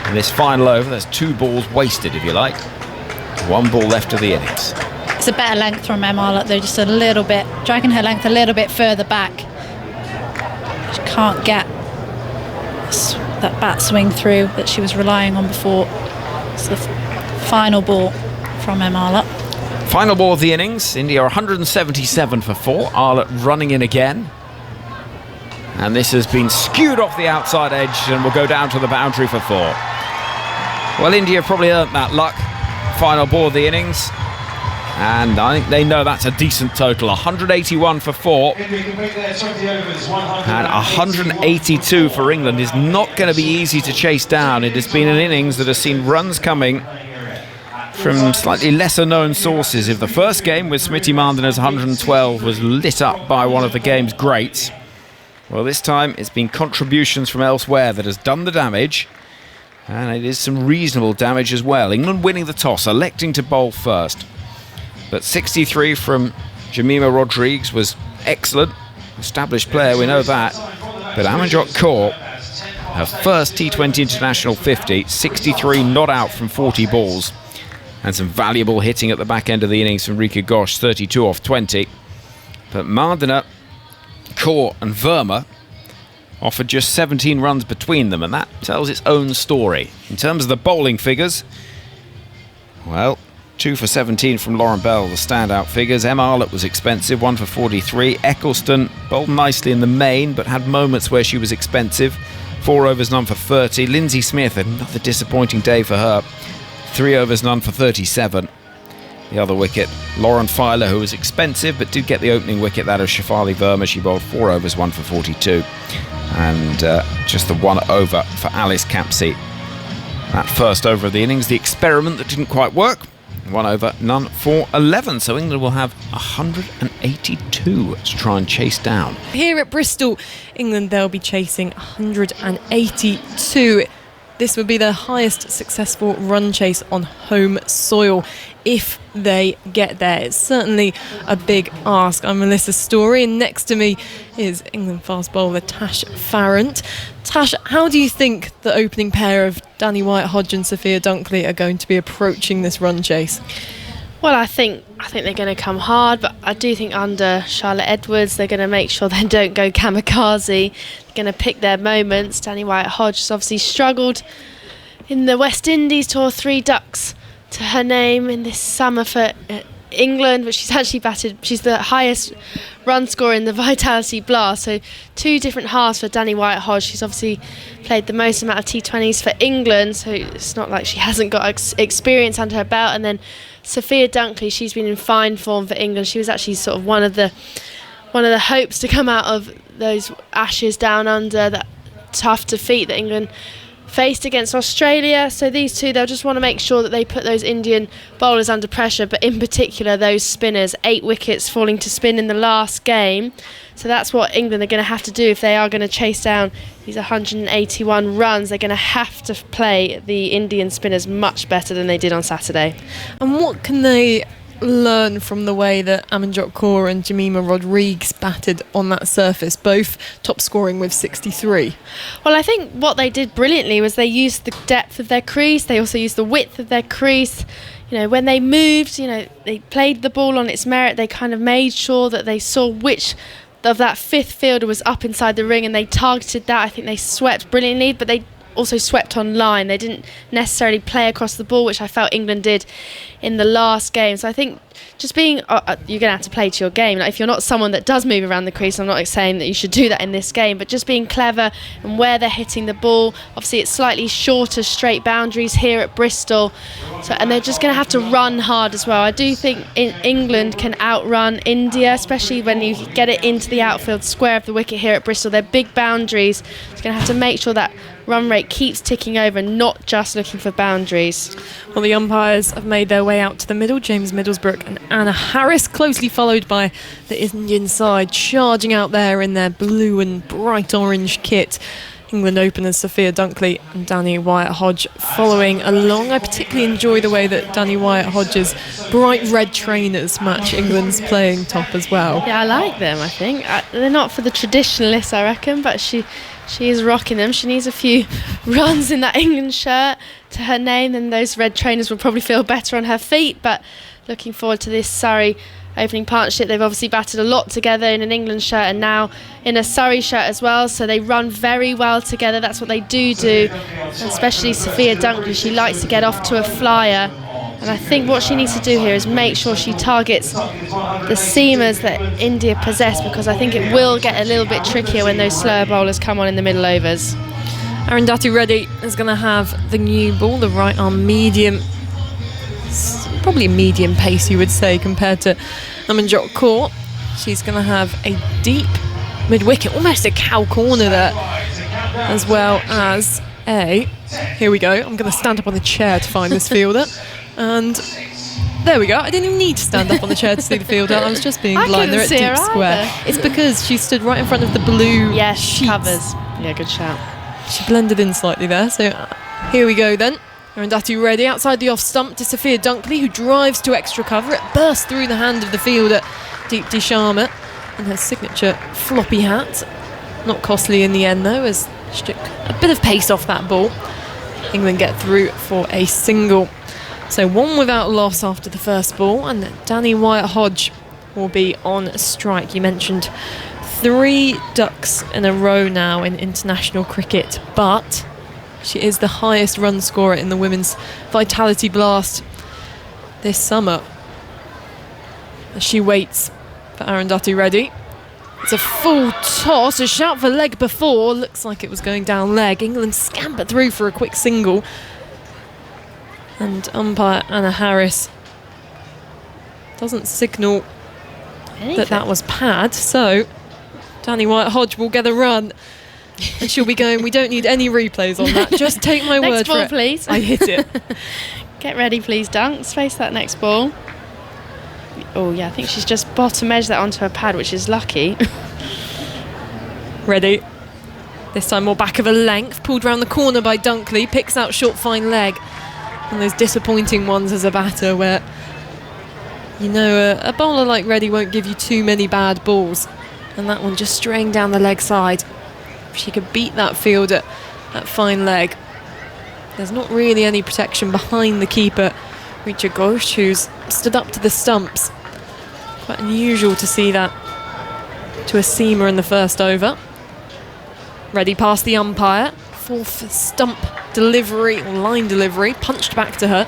in this final over there's 2 balls wasted, if you like. 1 ball left of the innings. It's a better length from Emma Arlott, though, just a little bit, dragging her length a little bit further back. She can't get that bat swing through that she was relying on before. It's the final ball from Emma Arlott. Final ball of the innings. India 177 for 4. Arlott running in again. And this has been skewed off the outside edge and will go down to the boundary for 4. Well, India probably earned that luck. Final ball of the innings. And I think they know that's a decent total. 181 for 4. And 182 for England is not going to be easy to chase down. It has been an innings that has seen runs coming from slightly lesser known sources. If the first game with Smriti Mandhana's 112 was lit up by one of the game's greats, Well, this time it's been contributions from elsewhere that has done the damage. And it is some reasonable damage as well. England winning the toss, electing to bowl first. But 63 from Jemima Rodrigues was excellent. Established player, we know that. But Amanjot Kaur, her first T20 international 50, 63 not out from 40 balls. And some valuable hitting at the back end of the innings from Rika Ghosh, 32 off 20. But Mardana, Kaur and Verma offered just 17 runs between them, and that tells its own story. In terms of the bowling figures, well, 2 for 17 from Lauren Bell, the standout figures. Em Arlott was expensive, 1 for 43. Eccleston bowled nicely in the main, but had moments where she was expensive. 4 overs, none for 30. Lindsay Smith, another disappointing day for her. 3 overs, none for 37. The other wicket, Lauren Filer, who was expensive but did get the opening wicket, that of Shafali Verma. She bowled 4 overs, 1 for 42. And just the 1 over for Alice Campsey. That first over of the innings, the experiment that didn't quite work. 1 over, none for 11. So England will have 182 to try and chase down. Here at Bristol, England, they'll be chasing 182. This would be their highest successful run chase on home soil if they get there. It's certainly a big ask. I'm Melissa Story, and next to me is England fast bowler Tash Farrant. Tash, how do you think the opening pair of Danny White-Hodge and Sophia Dunkley are going to be approaching this run chase? Well, I think they're going to come hard, but I do think under Charlotte Edwards they're going to make sure they don't go kamikaze. They're going to pick their moments. Danny White-Hodge has obviously struggled in the West Indies tour, 3 ducks to her name in this summer for England, but she's actually batted, she's the highest run scorer in the Vitality Blast, so 2 different halves for Danny White-Hodge. She's obviously played the most amount of T20s for England, so it's not like she hasn't got experience under her belt. And then Sophia Dunkley, she's been in fine form for England. She was actually sort of one of the hopes to come out of those Ashes down under, that tough defeat that England faced against Australia. So these two, they'll just want to make sure that they put those Indian bowlers under pressure, but in particular those spinners. 8 wickets falling to spin in the last game, so that's what England are going to have to do if they are going to chase down these 181 runs. They're going to have to play the Indian spinners much better than they did on Saturday. And what can they learn from the way that Amanjot Kaur and Jemima Rodrigues batted on that surface, both top scoring with 63? Well, I think what they did brilliantly was they used the depth of their crease. They also used the width of their crease. You know, when they moved, you know, they played the ball on its merit. They kind of made sure that they saw which of that 5th fielder was up inside the ring, and they targeted that. I think they swept brilliantly, but they also swept on line. They didn't necessarily play across the ball, which I felt England did in the last game. So I think just being, you're going to have to play to your game. Like, if you're not someone that does move around the crease, I'm not saying that you should do that in this game, but just being clever and where they're hitting the ball. Obviously, it's slightly shorter straight boundaries here at Bristol, so, and they're just going to have to run hard as well. I do think England can outrun India, especially when you get it into the outfield square of the wicket here at Bristol. They're big boundaries. It's going to have to make sure that run rate keeps ticking over, not just looking for boundaries. Well, the umpires have made their way out to the middle. James Middlesbrough and Anna Harris, closely followed by the Indian side, charging out there in their blue and bright orange kit. England openers Sophia Dunkley and Danny White-Hodge following along. I particularly enjoy the way that Danny White-Hodge's bright red trainers match England's playing top as well. Yeah, I like them, I think. They're not for the traditionalists, I reckon, but she is rocking them. She needs a few runs in that England shirt to her name, and those red trainers will probably feel better on her feet. But looking forward to this Surrey opening partnership. They've obviously batted a lot together in an England shirt and now in a Surrey shirt as well, so they run very well together. That's what they do, and especially Sophia Dunkley. She likes to get off to a flyer, and I think what she needs to do here is make sure she targets the seamers that India possess, because I think it will get a little bit trickier when those slower bowlers come on in the middle overs. Arundhati Reddy is going to have the new ball, the right arm medium, probably a medium pace you would say compared to Amanjot Kaur. She's going to have a deep mid-wicket, almost a cow corner there, as well as here we go, I'm going to stand up on the chair to find this fielder, and There we go. I didn't even need to stand up on the chair to see the fielder. I was just being I blind. They're at couldn't see deep her square. either. It's because she stood right in front of the blue sheets. covers. Yeah, good shout. She blended in slightly there. So here we go then. Arundhati ready outside the off stump to Sophia Dunkley, who drives to extra cover. It bursts through the hand of the fielder, Deepti Sharma, in her signature floppy hat. Not costly in the end though, as she took a bit of pace off that ball. England get through for a single. So one without loss after the first ball, and Danny Wyatt-Hodge will be on strike. You mentioned 3 ducks in a row now in international cricket, but she is the highest run scorer in the Women's Vitality Blast this summer. As she waits for Arundhati Reddy. It's a full toss, a shout for leg before. Looks like it was going down leg. England scampered through for a quick single. And umpire Anna Harris doesn't signal that was pad, so Danny Wyatt-Hodge will get a run. And she'll be going, we don't need any replays on that. Just take my word Next for ball, it. please. I hit it. Get ready, please, Dunks. Face that next ball. Oh, yeah, I think she's just bottom edged that onto her pad, which is lucky. Ready. This time more back of a length. Pulled round the corner by Dunkley. Picks out short, fine leg. And those disappointing ones as a batter where, you know, a bowler like Reddy won't give you too many bad balls. And that one just straying down the leg side. If she could beat that fielder, that fine leg. There's not really any protection behind the keeper, Richa Ghosh, who's stood up to the stumps. Quite unusual to see that to a seamer in the first over. Ready past the umpire. 4th stump delivery, or line delivery, punched back to her.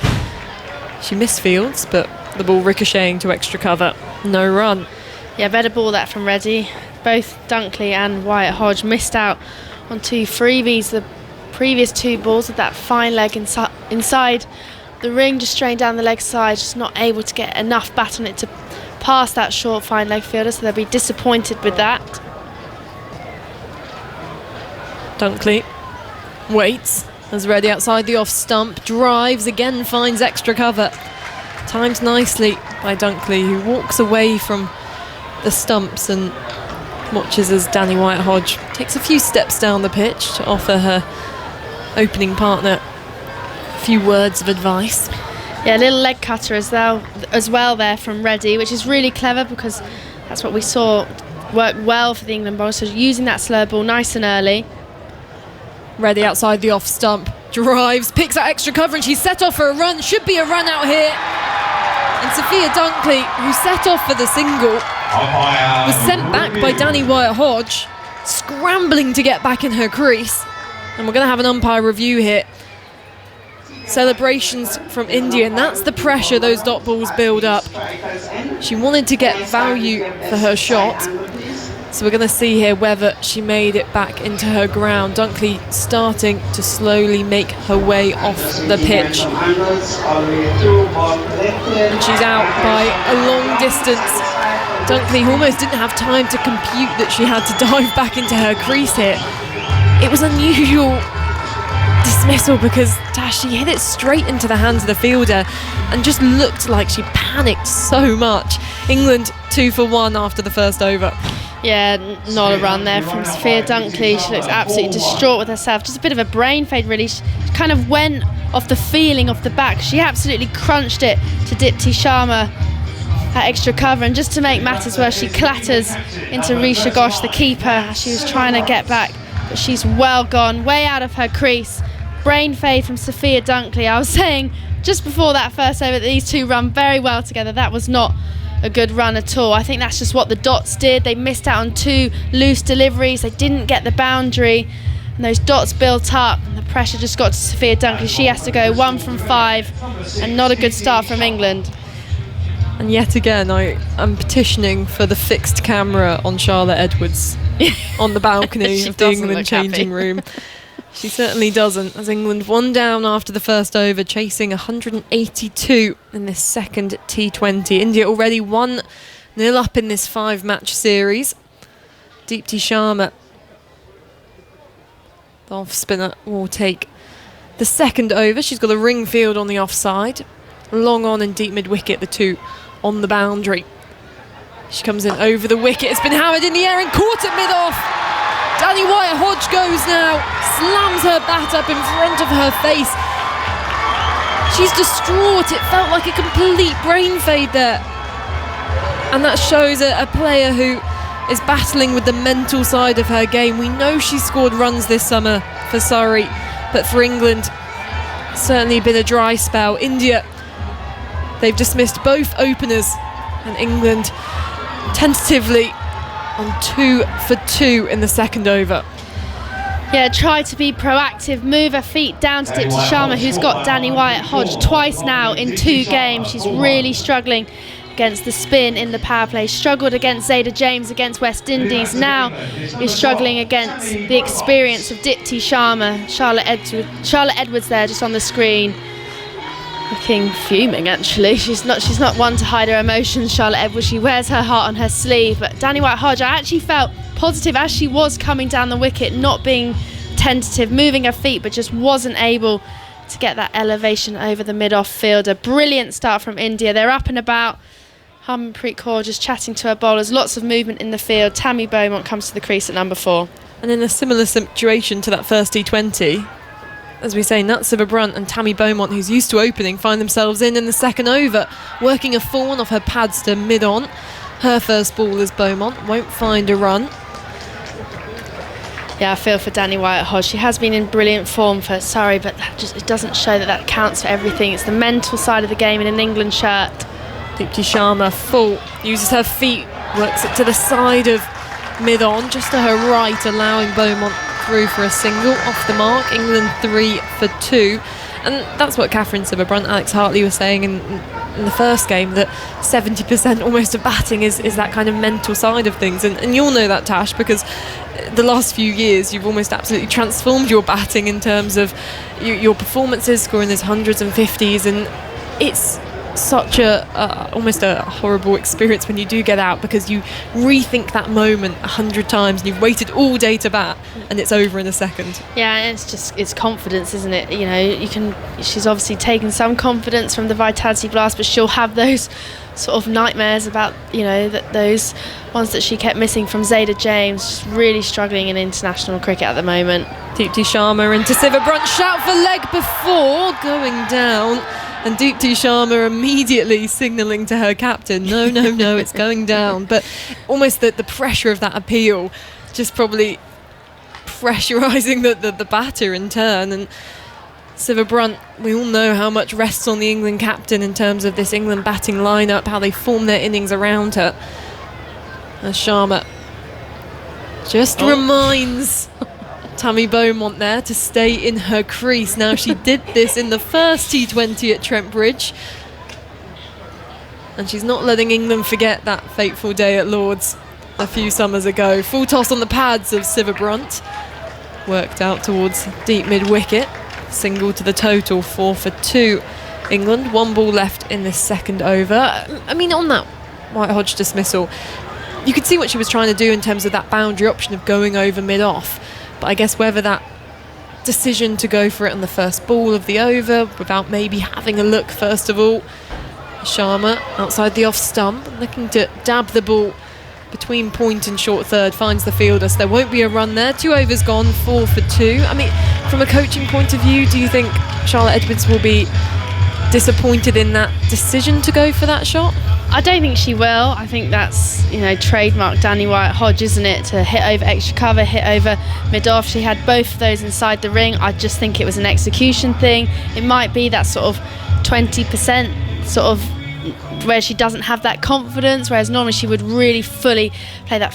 She misfields, but the ball ricocheting to extra cover. No run. Yeah, better ball that from Reddy. Both Dunkley and Wyatt-Hodge missed out on 2 freebies. The previous 2 balls with that fine leg inside the ring, just straight down the leg side, just not able to get enough bat on it to pass that short fine leg fielder, so they'll be disappointed with that. Dunkley waits as Reddy outside the off stump, drives again, finds extra cover. Timed nicely by Dunkley, who walks away from the stumps and watches as Danny Wyatt-Hodge takes a few steps down the pitch to offer her opening partner a few words of advice. Yeah, a little leg cutter as well there from Reddy, which is really clever because that's what we saw work well for the England bowlers. So using that slow ball nice and early. Reddy outside the off stump, drives, picks out extra cover, and she's set off for a run. Should be a run out here. And Sophia Dunkley, who set off for the single, was sent back by Danny Wyatt-Hodge, scrambling to get back in her crease. And we're going to have an umpire review here. Celebrations from India, and that's the pressure those dot balls build up. She wanted to get value for her shot, so we're going to see here whether she made it back into her ground. Dunkley starting to slowly make her way off the pitch, and she's out by a long distance. Dunkley almost didn't have time to compute that she had to dive back into her crease here. It was unusual dismissal because she hit it straight into the hands of the fielder and just looked like she panicked so much. England 2 for 1 after the first over. Yeah, not a run there from Sophia Dunkley. She looks absolutely distraught with herself. Just a bit of a brain fade, really. She kind of went off the feeling off the back. She absolutely crunched it to Deepti Sharma at extra cover, and just to make matters worse, she clatters into Risha Ghosh, the keeper. She was trying to get back, but she's well gone, way out of her crease. Brain fade from Sophia Dunkley. I was saying just before that first over that these two run very well together. That was not a good run at all. I think that's just what the dots did. They missed out on 2 loose deliveries. They didn't get the boundary, and those dots built up, and the pressure just got to Sophia Dunkley. She has to go 1 from 5, and not a good start from England. And yet again, I'm petitioning for the fixed camera on Charlotte Edwards on the balcony of the England changing room. She certainly doesn't, as England 1 down after the first over, chasing 182 in this second T20. India already 1-0 up in this 5-match series. Deepti Sharma, the off spinner, will take the second over. She's got a ring field on the offside. long on and deep mid-wicket, the two on the boundary. She comes in over the wicket. It's been hammered in the air and caught at mid-off. Danny Wyatt-Hodge goes now, slams her bat up in front of her face. She's distraught. It felt like a complete brain fade there. And that shows a player who is battling with the mental side of her game. We know she scored runs this summer for Surrey, but for England, certainly been a dry spell. India, they've dismissed both openers, and England tentatively on 2 for 2 in the second over. Yeah, try to be proactive, move her feet down to Dipti Sharma, who's got Danny Wyatt-Hodge twice now in 2 games. She's really struggling against the spin in the power play, struggled against Zayda James against West Indies, now is struggling against the experience of Dipti Sharma. Charlotte Edwards there just on the screen, looking fuming actually. She's not one to hide her emotions, Charlotte Edwards. She wears her heart on her sleeve. But Danny Wyatt-Hodge, I actually felt positive as she was coming down the wicket, not being tentative, moving her feet, but just wasn't able to get that elevation over the mid-off fielder. Brilliant start from India. They're up and about. Harmanpreet Kaur just chatting to her bowlers. Lots of movement in the field. Tammy Beaumont comes to the crease at number 4. And in a similar situation to that first T20, as we say, Natsiva Brunt and Tammy Beaumont, who's used to opening, find themselves in the second over, working a 4 off her pads to mid-on. Her first ball as Beaumont won't find a run. Yeah, I feel for Danny Wyatt-Hodge. She has been in brilliant form for Surrey, but it doesn't show that counts for everything. It's the mental side of the game in an England shirt. Dipti Sharma full, uses her feet, works it to the side of mid-on, just to her right, allowing Beaumont through for a single off the mark. England 3 for 2. And that's what Catherine Sibber-Brunt, Alex Hartley was saying in the first game, that 70% almost of batting is that kind of mental side of things. And you'll know that, Tash, because the last few years you've almost absolutely transformed your batting in terms of your performances, scoring those hundreds and 50s, and it's such almost a horrible experience when you do get out, because you rethink that moment 100 times and you've waited all day to bat and it's over in a second. Yeah, and it's confidence, isn't it? You know, she's obviously taken some confidence from the Vitality Blast, but she'll have those sort of nightmares about, you know, those ones that she kept missing from Zayda James. She's really struggling in international cricket at the moment. Dipti Sharma into Sibber-Brunt, shout for leg before going down. And Dipti Sharma immediately signalling to her captain, no, it's going down. But almost the pressure of that appeal, just probably pressurising the batter in turn. And Sibber-Brunt, we all know how much rests on the England captain in terms of this England batting lineup, how they form their innings around her. As Sharma just reminds Tammy Beaumont there to stay in her crease. Now, she did this in the first T20 at Trent Bridge, and she's not letting England forget that fateful day at Lord's a few summers ago. Full toss on the pads of Sibber-Brunt, worked out towards deep mid-wicket, single to the total, 4 for 2 England. 1 ball left in this second over. I mean, on that Wyatt-Hodge dismissal, you could see what she was trying to do in terms of that boundary option of going over mid-off. But I guess whether that decision to go for it on the first ball of the over, without maybe having a look first of all, Sharma outside the off stump, looking to dab the ball between point and short third, finds the fielder, so there won't be a run there. 2 overs gone, 4 for 2. I mean, from a coaching point of view, do you think Charlotte Edwards will be disappointed in that decision to go for that shot? I don't think she will. I think that's, you know, trademark Danny Wyatt-Hodge, isn't it? To hit over extra cover, hit over mid-off. She had both of those inside the ring. I just think it was an execution thing. It might be that sort of 20% sort of where she doesn't have that confidence, whereas normally she would really fully play that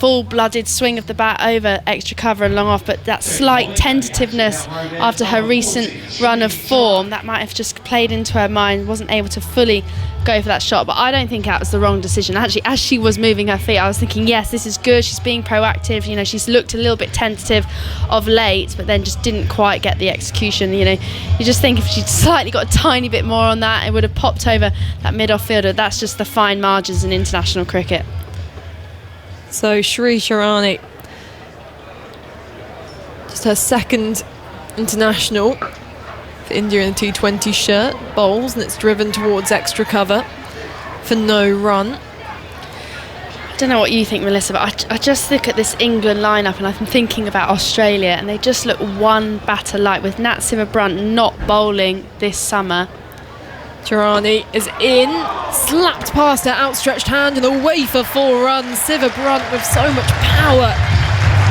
full-blooded swing of the bat over extra cover and long off. But that slight tentativeness after her recent run of form, that might have just played into her mind, wasn't able to fully go for that shot. But I don't think that was the wrong decision. Actually, as she was moving her feet, I was thinking, yes, this is good, she's being proactive. You know, she's looked a little bit tentative of late, but then just didn't quite get the execution. You know, you just think if she'd slightly got a tiny bit more on that, it would have popped over that mid-off fielder. That's just the fine margins in international cricket. So Shri Sharani, just her second international, India in a T20 shirt bowls, and it's driven towards extra cover for no run. I don't know what you think, Melissa, but I just look at this England lineup and I'm thinking about Australia, and they just look one batter light, with Nat Siva-Brunt not bowling this summer. Tirani is in, slapped past her outstretched hand and away for 4 runs. Siva-Brunt with so much power,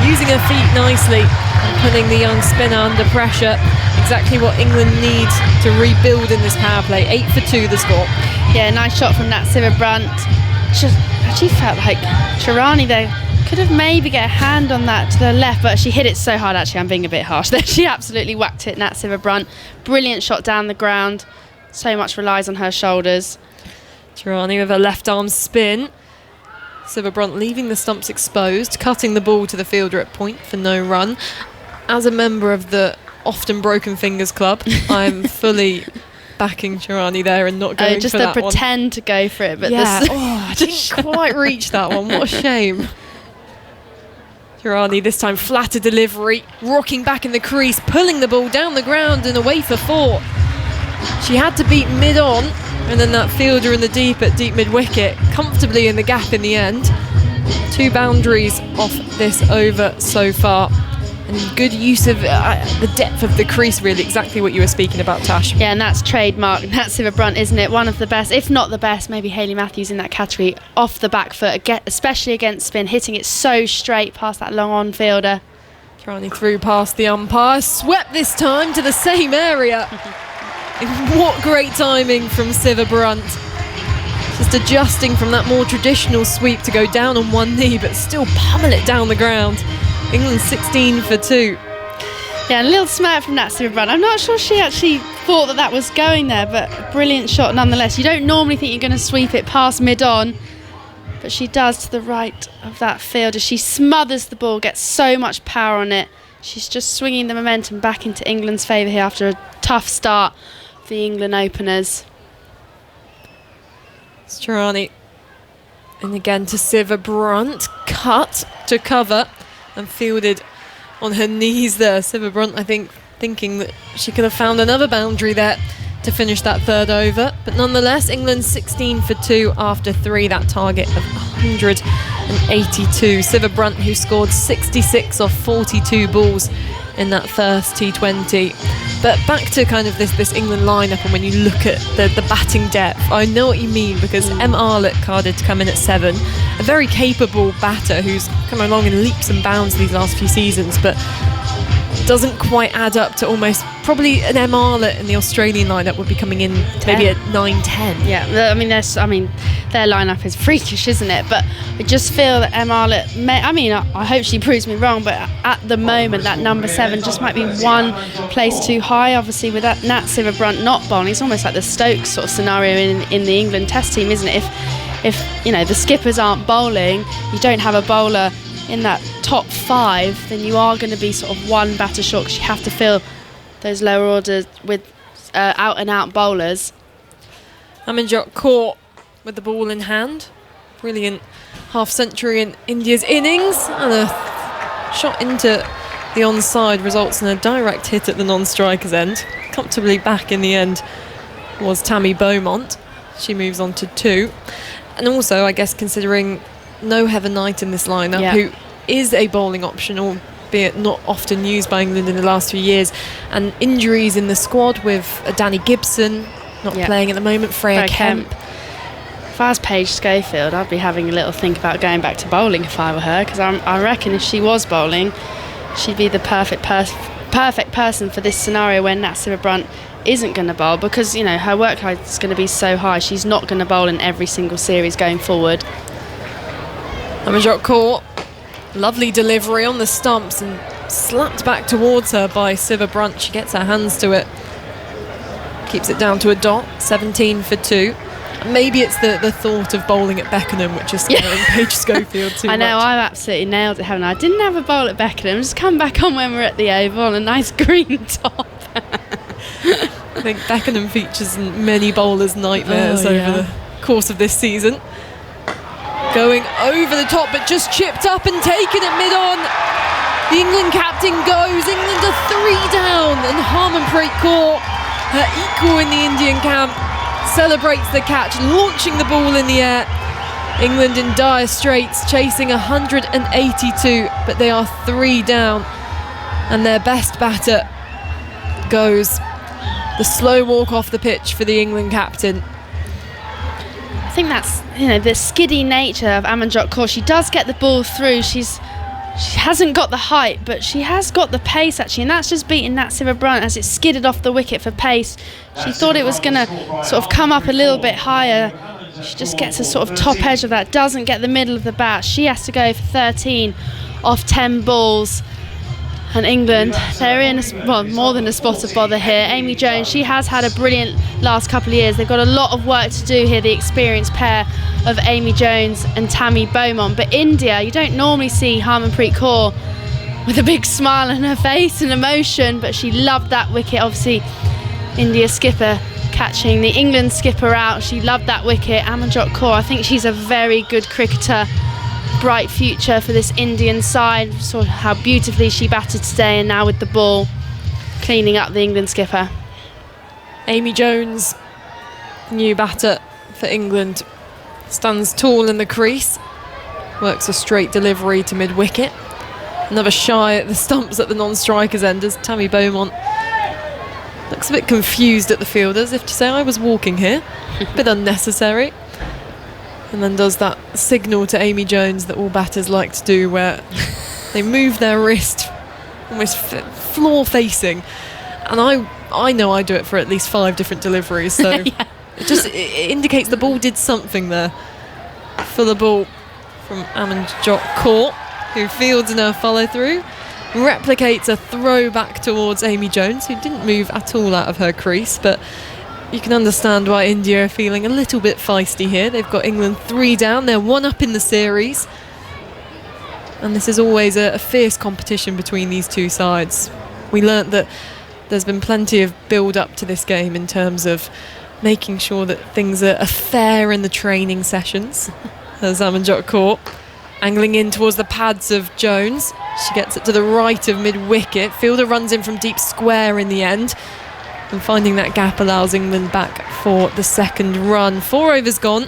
using her feet nicely and putting the young spinner under pressure. Exactly what England need to rebuild in this power play. 8 for 2 the score. Yeah, nice shot from Nat Siva-Brunt. Just actually felt like Tirani there could have maybe get a hand on that to the left, but she hit it so hard. Actually, I'm being a bit harsh there. She absolutely whacked it, Nat Siva-Brunt. Brilliant shot down the ground. So much relies on her shoulders. Tirani with a left arm spin. Siva-Brunt leaving the stumps exposed, cutting the ball to the fielder at point for no run. As a member of the Often Broken Fingers Club, I'm fully backing Tirani there and not going just for that to pretend one. To go for it, but yeah, I didn't quite reach that one. What a shame. Tirani this time flatter delivery, rocking back in the crease, pulling the ball down the ground and away for 4. She had to beat mid-on, and then that fielder in the deep at deep mid-wicket, comfortably in the gap in the end. 2 boundaries off this over so far. And good use of the depth of the crease, really, exactly what you were speaking about, Tash. Yeah, and that's trademark Nat Siva-Brunt, isn't it? One of the best, if not the best, maybe Hayley Matthews in that category, off the back foot, especially against spin, hitting it so straight past that long on fielder. Tirani through past the umpire, swept this time to the same area. What great timing from Siva-Brunt. Just adjusting from that more traditional sweep to go down on one knee, but still pummel it down the ground. England 16 for 2. Yeah, a little smirk from Nat Siva-Brunt. I'm not sure she actually thought that was going there, but a brilliant shot nonetheless. You don't normally think you're going to sweep it past mid-on, but she does to the right of that fielder. She smothers the ball, gets so much power on it. She's just swinging the momentum back into England's favour here after a tough start for the England openers. It's Tirani. And again to Siva-Brunt. Cut to cover and fielded on her knees there. Siva-Brunt, I think, thinking that she could have found another boundary there to finish that 3rd over. But nonetheless, England 16 for 2 after 3, that target of 182. Siva-Brunt, who scored 66 off 42 balls in that first T20. But back to kind of this England lineup, and when you look at the batting depth, I know what you mean, because Em Arlott carded to come in at 7, a very capable batter who's come along in leaps and bounds these last few seasons, but doesn't quite add up to almost probably an Em Arlott in the Australian lineup would be coming in maybe at 9-10. Yeah, I mean their lineup is freakish, isn't it? But I just feel that Em Arlott I hope she proves me wrong, but at the moment that number 7 just might be one place too high. Obviously with that Nat Siva-Brunt not bowling, it's almost like the Stokes sort of scenario in the England Test team, isn't it? If the skippers aren't bowling, you don't have a bowler in that top 5, then you are going to be sort of one batter short, because you have to fill those lower orders with out and out bowlers. Amanjot caught with the ball in hand. Brilliant half century in India's innings, and a shot into the onside results in a direct hit at the non-striker's end. Comfortably back in the end was Tammy Beaumont. She moves on to 2. And also, I guess, considering no Heather Knight in this lineup, who is a bowling option, albeit not often used by England in the last few years, and injuries in the squad with Danny Gibson not playing at the moment, Freya Kemp. If I was Paige Schofield, I'd be having a little think about going back to bowling if I were her, because I reckon if she was bowling, she'd be the perfect person for this scenario when Nat Siva-Brunt isn't going to bowl, because her workload is going to be so high. She's not going to bowl in every single series going forward. Amanjot caught. Lovely delivery on the stumps and slapped back towards her by Siva-Brunt. She gets her hands to it. Keeps it down to a dot. 17 for 2. Maybe it's the thought of bowling at Beckenham which is scaring Paige Schofield too much. I know, I've absolutely nailed it, haven't I? I didn't have a bowl at Beckenham. Just come back on when we're at the Oval on a nice green top. I think Beckenham features in many bowlers' nightmares over the course of this season. Going over the top, but just chipped up and taken at mid-on. The England captain goes. England are 3 down, and Harmanpreet Kaur her equal in the Indian camp, celebrates the catch, launching the ball in the air. England in dire straits, chasing 182, but they are 3 down. And their best batter goes. The slow walk off the pitch for the England captain. I think that's, the skiddy nature of Amanjot Kaur. She does get the ball through. She hasn't got the height, but she has got the pace actually, and that's just beating Nat Sivabrant as it skidded off the wicket for pace. She thought it was going to sort of come up a little bit higher. She just gets a sort of top edge of that, doesn't get the middle of the bat. She has to go for 13 off 10 balls. And England, they're in more than a spot of bother here. Amy Jones, she has had a brilliant last couple of years. They've got a lot of work to do here, the experienced pair of Amy Jones and Tammy Beaumont. But India, you don't normally see Harmanpreet Kaur with a big smile on her face and emotion, but she loved that wicket. Obviously, India skipper catching the England skipper out. She loved that wicket. Amanjot Kaur, I think she's a very good cricketer. Bright future for this Indian side. Saw how beautifully she batted today, and now with the ball cleaning up the England skipper. Amy Jones, new batter for England, stands tall in the crease, works a straight delivery to mid-wicket. Another shy at the stumps at the non-strikers end as Tammy Beaumont looks a bit confused at the field, as if to say, I was walking here. A bit unnecessary. And then does that signal to Amy Jones that all batters like to do, where they move their wrist almost floor facing. And I know I do it for at least 5 different deliveries, so Yeah. it indicates the ball did something there. For the ball from Amanjot Kaur, who fields in her follow through, replicates a throw back towards Amy Jones, who didn't move at all out of her crease, but you can understand why India are feeling a little bit feisty here. They've got England 3 down. They're 1 up in the series. And this is always a fierce competition between these two sides. We learnt that there's been plenty of build-up to this game in terms of making sure that things are fair in the training sessions. As Amanjot Kaur angling in towards the pads of Jones. She gets it to the right of mid-wicket. Fielder runs in from deep square in the end. And finding that gap allows England back for the second run. 4 overs gone,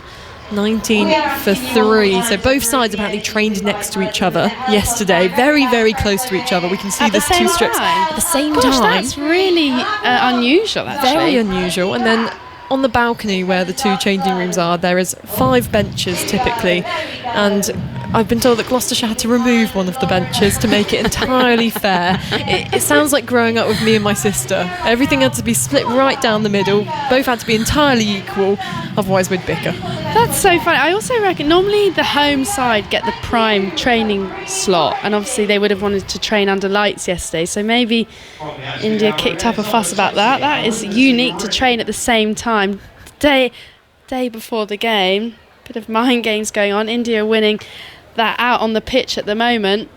19 for 3. So both sides apparently trained next to each other yesterday. Very, very close to each other. We can see there's 2 strips at the same Gosh, time. that's really unusual, actually. Very unusual. And then on the balcony where the 2 changing rooms are, there is 5 benches typically. And I've been told that Gloucestershire had to remove one of the benches to make it entirely fair. It sounds like growing up with me and my sister. Everything had to be split right down the middle. Both had to be entirely equal, otherwise we'd bicker. That's so funny. I also reckon normally the home side get the prime training slot, and obviously they would have wanted to train under lights yesterday, so maybe India kicked up a fuss about that. That is unique to train at the same time. Day before the game, bit of mind games going on. India winning that out on the pitch at the moment.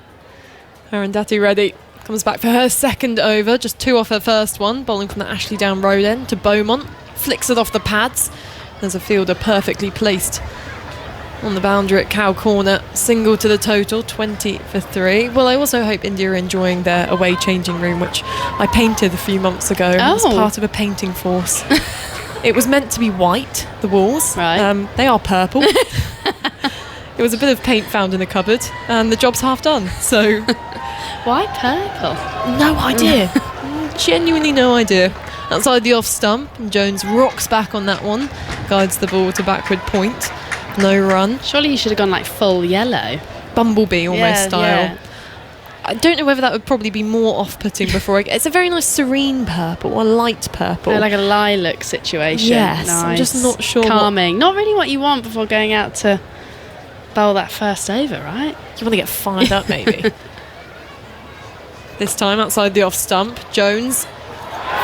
Arundhati Reddy comes back for her second over, just 2 off her first one, bowling from the Ashley Down Road end to Beaumont, flicks it off the pads. There's a fielder perfectly placed on the boundary at Cow Corner, single to the total, 20 for 3. Well, I also hope India are enjoying their away changing room, which I painted a few months ago as part of a painting force. It was meant to be white, the walls. Right. They are purple. It was a bit of paint found in the cupboard, and the job's half done. So, Why purple? no idea. Genuinely no idea. Outside the off stump, and Jones rocks back on that one, guides the ball to backward point. No run. Surely you should have gone like full yellow. Bumblebee almost style. Yeah. I don't know whether that would probably be more off-putting before it's a very nice serene purple or light purple. Oh, like a lilac situation. Yes, nice. I'm just not sure. Calming. Not really what you want before going out to bowl that first over, right? You want to get fired up, maybe. This time outside the off stump, Jones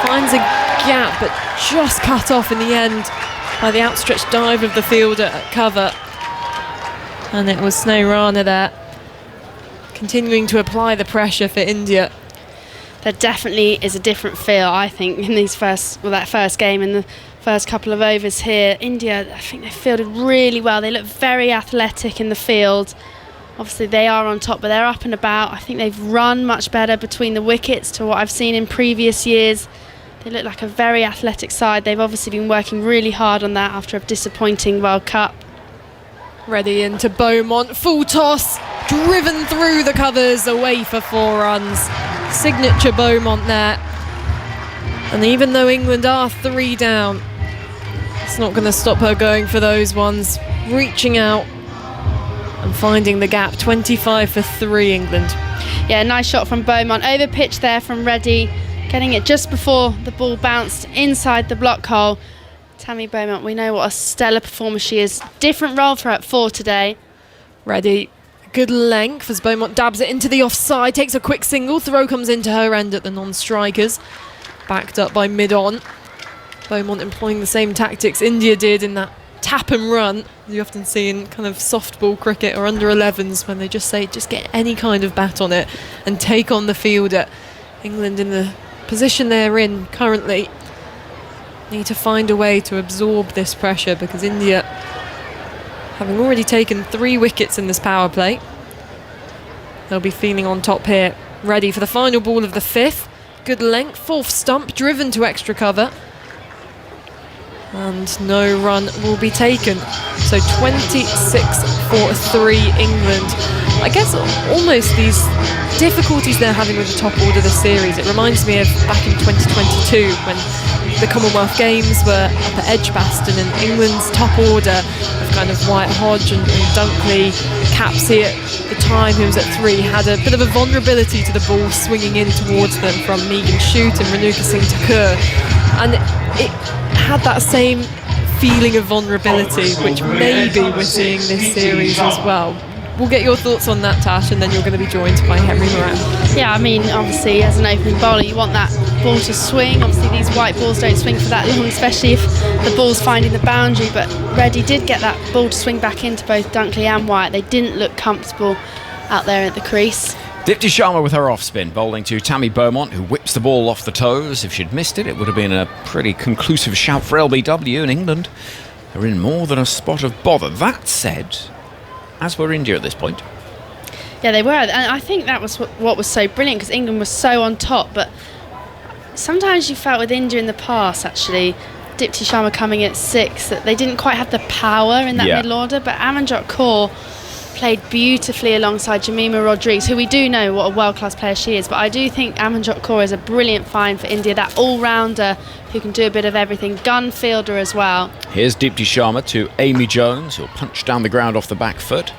finds a gap, but just cut off in the end by the outstretched dive of the fielder at cover. And it was Sneha Rana there, continuing to apply the pressure for India. There definitely is a different feel, I think, in that first game, in the first couple of overs here. India, I think they fielded really well. They look very athletic in the field. Obviously, they are on top, but they're up and about. I think they've run much better between the wickets to what I've seen in previous years. They look like a very athletic side. They've obviously been working really hard on that after a disappointing World Cup. Ready into Beaumont, full toss, driven through the covers, away for 4 runs. Signature Beaumont there. And even though England are 3 down, it's not going to stop her going for those ones, reaching out and finding the gap. 25 for 3 England. Yeah, nice shot from Beaumont. Over pitch there from Reddy, getting it just before the ball bounced inside the block hole. Tammy Beaumont, we know what a stellar performer she is. Different role for her at 4 today. Ready, good length as Beaumont dabs it into the offside, takes a quick single, throw comes into her end at the non-strikers. Backed up by mid-on. Beaumont employing the same tactics India did in that tap and run you often see in kind of softball cricket or under 11s, when they just say just get any kind of bat on it and take on the fielder. England, in the position they're in currently, need to find a way to absorb this pressure, because India, having already taken 3 wickets in this power play, they'll be feeling on top here. Ready for the final ball of the 5th. Good length, 4th stump, driven to extra cover, and no run will be taken. So 26 for 3 England. I guess almost these difficulties they're having with the top order this series, it reminds me of back in 2022 when the Commonwealth Games were up at Edgbaston, and England's top order of kind of White Hodge and Dunkley, Capsey at the time, who was at 3, had a bit of a vulnerability to the ball swinging in towards them from Megan Shute and Renuka Singh Thakur, and it had that same feeling of vulnerability, which maybe we're seeing this series as well. We'll get your thoughts on that, Tash, and then you're going to be joined by Henry Moran. Yeah, I mean, obviously, as an opening bowler, you want that ball to swing. Obviously, these white balls don't swing for that long, especially if the ball's finding the boundary. But Reddy did get that ball to swing back into both Dunkley and White. They didn't look comfortable out there at the crease. Dipti Sharma with her off-spin, bowling to Tammy Beaumont, who whips the ball off the toes. If she'd missed it, it would have been a pretty conclusive shout for LBW, and England are in more than a spot of bother. That said, as were India at this point. Yeah, they were, and I think that was what was so brilliant, because England was so on top. But sometimes you felt with India in the past, actually, Dipti Sharma coming at 6, that they didn't quite have the power in that middle order. But Amanjot Kaur played beautifully alongside Jemima Rodriguez, who we do know what a world-class player she is. But I do think Amanjot Kaur is a brilliant find for India, that all-rounder who can do a bit of everything, gun fielder as well. Here's Dipti Sharma to Amy Jones, who'll punch down the ground off the back foot.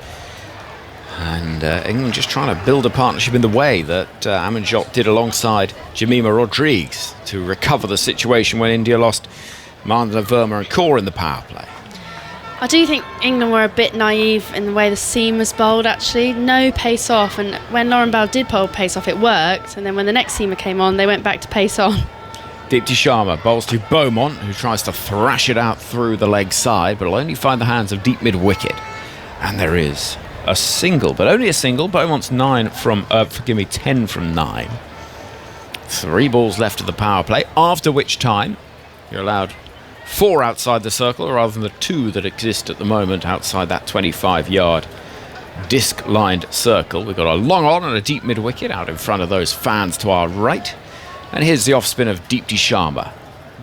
And England just trying to build a partnership in the way that Amanjot did alongside Jemima Rodriguez to recover the situation when India lost Mandana Verma and Kaur in the power play. I do think England were a bit naive in the way the seam was bowled, actually. No pace off, and when Lauren Bell did bowl pace off, it worked, and then when the next seamer came on, they went back to pace on. Dipti Sharma bowls to Beaumont, who tries to thrash it out through the leg side, but will only find the hands of deep mid-wicket. And there is a single, but only a single. Beaumont's 10 from 9. 3 balls left of the power play, after which time you're allowed 4 outside the circle rather than the 2 that exist at the moment outside that 25-yard disc-lined circle. We've got a long on and a deep mid-wicket out in front of those fans to our right. And here's the off-spin of Dipti Sharma.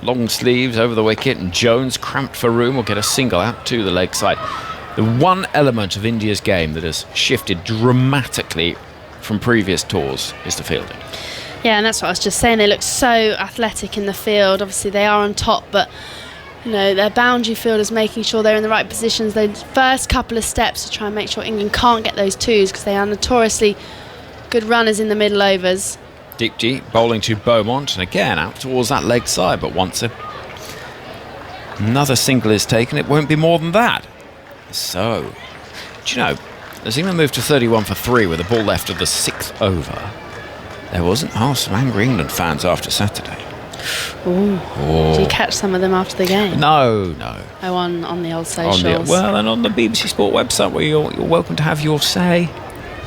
Long sleeves over the wicket, and Jones, cramped for room, will get a single out to the leg side. The one element of India's game that has shifted dramatically from previous tours is the fielding. Yeah, and that's what I was just saying. They look so athletic in the field. Obviously, they are on top, but their boundary fielders making sure they're in the right positions. Those first couple of steps to try and make sure England can't get those 2s, because they are notoriously good runners in the middle overs. Dipti bowling to Beaumont, and again out towards that leg side, but once another single is taken, it won't be more than that. So, do you know, as England moved to 31 for 3 with a ball left of the 6th over, there wasn't some angry England fans after Saturday. Ooh. Oh. Did you catch some of them after the game? No. Oh, on the old socials. And on the BBC Sport website, where you're welcome to have your say,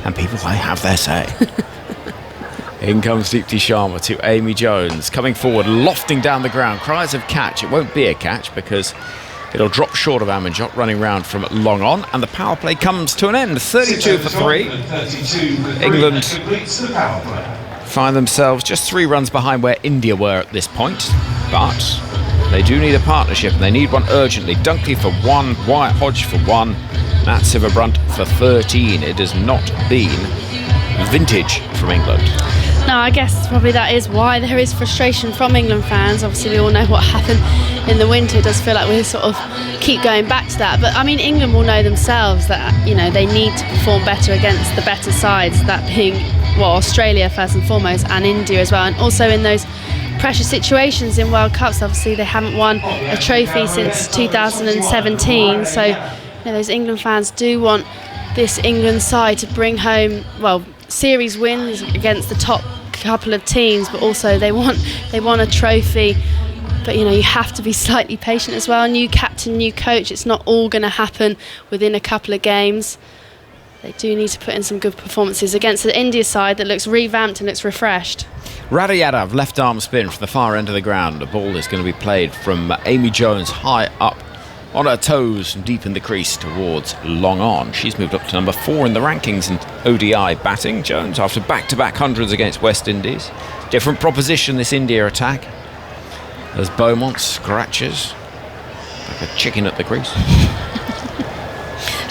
and people have their say. In comes Dipti Sharma to Amy Jones, coming forward, lofting down the ground. Cries of catch. It won't be a catch because it'll drop short of Amanjot, running round from long on, and the power play comes to an end. 32 for 3. England find themselves just 3 runs behind where India were at this point, but they do need a partnership and they need one urgently. Dunkley for 1, Wyatt Hodge for 1, Nat Sivabrunt for 13. It has not been vintage from England. No, I guess probably that is why there is frustration from England fans. Obviously, we all know what happened in the winter. It does feel like we sort of keep going back to that. But I mean, England will know themselves that, you know, they need to perform better against the better sides, that being, well, Australia first and foremost, and India as well. And also in those pressure situations in World Cups, obviously they haven't won a trophy since 2017. So, you know, those England fans do want this England side to bring home, well, series wins against the top couple of teams, but also they want a trophy. But, you know, you have to be slightly patient as well. New captain, new coach, it's not all going to happen within a couple of games. They do need to put in some good performances against the India side that looks revamped and looks refreshed. Rada Yadav, left arm spin from the far end of the ground. The ball is going to be played from Amy Jones high up on her toes and deep in the crease towards long on. She's moved up to number 4 in the rankings in ODI batting. Jones, after back-to-back hundreds against West Indies. Different proposition, this India attack, as Beaumont scratches like a chicken at the crease.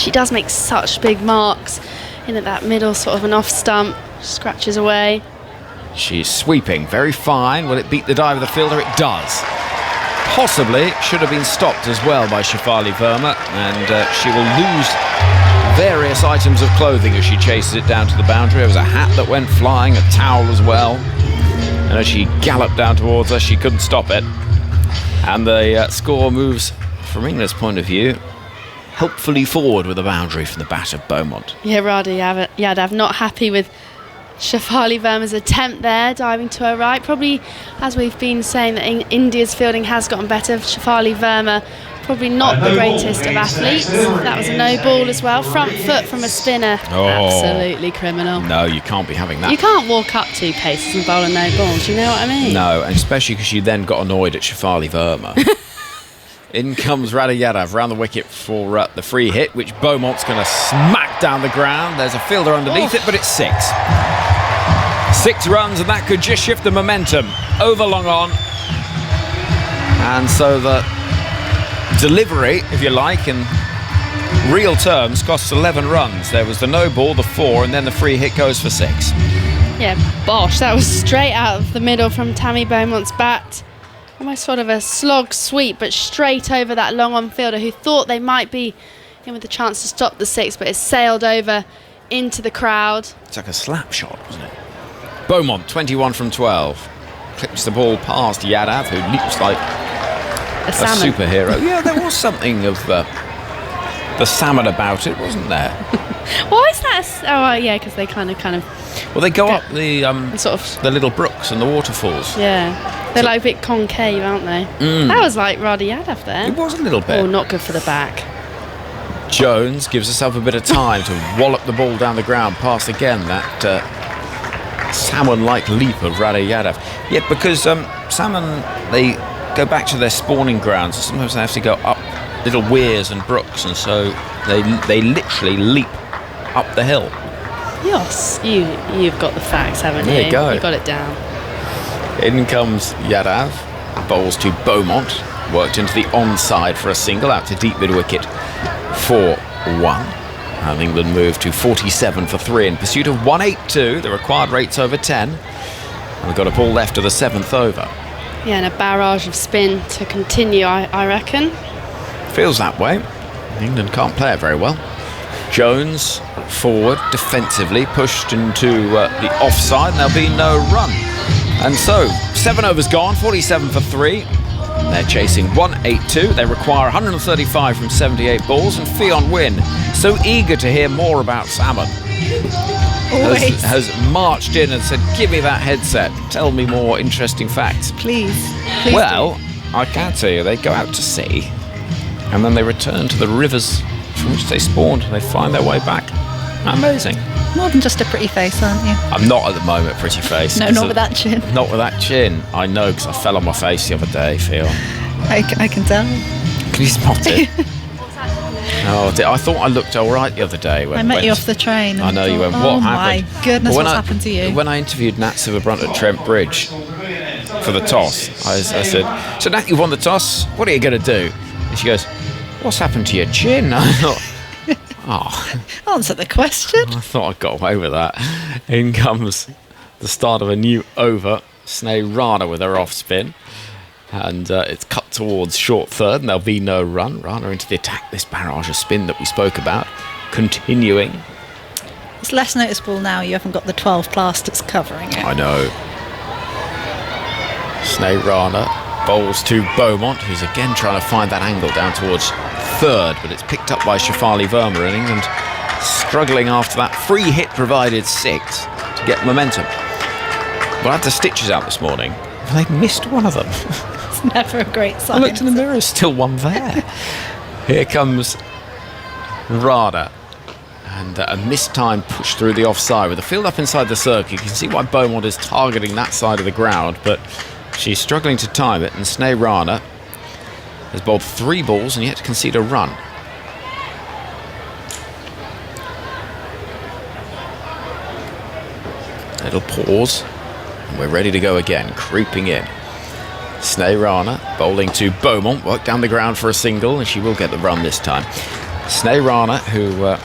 She does make such big marks in at that middle, sort of an off stump, scratches away. She's sweeping, very fine. Will it beat the dive of the fielder? It does. Possibly should have been stopped as well by Shefali Verma, and she will lose various items of clothing as she chases it down to the boundary. There was a hat that went flying, a towel as well, and as she galloped down towards us, she couldn't stop it. And the score moves, from England's point of view, helpfully forward with a boundary from the bat of Beaumont. Yeah, Rada Yadav not happy with Shefali Verma's attempt there, diving to her right. Probably, as we've been saying, that India's fielding has gotten better. Shefali Verma, probably not the greatest of athletes. That was a no ball as well. Front foot from a spinner. Oh. Absolutely criminal. No, you can't be having that. You can't walk up 2 paces and bowl a no ball. Do you know what I mean? No, and especially because she then got annoyed at Shefali Verma. In comes Rada Yadav round the wicket for the free hit, which Beaumont's going to smack down the ground. There's a fielder underneath it, but it's 6. 6 runs, and that could just shift the momentum over long on. And so the delivery, if you like, in real terms, costs 11 runs. There was the no ball, the 4, and then the free hit goes for 6. Yeah, bosh. That was straight out of the middle from Tammy Beaumont's bat. Almost sort of a slog sweep, but straight over that long on fielder who thought they might be in with a chance to stop the 6, but it sailed over into the crowd. It's like a slap shot, wasn't it? Beaumont, 21 from 12. Clips the ball past Yadav, who leaps like A salmon. superhero. Yeah, there was something of the salmon about it, wasn't there? Why is that? Yeah, because they kind of. Well, they go up the sort of the little brooks and the waterfalls. Yeah, they're like a bit concave, aren't they? That was like Rada Yadav there. It was a little bit. Oh, not good for the back. Jones gives herself a bit of time to wallop the ball down the ground past again that salmon-like leap of Rada Yadav. Yeah, because salmon, they go back to their spawning grounds. Sometimes they have to go up little weirs and brooks, and so they literally leap up the hill. Yes, you've got the facts, haven't you? There you go. You got it down. In comes Yadav, bowls to Beaumont, worked into the onside for a single, out to deep mid-wicket for 1. And England moved to 47 for 3 in pursuit of 182. The required rate's over 10. And we've got a ball left of the 7th over. Yeah, and a barrage of spin to continue, I reckon. Feels that way. England can't play it very well. Jones forward defensively, pushed into the offside, and there'll be no run. And so 7 overs gone, 47 for 3. They're chasing 182. They require 135 from 78 balls, and Fionn Wynne, so eager to hear more about salmon, has marched in and said, give me that headset, tell me more interesting facts. Please Well, I can tell you, they go out to sea and then they return to the rivers from which they spawned, and they find their way back. Amazing. More than just a pretty face, aren't you? I'm not at the moment pretty face. No, not with that chin. Not with that chin. I know, because I fell on my face the other day, Phil. I can tell. Can you spot it? Oh, I thought I looked all right the other day. When I met you off the train. I know you went, Oh what my happened? goodness, When what's happened to you? When I interviewed Nat Silverbrunt at Trent Bridge for the toss, I said, so Nat, you won the toss, what are you going to do? And she goes, what's happened to your chin? I thought, Answer the question. I thought I got away with that. In comes the start of a new over. Sneh Rana with her off spin. And it's cut towards short third, and there'll be no run. Rana into the attack, this barrage of spin that we spoke about. Continuing. It's less noticeable now you haven't got the 12 plasters covering it. I know. Sneh Rana bowls to Beaumont, who's again trying to find that angle down towards third, but it's picked up by Shafali Verma, and England struggling after that free hit provided 6 to get momentum. Well, I had the stitches out this morning, and they missed one of them. It's never a great sign. I looked in the mirror, there's still one there. Here comes Rana. And a mistimed push through the offside with the field up inside the circle. You can see why Beaumont is targeting that side of the ground, but she's struggling to time it, and Sneh Rana has bowled 3 balls and yet to concede a run. Little pause, and we're ready to go again, creeping in. Sneh Rana bowling to Beaumont, worked down the ground for a single, and she will get the run this time. Sneh Rana, who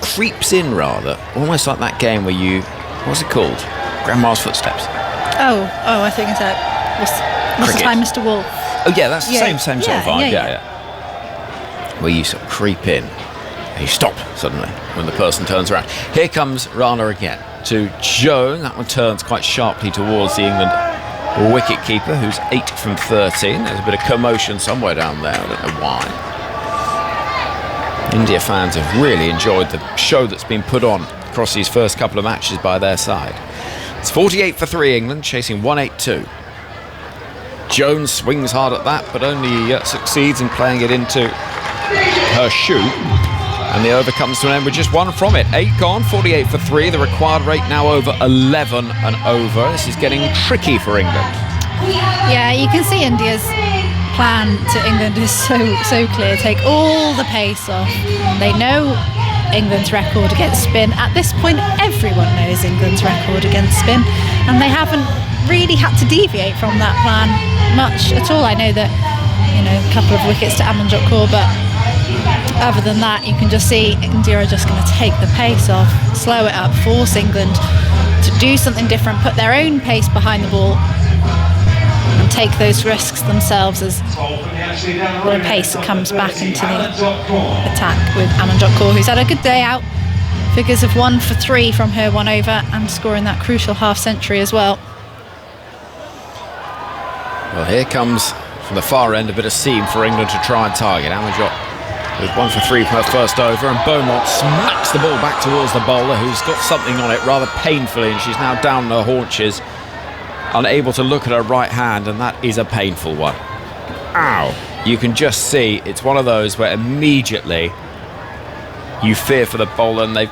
creeps in rather, almost like that game where you, what's it called? Grandma's Footsteps. Oh, I think it's Mr. Time, Mr. Wolf. Oh yeah, that's the same sort of vibe. Yeah. Where you sort of creep in and you stop suddenly when the person turns around. Here comes Rana again to Joan. That one turns quite sharply towards the England wicket keeper, who's 8 from 13. There's a bit of commotion somewhere down there. I don't know why. India fans have really enjoyed the show that's been put on across these first couple of matches by their side. It's 48 for 3 England, chasing 182. Jones swings hard at that, but only succeeds in playing it into her shoe. And the over comes to an end with just 1 from it. 8 gone, 48 for 3. The required rate now over 11 and over. This is getting tricky for England. Yeah, you can see India's plan to England is so clear. Take all the pace off. They know England's record against spin. At this point, everyone knows England's record against spin, and they haven't really had to deviate from that plan much at all. I know that, a couple of wickets to Amanjot Kaur, but other than that, you can just see India are just going to take the pace off, slow it up, force England to do something different, put their own pace behind the ball, and take those risks themselves as the pace comes back into the attack with Amanjot Kaur, who's had a good day out. Figures of 1 for 3 from her 1 over and scoring that crucial half century as well. Well, here comes from the far end a bit of seam for England to try and target. Amanjot with 1 for 3 per first over, and Beaumont smacks the ball back towards the bowler, who's got something on it rather painfully, and she's now down on her haunches, unable to look at her right hand, and that is a painful one. Ow! You can just see it's one of those where immediately you fear for the bowler, and they've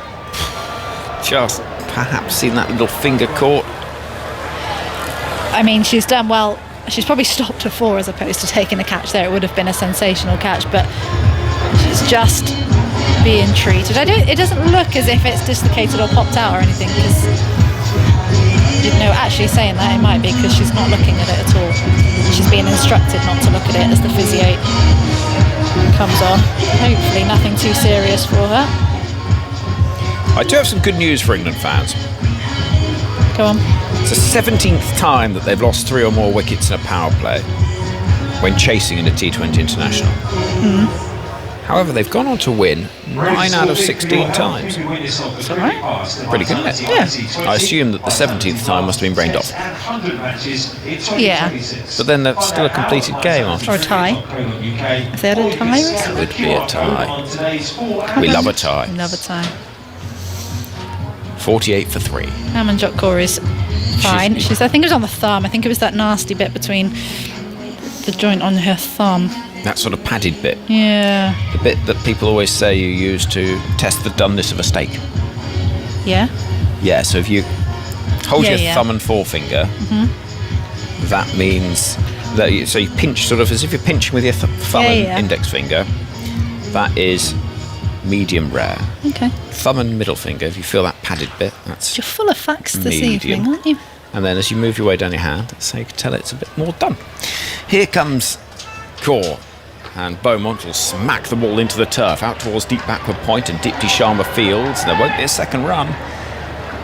just perhaps seen that little finger caught. I mean, she's done well. She's probably stopped a 4 as opposed to taking a catch there. It would have been a sensational catch, but she's just being treated. It doesn't look as if it's dislocated or popped out or anything, because actually saying that, it might be because she's not looking at it at all. She's being instructed not to look at it as the physio comes on. Hopefully nothing too serious for her. I do have some good news for England fans. Go on. It's the 17th time that they've lost 3 or more wickets in a power play when chasing in a T20 international. However, they've gone on to win 9 out of 16 times. Is that right? Pretty good, isn't it? Yeah. I assume that the 17th time must have been brained off. Yeah. But then that's still a completed game after. Or a tie. If they had a tie recently? Could be a tie. We love a tie. Another tie. 48 for 3. Amanjot Kaur is fine. I think it was on the thumb. I think it was that nasty bit between the joint on her thumb. That sort of padded bit. Yeah. The bit that people always say you use to test the doneness of a steak. Yeah? Yeah, so if you hold your thumb and forefinger, that means that you pinch sort of as if you're pinching with your thumb and index finger. That is medium rare. Okay. Thumb and middle finger, if you feel that padded bit, that's You're full of facts this medium. evening, aren't you? And then as you move your way down your hand, so you can tell it's a bit more done. Here comes Kaur, and Beaumont will smack the ball into the turf, out towards deep backward point, and Deepti Sharma fields. There won't be a second run.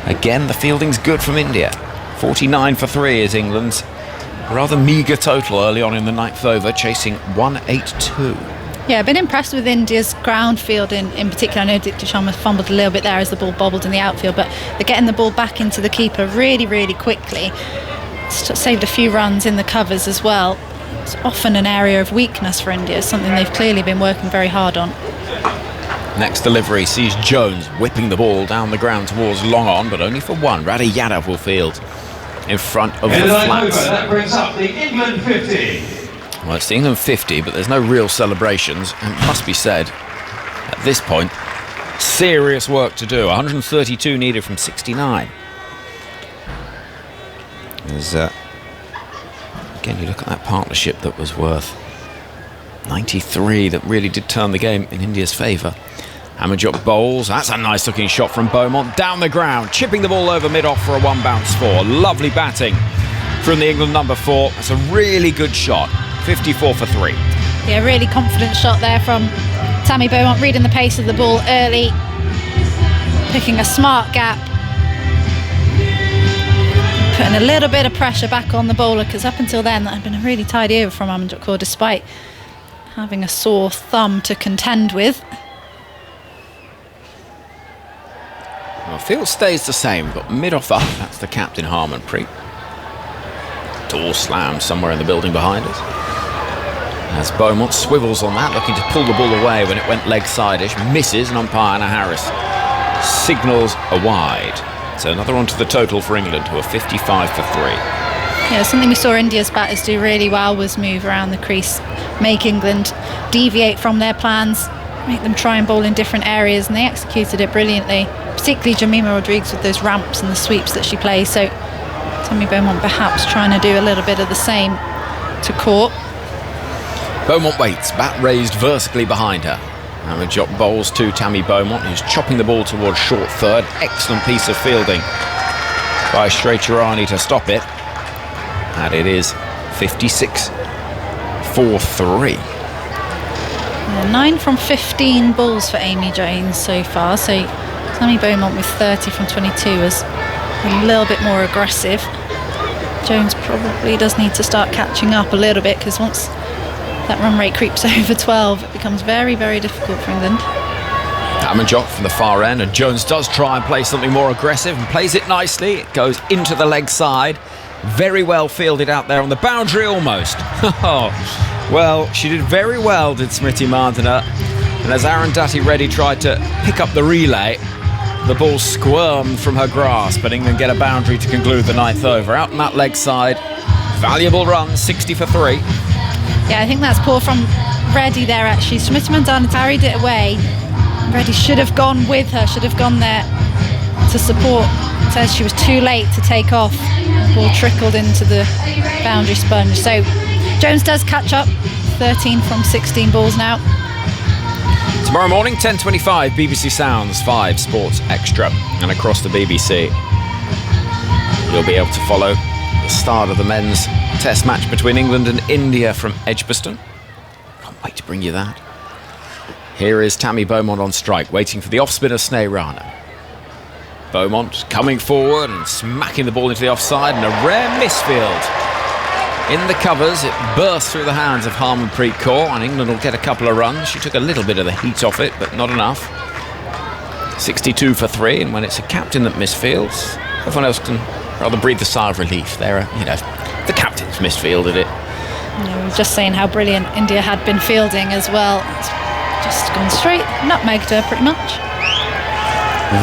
Again, the fielding's good from India. 49 for 3 is England's rather meagre total early on in the 9th over, chasing 182. Yeah, I've been impressed with India's ground field in particular. I know Deepti Sharma fumbled a little bit there as the ball bobbled in the outfield, but they're getting the ball back into the keeper really, really quickly. Saved a few runs in the covers as well. It's often an area of weakness for India, something they've clearly been working very hard on. Next delivery sees Jones whipping the ball down the ground towards long on, but only for one. Radha Yadav will field in front of the flats. That brings up the England 50. Well, it's the England 50, but there's no real celebrations, and it must be said, at this point, serious work to do. 132 needed from 69. There's, again, you look at that partnership that was worth 93, that really did turn the game in India's favour. Amarjot bowls. That's a nice looking shot from Beaumont. Down the ground, chipping the ball over mid-off for a one-bounce 4. Lovely batting from the England number 4. That's a really good shot. 54 for 3. Yeah, really confident shot there from Tammy Beaumont, reading the pace of the ball early, picking a smart gap, putting a little bit of pressure back on the bowler, because up until then that had been a really tidy over from Amarjot Kaur, despite having a sore thumb to contend with. Well, field stays the same. We've got mid-off up. That's the captain, Harmanpreet. Door slam somewhere in the building behind us. As Beaumont swivels on that, looking to pull the ball away when it went leg side-ish. Misses, and umpire Anna Harris signals a wide. So another onto the total for England, who are 55 for 3. Yeah, something we saw India's batters do really well was move around the crease, make England deviate from their plans, make them try and bowl in different areas, and they executed it brilliantly, particularly Jemima Rodriguez with those ramps and the sweeps that she plays. So Tammy Beaumont perhaps trying to do a little bit of the same to Kaur. Beaumont waits, bat raised vertically behind her. Amarjot bowls to Tammy Beaumont, who's chopping the ball towards short third. Excellent piece of fielding by Shreyarani to stop it. And it is 56 for 3. 9 from 15 balls for Amy Jones so far. So Tammy Beaumont with 30 from 22 is a little bit more aggressive. Jones probably does need to start catching up a little bit, because once that run rate creeps over 12, it becomes very, very difficult for England. Amarjot from the far end, and Jones does try and play something more aggressive and plays it nicely. It goes into the leg side. Very well fielded out there on the boundary almost. Well, she did very well, did Smriti Mandhana. And as Arundhati Reddy tried to pick up the relay, the ball squirmed from her grasp, but England get a boundary to conclude the 9th over. Out on that leg side, valuable run, 60 for 3. Yeah, I think that's poor from Reddy there actually. Smriti Mandhana carried it away. Reddy should have gone with her, should have gone there to support. Says she was too late to take off. The ball trickled into the boundary sponge. So Jones does catch up, 13 from 16 balls now. Tomorrow morning, 10:25, BBC Sounds 5 Sports Extra. And across the BBC, you'll be able to follow the start of the men's test match between England and India from Edgbaston. Can't wait to bring you that. Here is Tammy Beaumont on strike, waiting for the off-spinner Sneha. Beaumont coming forward and smacking the ball into the offside, and a rare misfield. In the covers, it burst through the hands of Harmanpreet Kaur, and England will get a couple of runs. She took a little bit of the heat off it, but not enough. 62 for 3, and when it's a captain that misfields, everyone else can rather breathe a sigh of relief. They're, the captain's misfielded it. We were just saying how brilliant India had been fielding as well. It's just gone straight, nutmegged her pretty much.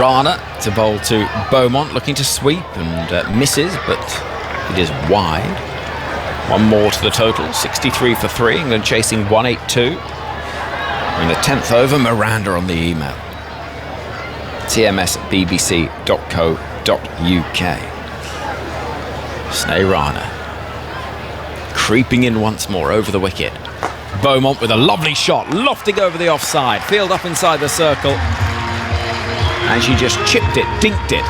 Rana to bowl to Beaumont, looking to sweep and misses, but it is wide. One more to the total, 63 for 3. England chasing 182. In the 10th over, Miranda on the email. tms@bbc.co.uk. Sneha creeping in once more over the wicket. Beaumont with a lovely shot, lofting over the offside. Field up inside the circle. And she just chipped it, dinked it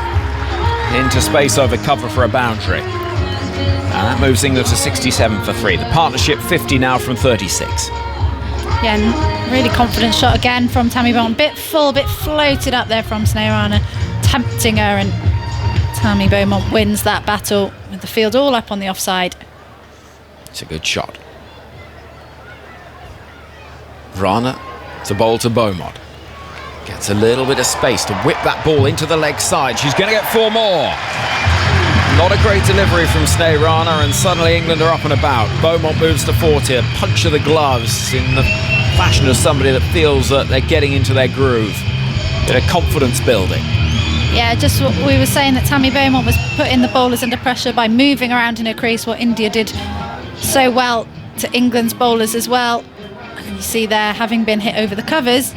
into space over cover for a boundary. And that moves England to 67 for 3. The partnership 50 now from 36. Yeah, and really confident shot again from Tammy Beaumont. Bit full, bit floated up there from Sinead Rana, tempting her, and Tammy Beaumont wins that battle with the field all up on the offside. It's a good shot. Rana to bowl to Beaumont. Gets a little bit of space to whip that ball into the leg side. She's going to get 4 more. Not a great delivery from Sinead Rana, and suddenly England are up and about. Beaumont moves to 40, a punch of the gloves in the fashion of somebody that feels that they're getting into their groove. Bit of confidence building. Yeah, just what we were saying, that Tammy Beaumont was putting the bowlers under pressure by moving around in her crease, what India did so well to England's bowlers as well. And you see there, having been hit over the covers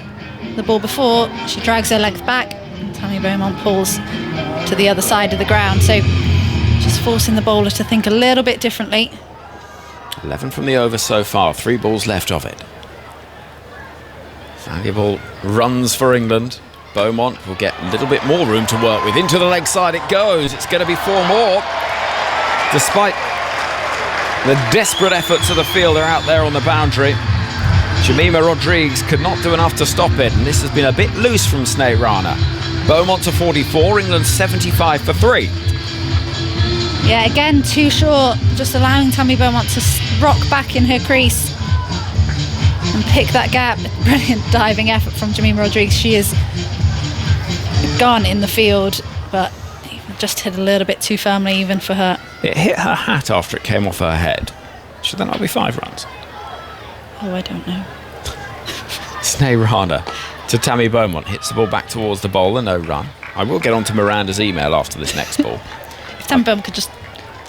the ball before, she drags her length back, and Tammy Beaumont pulls to the other side of the ground. So just forcing the bowler to think a little bit differently. 11 from the over so far, 3 balls left of it. Valuable runs for England. Beaumont will get a little bit more room to work with. Into the leg side it goes. It's going to be 4 more. Despite the desperate efforts of the fielder out there on the boundary, Jemima Rodrigues could not do enough to stop it, and this has been a bit loose from Sinead Rana. Beaumont to 44, England 75 for 3. Yeah, again, too short, just allowing Tammy Beaumont to rock back in her crease and pick that gap. Brilliant diving effort from Jemima Rodrigues. She is gone in the field, but just hit a little bit too firmly even for her. It hit her hat after it came off her head. Should that not be 5 runs? Oh, I don't know. Sinead Rana to Tammy Beaumont, hits the ball back towards the bowler, no run. I will get on to Miranda's email after this next ball. If Tammy Beaumont could just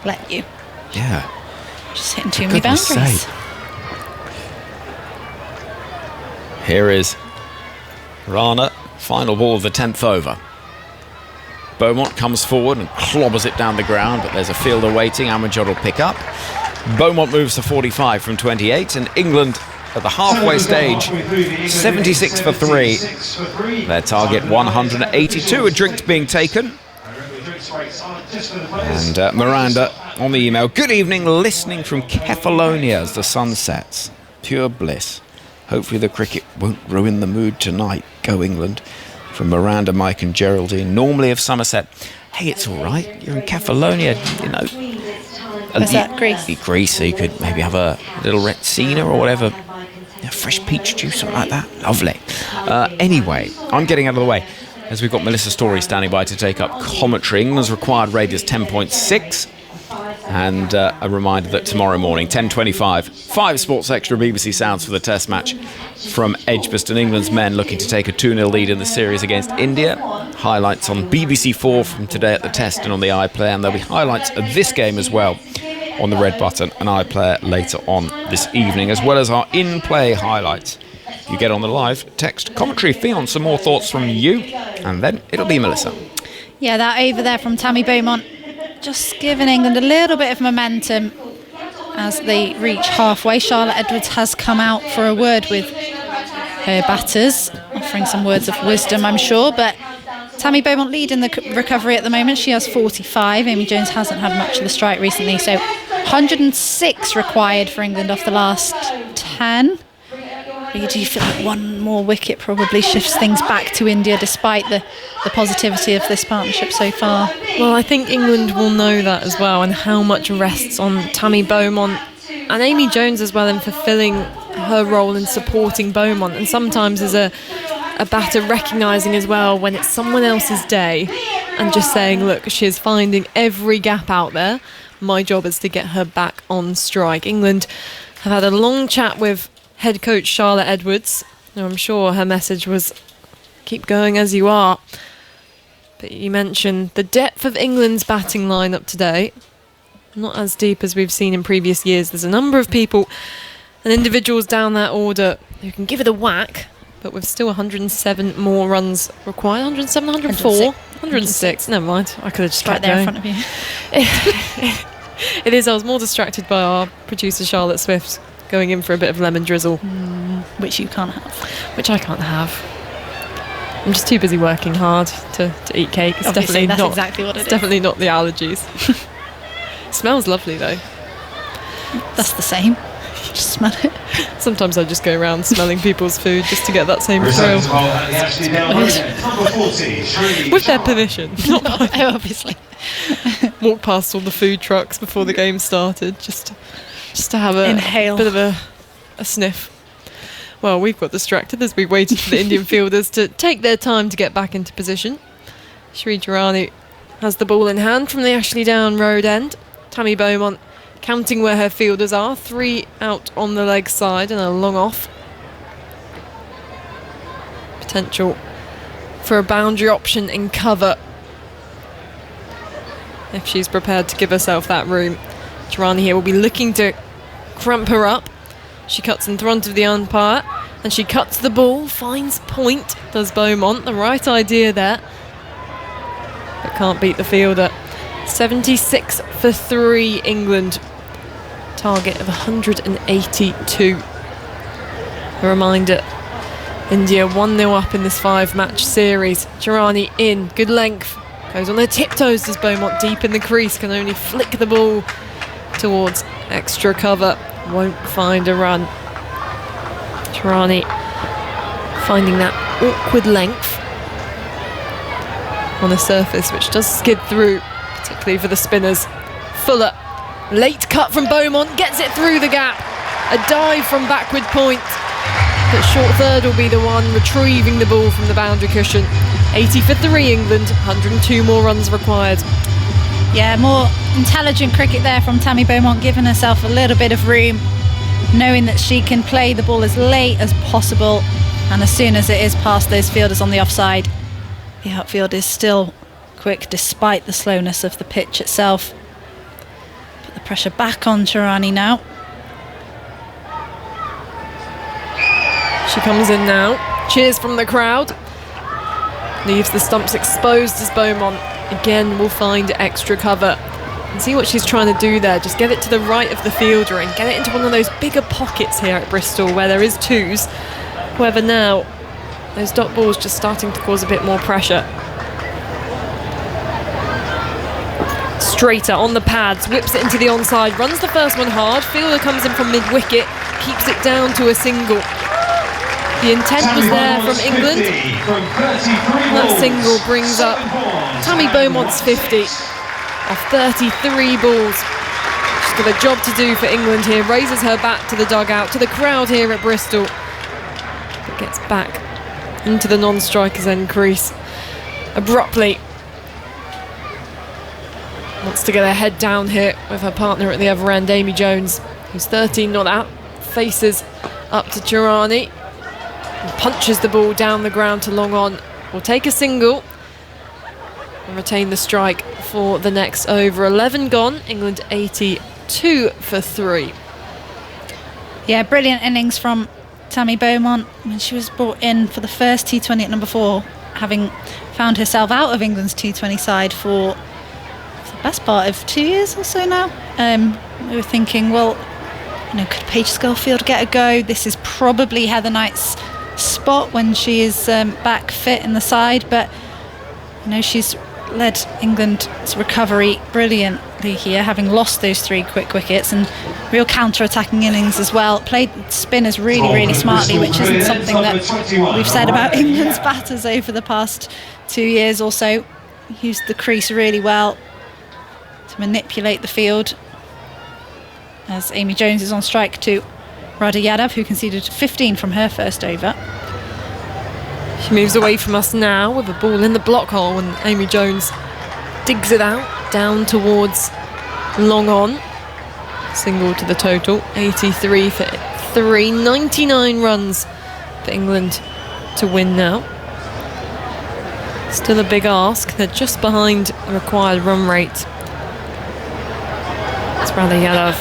let you. Yeah. Just hitting too many boundaries. Here is Rana, final ball of the 10th over. Beaumont comes forward and clobbers it down the ground, but there's a fielder waiting. Amajad will pick up. Beaumont moves to 45 from 28, and England at the halfway stage, 76 for 3. Their target 182, a drink being taken. And Miranda on the email. Good evening, listening from Kefalonia as the sun sets. Pure bliss. Hopefully the cricket won't ruin the mood tonight. Go England. From Miranda, Mike and Geraldine, normally of Somerset. Hey, it's all right. You're in Kefalonia, you know. Is that Greece? Greece, so you could maybe have a little Retsina or whatever. Fresh peach juice, something like that. Lovely. Anyway, I'm getting out of the way as we've got Melissa Story standing by to take up commentary. England's required rate is 10.6. And a reminder that tomorrow morning, 10:25, 5 Sports Extra BBC Sounds for the Test match from Edgbaston. England's men looking to take a 2-0 lead in the series against India. Highlights on BBC4 from today at the Test and on the iPlayer. And there'll be highlights of this game as well on the Red Button and iPlayer later on this evening, as well as our in-play highlights. You get on the live text commentary. Fionn, some more thoughts from you, and then it'll be Melissa. Yeah, that over there from Tammy Beaumont, just giving England a little bit of momentum as they reach halfway. Charlotte Edwards has come out for a word with her batters, offering some words of wisdom, I'm sure, but Tammy Beaumont leading the recovery at the moment. She has 45. Amy Jones hasn't had much of the strike recently, so 106 required for England off the last 10. Do you feel like one more wicket probably shifts things back to India, despite the positivity of this partnership so far? Well, I think England will know that as well, and how much rests on Tammy Beaumont and Amy Jones as well in fulfilling her role in supporting Beaumont, and sometimes as a batter recognising as well when it's someone else's day and just saying, look, she's finding every gap out there. My job is to get her back on strike. England have had a long chat with head coach Charlotte Edwards. Now, I'm sure her message was, keep going as you are. But you mentioned the depth of England's batting lineup today. Not as deep as we've seen in previous years. There's a number of people and individuals down that order who can give it a whack, but with still 107 more runs required. 107, 104, 106. Never mind. I could have just right there going. in front of you. It is. I was more distracted by our producer Charlotte Swift going in for a bit of lemon drizzle. Which you can't have. Which I can't have. I'm just too busy working hard to eat cake. It's Obviously, definitely that's not exactly what it it's is. definitely not the allergies. Smells lovely though. That's the same. Just smell it. Sometimes I just go around smelling people's food just to get that same thrill. Returns ball at the Ashley Down road end. Number 40, Shri. With their permission. Not mine. Obviously. Walk past all the food trucks before the game started just to have a Inhale. bit of a sniff. Well, we've got distracted as we waited for the Indian fielders to take their time to get back into position. Shri Jarani has the ball in hand from the Ashley Down road end. Tammy Beaumont counting where her fielders are. 3 out on the leg side and a long off. Potential for a boundary option in cover if she's prepared to give herself that room. Jarani here will be looking to cramp her up. She cuts in front of the umpire and she cuts the ball, finds point, does Beaumont. The right idea there, but can't beat the fielder. 76 for 3 England. Target of 182. A reminder, India 1-0 up in this 5-match series. Jarani in, good length. Goes on her tiptoes as Beaumont deep in the crease. Can only flick the ball towards extra cover. Won't find a run. Jarani finding that awkward length on a surface which does skid through, particularly for the spinners. Fuller, late cut from Beaumont, gets it through the gap. A dive from backward point, but short third will be the one retrieving the ball from the boundary cushion. 80 for 3 England, 102 more runs required. Yeah, more intelligent cricket there from Tammy Beaumont, giving herself a little bit of room, knowing that she can play the ball as late as possible, and as soon as it is past those fielders on the offside, the outfield is still quick despite the slowness of the pitch itself. Put the pressure back on Jarani now. She comes in now, cheers from the crowd, leaves the stumps exposed as Beaumont again will find extra cover. And see what she's trying to do there, just get it to the right of the fielder and get it into one of those bigger pockets here at Bristol where there is twos. However, now those dot balls just starting to cause a bit more pressure. Straighter on the pads, whips it into the onside, runs the first one hard, fielder comes in from mid-wicket, keeps it down to a single. The intent was there from England. That single brings up Tammy Beaumont's 50 off 33 balls. She's got a job to do for England here. Raises her back to the dugout, to the crowd here at Bristol. But gets back into the non-striker's end crease abruptly. Wants to get her head down here with her partner at the other end, Amy Jones, who's 13 not out. Faces up to Jarani. Punches the ball down the ground to long on. Will take a single and retain the strike for the next over. 11 gone, England 82 for 3. Yeah, brilliant innings from Tammy Beaumont when she was brought in for the first T20 at number 4, having found herself out of England's T20 side for the best part of 2 years or so now. We were thinking, well, could Paige Schofield get a go? This is probably Heather Knight's spot when she is back fit in the side, but she's led England's recovery brilliantly here, having lost those 3 quick wickets, and real counter-attacking innings as well. Played spinners really smartly, which isn't something that we've said about England's batters over the past 2 years or so. Used the crease really well to manipulate the field, as Amy Jones is on strike to Radha Yadav, who conceded 15 from her first over. She moves away from us now with a ball in the block hole, and Amy Jones digs it out down towards long on. Single to the total, 83 for 3, 99 runs for England to win now. Still a big ask, they're just behind the required run rate. It's Radha Yadav.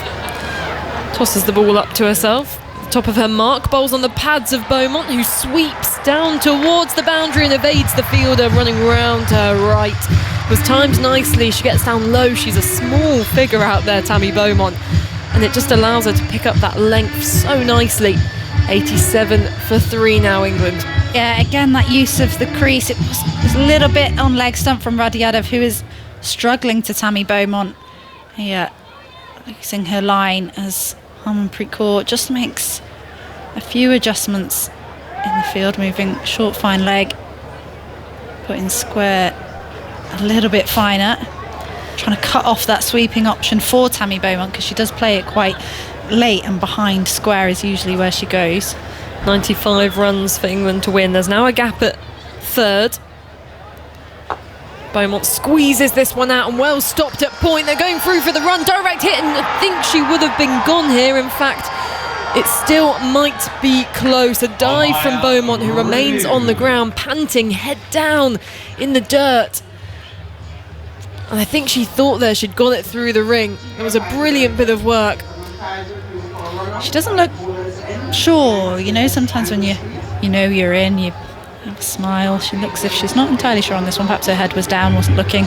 Tosses the ball up to herself, top of her mark, bowls on the pads of Beaumont, who sweeps down towards the boundary and evades the fielder running round to her right. Was timed nicely, she gets down low, she's a small figure out there, Tammy Beaumont. and it just allows her to pick up that length so nicely. 87 for 3 now, England. Yeah, again, that use of the crease, it was a little bit on leg stump from Radiadov, who is struggling to Tammy Beaumont. Yeah, losing her line as Harmanpreet Kaur just makes a few adjustments in the field, moving short, fine leg, putting square a little bit finer, trying to cut off that sweeping option for Tammy Beaumont, because she does play it quite late, and behind square is usually where she goes. 95 runs for England to win. There's now a gap at third. Beaumont squeezes this one out and well stopped at point. They're going through for the run, direct hit, and I think she would have been gone here. In fact, it still might be close. A dive from Beaumont, who remains on the ground, panting, head down in the dirt. And I think she thought there she'd got it through the ring. It was a brilliant bit of work. She doesn't look sure, you know, sometimes when you know you're in, you have a smile. She looks as if she's not entirely sure on this one. Perhaps her head was down, wasn't looking.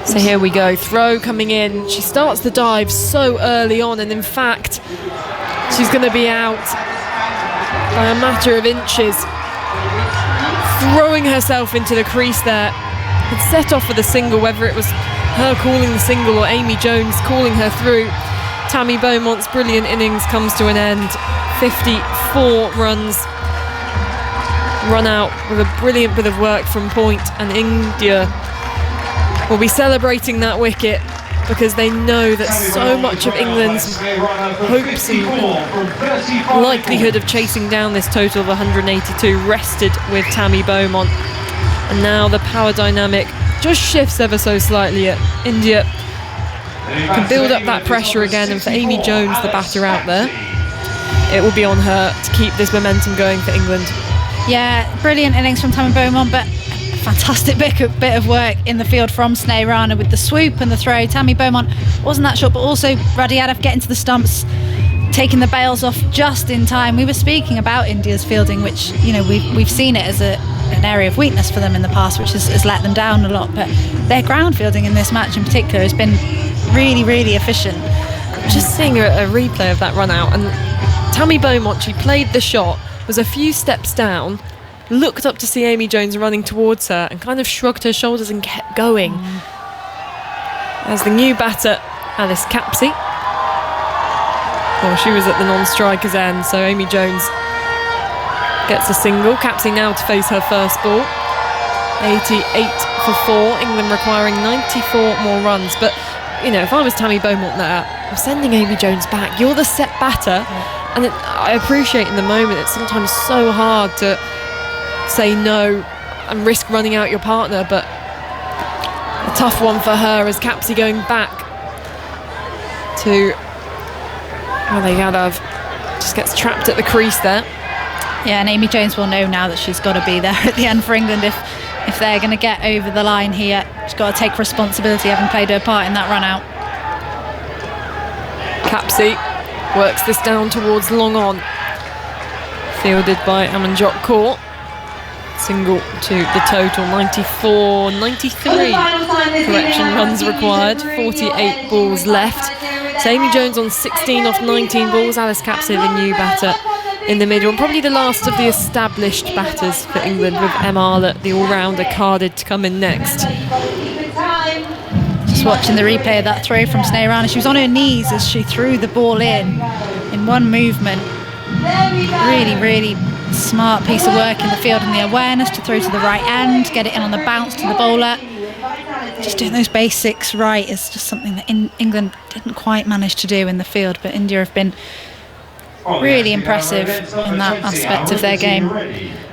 So here we go, throw coming in. She starts the dive so early on, and in fact, she's going to be out by a matter of inches. Throwing herself into the crease there. Had set off with a single, whether it was her calling the single or Amy Jones calling her through. Tammy Beaumont's brilliant innings comes to an end. 54 runs run out with a brilliant bit of work from point, and India will be celebrating that wicket because they know that so much of England's hopes and likelihood of chasing down this total of 182 rested with Tammy Beaumont. And now the power dynamic just shifts ever so slightly at India. Can build up that pressure again, and for Amy Jones, the batter out there, it will be on her to keep this momentum going for England. Yeah, brilliant innings from Tammy Beaumont, but fantastic bit of work in the field from Sneh Rana with the swoop and the throw. Tammy Beaumont wasn't that short, but also Radiadov getting to the stumps, taking the bails off just in time. We were speaking about India's fielding, which, you know, we've seen it as an area of weakness for them in the past, which has let them down a lot, but their ground fielding in this match in particular has been really, really efficient. Just seeing a replay of that run out, and Tammy Beaumont, she played the shot, was a few steps down, looked up to see Amy Jones running towards her and kind of shrugged her shoulders and kept going. As the new batter, Alice Capsey. Well, she was at the non-striker's end, so Amy Jones gets a single. Capsey now to face her first ball. 88 for 4, England requiring 94 more runs. But, you know, if I was Tammy Beaumont there, I'm sending Amy Jones back. You're the set batter. And I appreciate in the moment it's sometimes so hard to say no and risk running out your partner, but a tough one for her as Capsey going back to Radiadov. Just gets trapped at the crease there. Yeah, and Amy Jones will know now that she's got to be there at the end for England if they're going to get over the line here. She's got to take responsibility, having played her part in that run out. Capsey works this down towards long on. Fielded by Amanjot Kaur. Single to the total, 94, 93 correction runs required, 48 balls left. So Amy Jones on 16 off 19 balls, Alice Capsey, the new batter in the middle, and probably the last of the established batters for England, with Emma Arlott, the all-rounder, carded to come in next. Just watching the replay of that throw from Sneh Rana, she was on her knees as she threw the ball in one movement. Really, really smart piece of work in the field, and the awareness to throw to the right end, get it in on the bounce to the bowler. Just doing those basics right is just something that England didn't quite manage to do in the field, but India have been really impressive in that aspect of their game.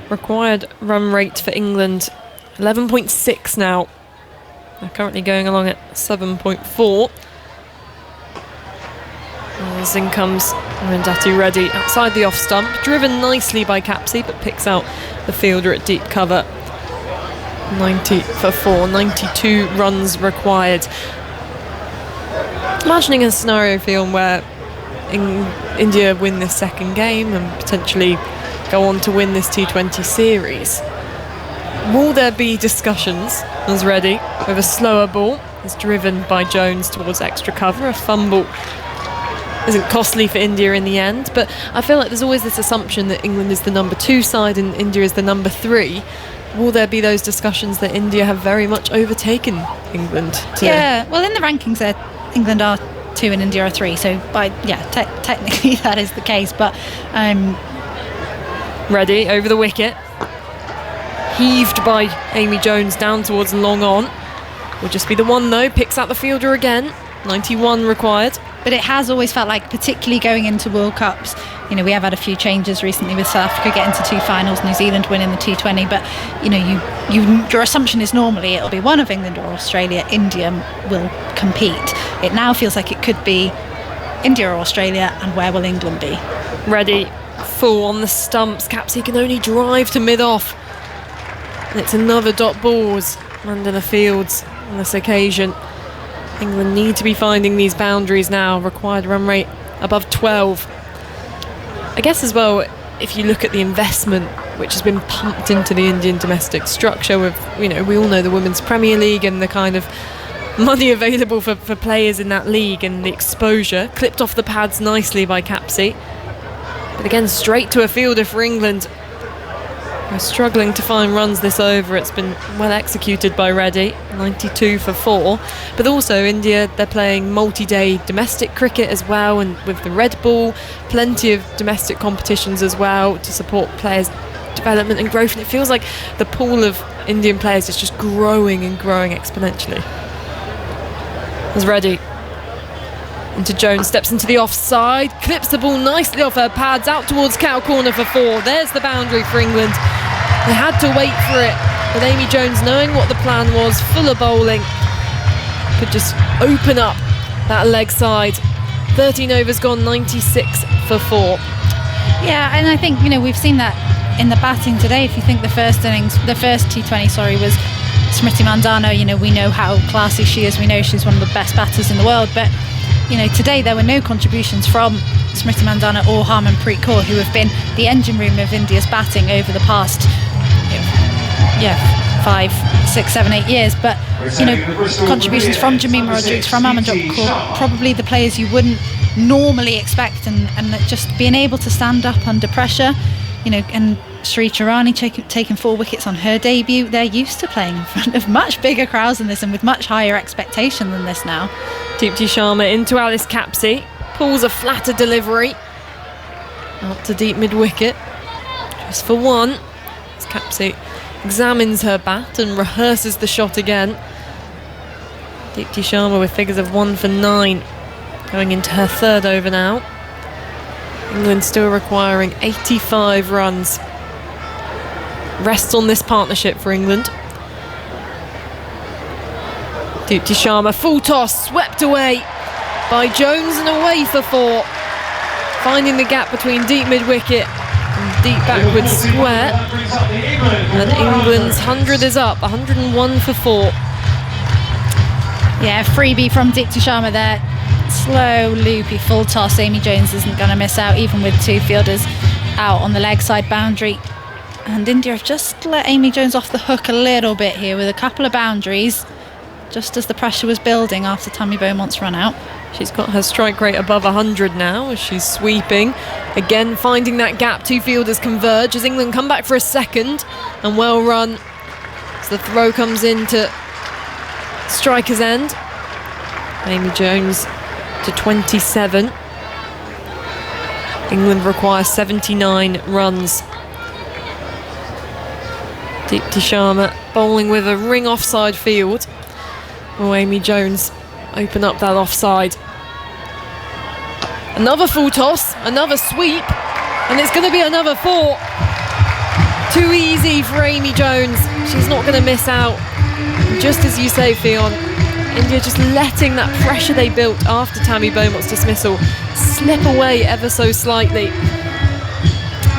Required run rate for England, 11.6 now. They're currently going along at 7.4. As in comes Arundhati Reddy outside the off stump, driven nicely by Capsey, but picks out the fielder at deep cover. 90 for 4, 92 runs required. Imagining a scenario film where India win this second game and potentially go on to win this T20 series. Will there be discussions as Reddy, with a slower ball, is driven by Jones towards extra cover, a fumble isn't costly for India in the end. But I feel like there's always this assumption that England is the number 2 side and India is the number 3. Will there be those discussions that India have very much overtaken England? Yeah, well, in the rankings, England are 2 and India are 3. So, technically that is the case. But Ready over the wicket, heaved by Amy Jones down towards long on. Will just be the one though. Picks out the fielder again. 91 required. But it has always felt like, particularly going into World Cups, you know, we have had a few changes recently with South Africa getting to 2 finals, New Zealand winning the T20, but you know, your assumption is normally it'll be one of England or Australia. India will compete. It now feels like it could be India or Australia, and where will England be? Ready, full on the stumps. Capsey can only drive to mid-off. And it's another dot balls under the fields on this occasion. England need to be finding these boundaries now. Required run rate above 12. I guess as well, if you look at the investment which has been pumped into the Indian domestic structure with, you know, we all know the Women's Premier League and the kind of money available for players in that league and the exposure. Clipped off the pads nicely by Capsey. But again, straight to a fielder for England. We're struggling to find runs this over. It's been well executed by Reddy, 92 for 4. But also India, they're playing multi-day domestic cricket as well, and with the red ball, plenty of domestic competitions as well to support players' development and growth. And it feels like the pool of Indian players is just growing and growing exponentially. As Reddy into Jones, steps into the offside, clips the ball nicely off her pads, out towards cow corner for 4. There's the boundary for England. They had to wait for it, but Amy Jones, knowing what the plan was, full of bowling, could just open up that leg side. 13 overs gone, 96 for 4. Yeah, and I think, you know, we've seen that in the batting today. If you think the first T20, was Smriti Mandhana. You know, we know how classy she is. We know she's one of the best batters in the world, but you know, today there were no contributions from Smriti Mandhana or Harmanpreet Kaur, who have been the engine room of India's batting over the past 5, 6, 7, 8 years. But you know, contributions from Jamima Rodriguez, from Amanjot Kaur, probably the players you wouldn't normally expect, and just being able to stand up under pressure, you know. And Sri Charani taking 4 wickets on her debut. They're used to playing in front of much bigger crowds than this and with much higher expectation than this now. Deepti Sharma into Alice Capsey, pulls a flatter delivery out to deep mid-wicket, just for 1. As Capsey examines her bat and rehearses the shot again. Deepti Sharma with figures of 1 for 9, going into her 3rd over now. England still requiring 85 runs. Rests on this partnership for England. Deepti Sharma, full toss, swept away by Jones and away for 4. Finding the gap between deep mid-wicket and deep backwards square. And England's 100 is up, 101 for 4. Yeah, freebie from Deepti Sharma there. Slow, loopy, full toss. Amy Jones isn't going to miss out, even with 2 fielders out on the leg side boundary. And India have just let Amy Jones off the hook a little bit here with a couple of boundaries, just as the pressure was building after Tammy Beaumont's run out. She's got her strike rate above 100 now as she's sweeping. Again, finding that gap. 2 fielders converge as England come back for a second, and well run as the throw comes into striker's end. Amy Jones to 27. England require 79 runs. Deepti Sharma bowling with a ring offside field. Oh, Amy Jones open up that offside. Another full toss, another sweep, and it's going to be another 4. Too easy for Amy Jones. She's not going to miss out. Just as you say, Fionn, India just letting that pressure they built after Tammy Beaumont's dismissal slip away ever so slightly.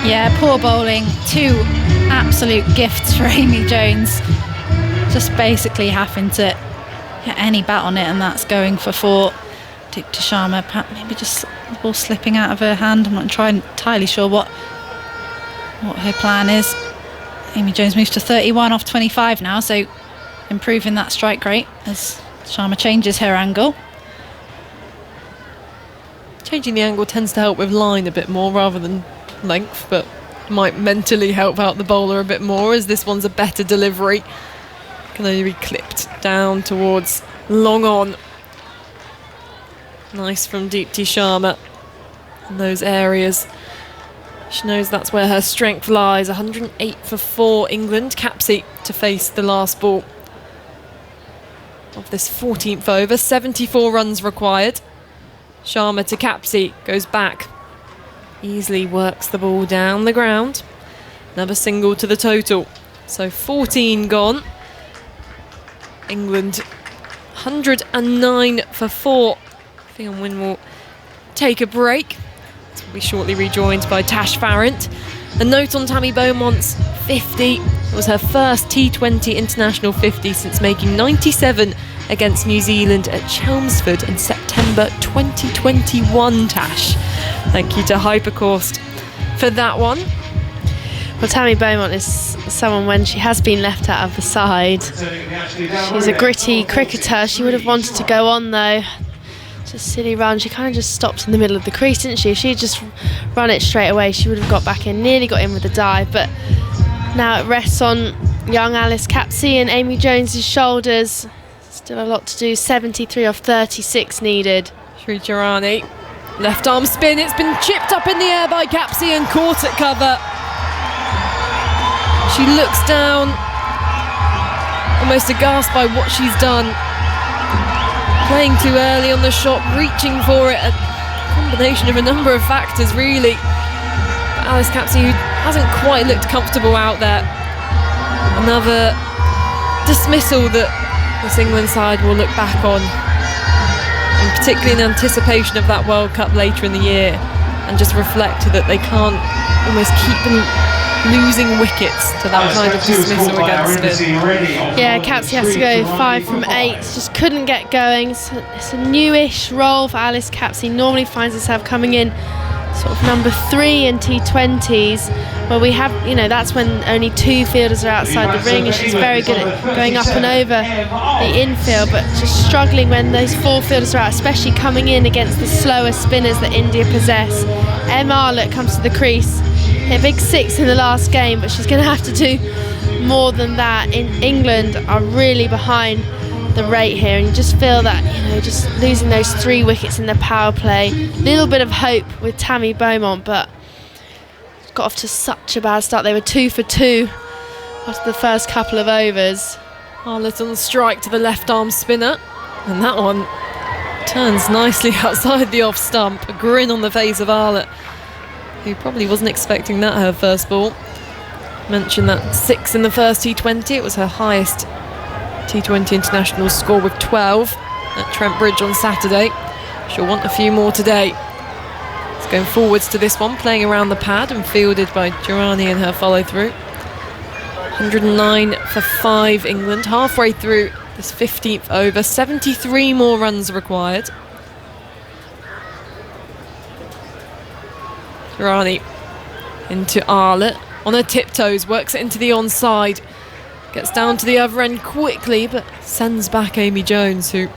Yeah, poor bowling. 2 absolute gifts for Amy Jones. Just basically having to get any bat on it, and that's going for 4. Deepti Sharma, maybe just the ball slipping out of her hand. I'm not entirely sure what her plan is. Amy Jones moves to 31 off 25 now, so improving that strike rate as Sharma changes her angle. changing the angle tends to help with line a bit more rather than length, but might mentally help out the bowler a bit more, as this one's a better delivery. Can only be clipped down towards long on. Nice from Deepti Sharma in those areas. She knows that's where her strength lies. 108 for 4 England. Capsey to face the last ball of this 14th over. 74 runs required. Sharma to Capsey, goes back. Easily works the ball down the ground. Another single to the total. So 14 gone. England 109 for 4. Fion Wynn will take a break. Will be shortly rejoined by Tash Farrant. A note on Tammy Beaumont's 50. It was her first T20 international 50 since making 97 against New Zealand at Chelmsford in September 2021, Tash. Thank you to Hypercourse for that one. Well, Tammy Beaumont is someone, when she has been left out of the side, she's a gritty cricketer. She would have wanted to go on though. Just silly run. She kind of just stopped in the middle of the crease, didn't she? If she had just run it straight away, she would have got back in, nearly got in with a dive. But now it rests on young Alice Capsey and Amy Jones's shoulders. Still a lot to do. 73 off 36 needed. Sri Charani, left arm spin. It's been chipped up in the air by Capsey and caught at cover. She looks down, almost aghast by what she's done. Playing too early on the shot, reaching for it, a combination of a number of factors really. But Alice Capsey, who hasn't quite looked comfortable out there. Another dismissal that this England side will look back on, and particularly in anticipation of that World Cup later in the year, and just reflect that they can't almost keep them losing wickets to that kind of dismissal against it. Yeah, Capsey has to go 5 from 8. Just couldn't get going. It's a newish role for Alice Capsey. Normally finds herself coming in sort of number 3 in T20s, where we have, you know, that's when only 2 fielders are outside the ring, and she's very good at going up and over the infield, but just struggling when those 4 fielders are out, especially coming in against the slower spinners that India possess. Em Arlott comes to the crease. Hit a big 6 in the last game, but she's going to have to do more than that. In England are really behind the rate here, and you just feel that, you know, just losing those 3 wickets in the power play. Little bit of hope with Tammy Beaumont, but got off to such a bad start. They were 2 for 2 after the first couple of overs. Arlott on strike to the left arm spinner, and that one turns nicely outside the off stump. A grin on the face of Arlott, who probably wasn't expecting that her first ball. Mentioned that 6 in the first T20. It was her highest T20 international score with 12 at Trent Bridge on Saturday. She'll want a few more today. It's going forwards to this one, playing around the pad and fielded by Durrani in her follow through. 109 for 5 England, halfway through this 15th over. 73 more runs required. Durrani into Arlott on her tiptoes, works it into the onside, gets down to the other end quickly, but sends back Amy Jones, who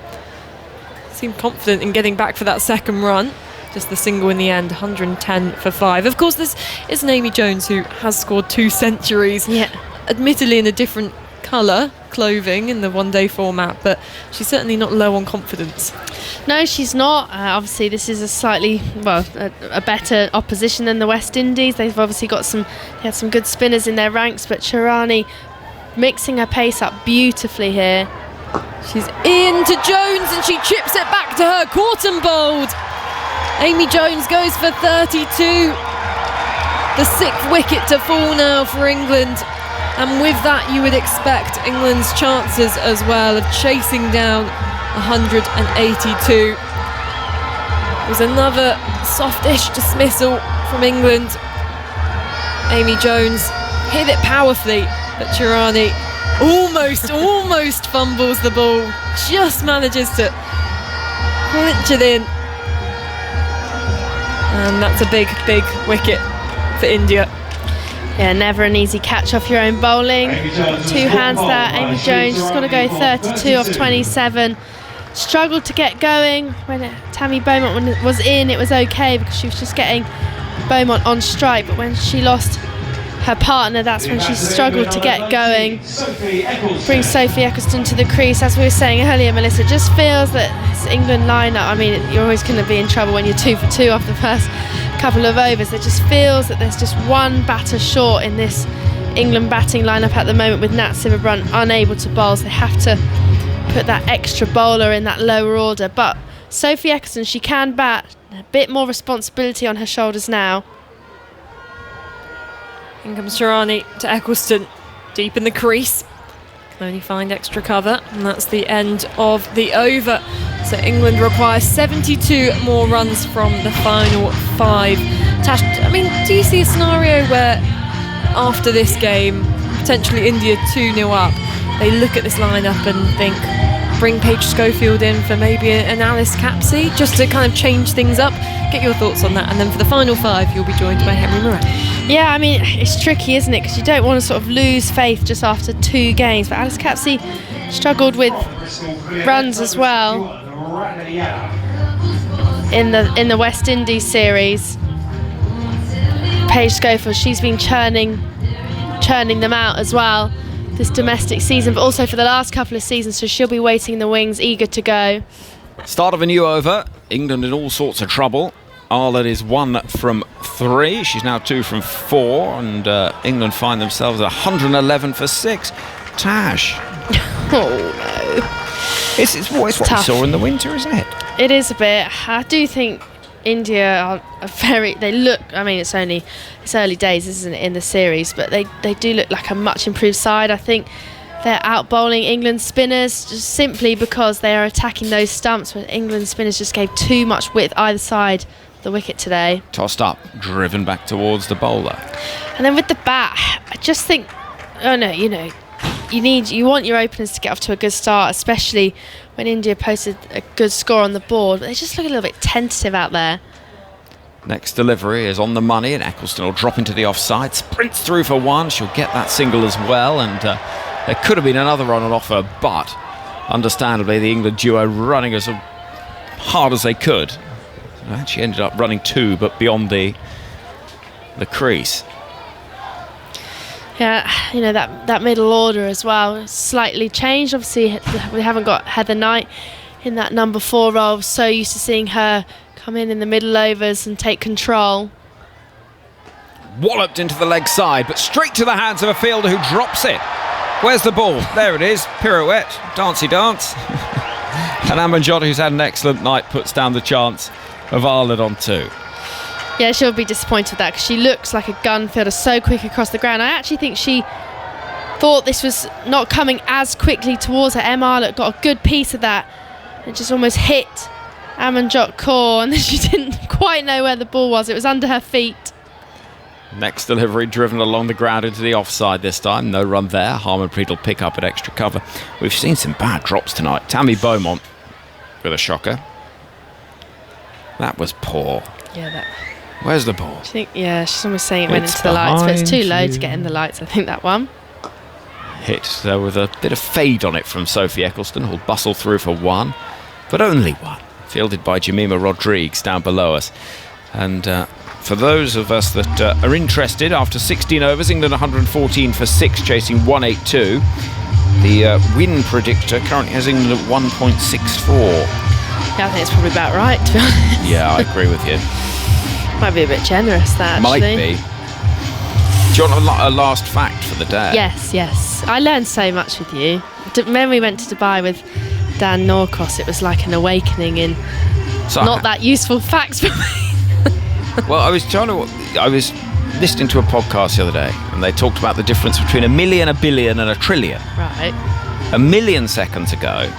seemed confident in getting back for that second run. Just the single in the end, 110 for 5. Of course, this is an Amy Jones who has scored 2 centuries, admittedly in a different colour clothing in the one-day format, but she's certainly not low on confidence. No, she's not. Obviously, this is a slightly, well, a better opposition than the West Indies. They've obviously got they had some good spinners in their ranks, but Charani mixing her pace up beautifully here. She's into Jones, and she chips it back to her, caught and bowled. Amy Jones goes for 32. The 6th wicket to fall now for England. And with that, you would expect England's chances as well of chasing down 182. It was another softish dismissal from England. Amy Jones hit it powerfully, but Charani almost fumbles the ball, just manages to clinch it in. And that's a big wicket for India. Yeah, never an easy catch off your own bowling. 2 hands there. Amy Jones, she's got to go 32 off 27. struggled to get going. When Tammy Beaumont was in, it was okay because she was just getting Beaumont on strike, but when she lost her partner, that's when she struggled to get going. Brings Sophie Eccleston to the crease. As we were saying earlier, Melissa, it just feels that this England lineup, I mean, you're always going to be in trouble when you're 2 for 2 off the first couple of overs. It just feels that there's just one batter short in this England batting lineup at the moment, with Nat Sciver-Brunt unable to bowl, so they have to put that extra bowler in that lower order. But Sophie Eccleston, she can bat, a bit more responsibility on her shoulders now. In comes Sharani to Eccleston, deep in the crease. Can only find extra cover, and that's the end of the over. So England requires 72 more runs from the final 5. Tash, I mean, do you see a scenario where after this game, potentially India 2-0 up, they look at this lineup and think, bring Paige Schofield in for maybe an Alice Capsey, just to kind of change things up? Get your thoughts on that. And then for the final 5, you'll be joined by Henry Moran. Yeah, I mean, it's tricky, isn't it? Because you don't want to sort of lose faith just after 2 games. But Alice Capsey struggled with runs as well in the West Indies series. Paige Schofield, she's been churning them out as well this domestic season, but also for the last couple of seasons, so she'll be waiting in the wings, eager to go. Start of a new over. England in all sorts of trouble. Ireland is 1 from 3. She's now 2 from 4, and England find themselves 111 for 6. Tash. Oh no. It's what we saw in the winter, isn't it? It is a bit. I do think India are they look, I mean, it's early days, isn't it, in the series, but they do look like a much improved side. I think they're out bowling England's spinners just simply because they are attacking those stumps, where England's spinners just gave too much width either side of the wicket today. Tossed up, driven back towards the bowler. And then with the bat, I just think, you want your openers to get off to a good start, especially when India posted a good score on the board, but they just look a little bit tentative out there. Next delivery is on the money, and Eccleston will drop into the offside, sprints through for 1. She'll get that single as well, and there could have been another run on offer, but understandably the England duo running as hard as they could. And she ended up running 2, but beyond the crease. Yeah, that middle order as well slightly changed. Obviously, we haven't got Heather Knight in that number 4 role. So used to seeing her come in the middle overs and take control. Walloped into the leg side, but straight to the hands of a fielder who drops it. Where's the ball? There it is. Pirouette, dancey dance. And Amanjot, who's had an excellent night, puts down the chance of Ireland on 2. Yeah, she'll be disappointed with that because she looks like a gun fielder, so quick across the ground. I actually think she thought this was not coming as quickly towards her. Emma Arlott got a good piece of that. It just almost hit Amanjot Kaur, and then she didn't quite know where the ball was. It was under her feet. Next delivery driven along the ground into the offside this time. No run there. Harmanpreet will pick up at extra cover. We've seen some bad drops tonight. Tammy Beaumont with a shocker. That was poor. Yeah, Where's the ball? I think, she's almost saying it went into the lights, but it's too low to get in the lights, I think, that one. Hit with a bit of fade on it from Sophie Eccleston, who'll bustle through for 1, but only 1. Fielded by Jemima Rodrigues down below us. And for those of us that are interested, after 16 overs, England 114 for 6, chasing 182. The win predictor currently has England at 1.64. Yeah, I think it's probably about right, to be honest. Yeah, I agree with you. Might be a bit generous, that, Might actually. be. Do you want a last fact for the day? Yes. I learned so much with you. When we went to Dubai with Dan Norcross, it was like an awakening in not that useful facts for me. Well, I was listening to a podcast the other day, and they talked about the difference between a million, a billion, and a trillion. Right. A million seconds ago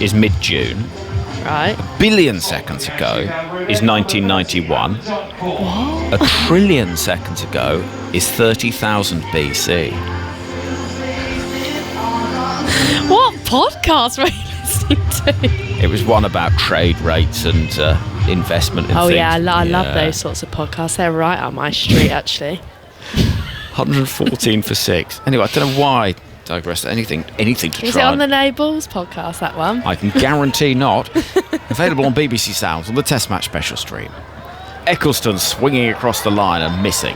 is mid-June. Right. A billion seconds ago is 1991. What? A trillion seconds ago is 30,000 BC. What podcast were you listening to? It was one about trade rates and investment in things. Yeah, I love those sorts of podcasts. They're right up my street, actually. 114 for 6. Anyway, I don't know why digress. Anything to Is try. it on the No Balls podcast, that one? I can guarantee not. Available on BBC Sounds on the Test Match special stream. Eccleston swinging across the line and missing.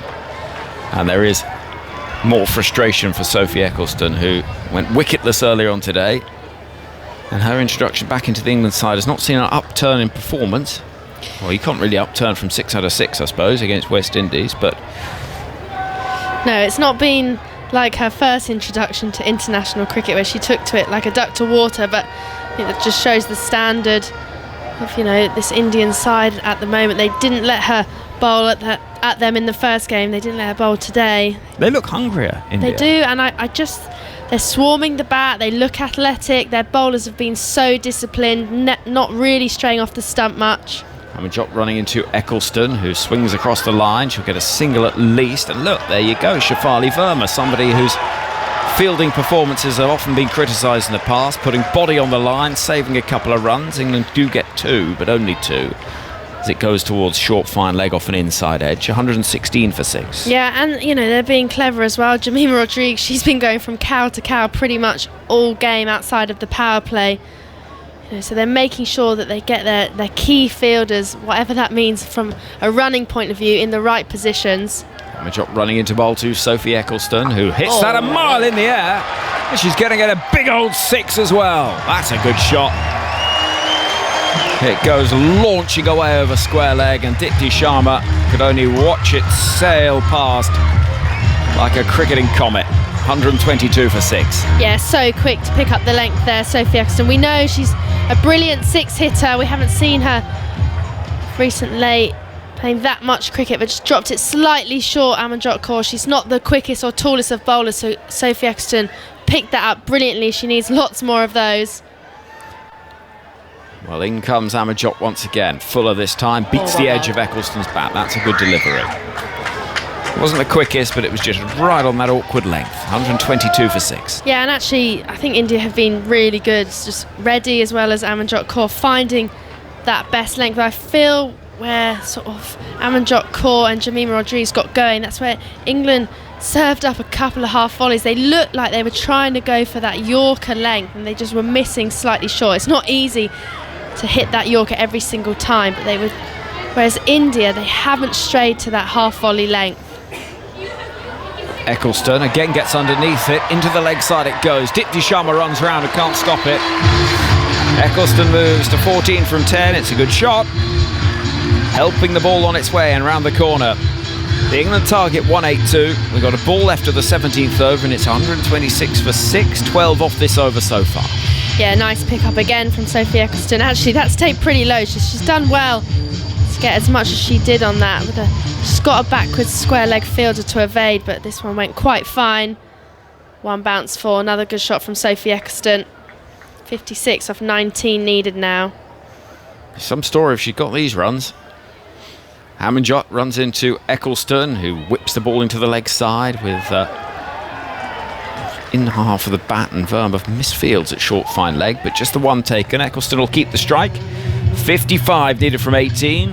And there is more frustration for Sophie Eccleston, who went wicketless earlier on today. And her introduction back into the England side has not seen an upturn in performance. Well, you can't really upturn from 6 out of 6, I suppose, against West Indies, but... No, it's not been like her first introduction to international cricket, where she took to it like a duck to water, but I think that just shows the standard of, this Indian side at the moment. They didn't let her bowl at them in the first game. They didn't let her bowl today. They look hungrier, India. They do, and they're swarming the bat. They look athletic. Their bowlers have been so disciplined, not really straying off the stump much. Amajot running into Eccleston, who swings across the line. She'll get a single at least. And look, there you go, Shafali Verma, somebody whose fielding performances have often been criticised in the past, putting body on the line, saving a couple of runs. England do get 2, but only 2, as it goes towards short fine leg off an inside edge. 116 for 6. Yeah, and they're being clever as well. Jemima Rodriguez, she's been going from cow to cow pretty much all game outside of the power play. So they're making sure that they get their key fielders, whatever that means from a running point of view, in the right positions. Amajot running into bowl to Sophie Eccleston, who hits that a mile in the air. And she's getting at a big old 6 as well. That's a good shot. It goes launching away over square leg, and Dipti Sharma could only watch it sail past like a cricketing comet. 122 for 6. Yeah, so quick to pick up the length there, Sophie Eccleston. We know she's a brilliant 6 hitter. We haven't seen her recently playing that much cricket, but just dropped it slightly short. Amanjot Kaur, she's not the quickest or tallest of bowlers, so Sophie Eccleston picked that up brilliantly. She needs lots more of those. Well, in comes Amajot once again. Fuller this time, beats the edge of Eccleston's bat. That's a good delivery. It wasn't the quickest, but it was just right on that awkward length. 122 for 6. Yeah, and actually, I think India have been really good. It's just Reddy as well as Amanjot Kaur finding that best length. I feel where sort of Amanjot Kaur and Jemima Rodriguez got going, that's where England served up a couple of half volleys. They looked like they were trying to go for that Yorker length, and they just were missing slightly short. It's not easy to hit that Yorker every single time, but they would. Whereas India, they haven't strayed to that half volley length. Eccleston again gets underneath it. Into the leg side it goes. Dipti Sharma runs round and can't stop it. Eccleston moves to 14 from 10. It's a good shot. Helping the ball on its way and round the corner. The England target 182. We've got a ball left of the 17th over, and it's 126 for 6. 12 off this over so far. Yeah, nice pick up again from Sophie Eccleston. Actually, that's stayed pretty low. She's done well to get as much as she did on that. She's got a backwards square leg fielder to evade, but this one went quite fine. 1 bounce for another good shot from Sophie Eccleston. 56 off 19 needed now. Some story if she got these runs. Amanjot runs into Eccleston, who whips the ball into the leg side with in half of the bat, and Verma misfields at short fine leg, but just the one taken. Eccleston will keep the strike. 55 needed from 18.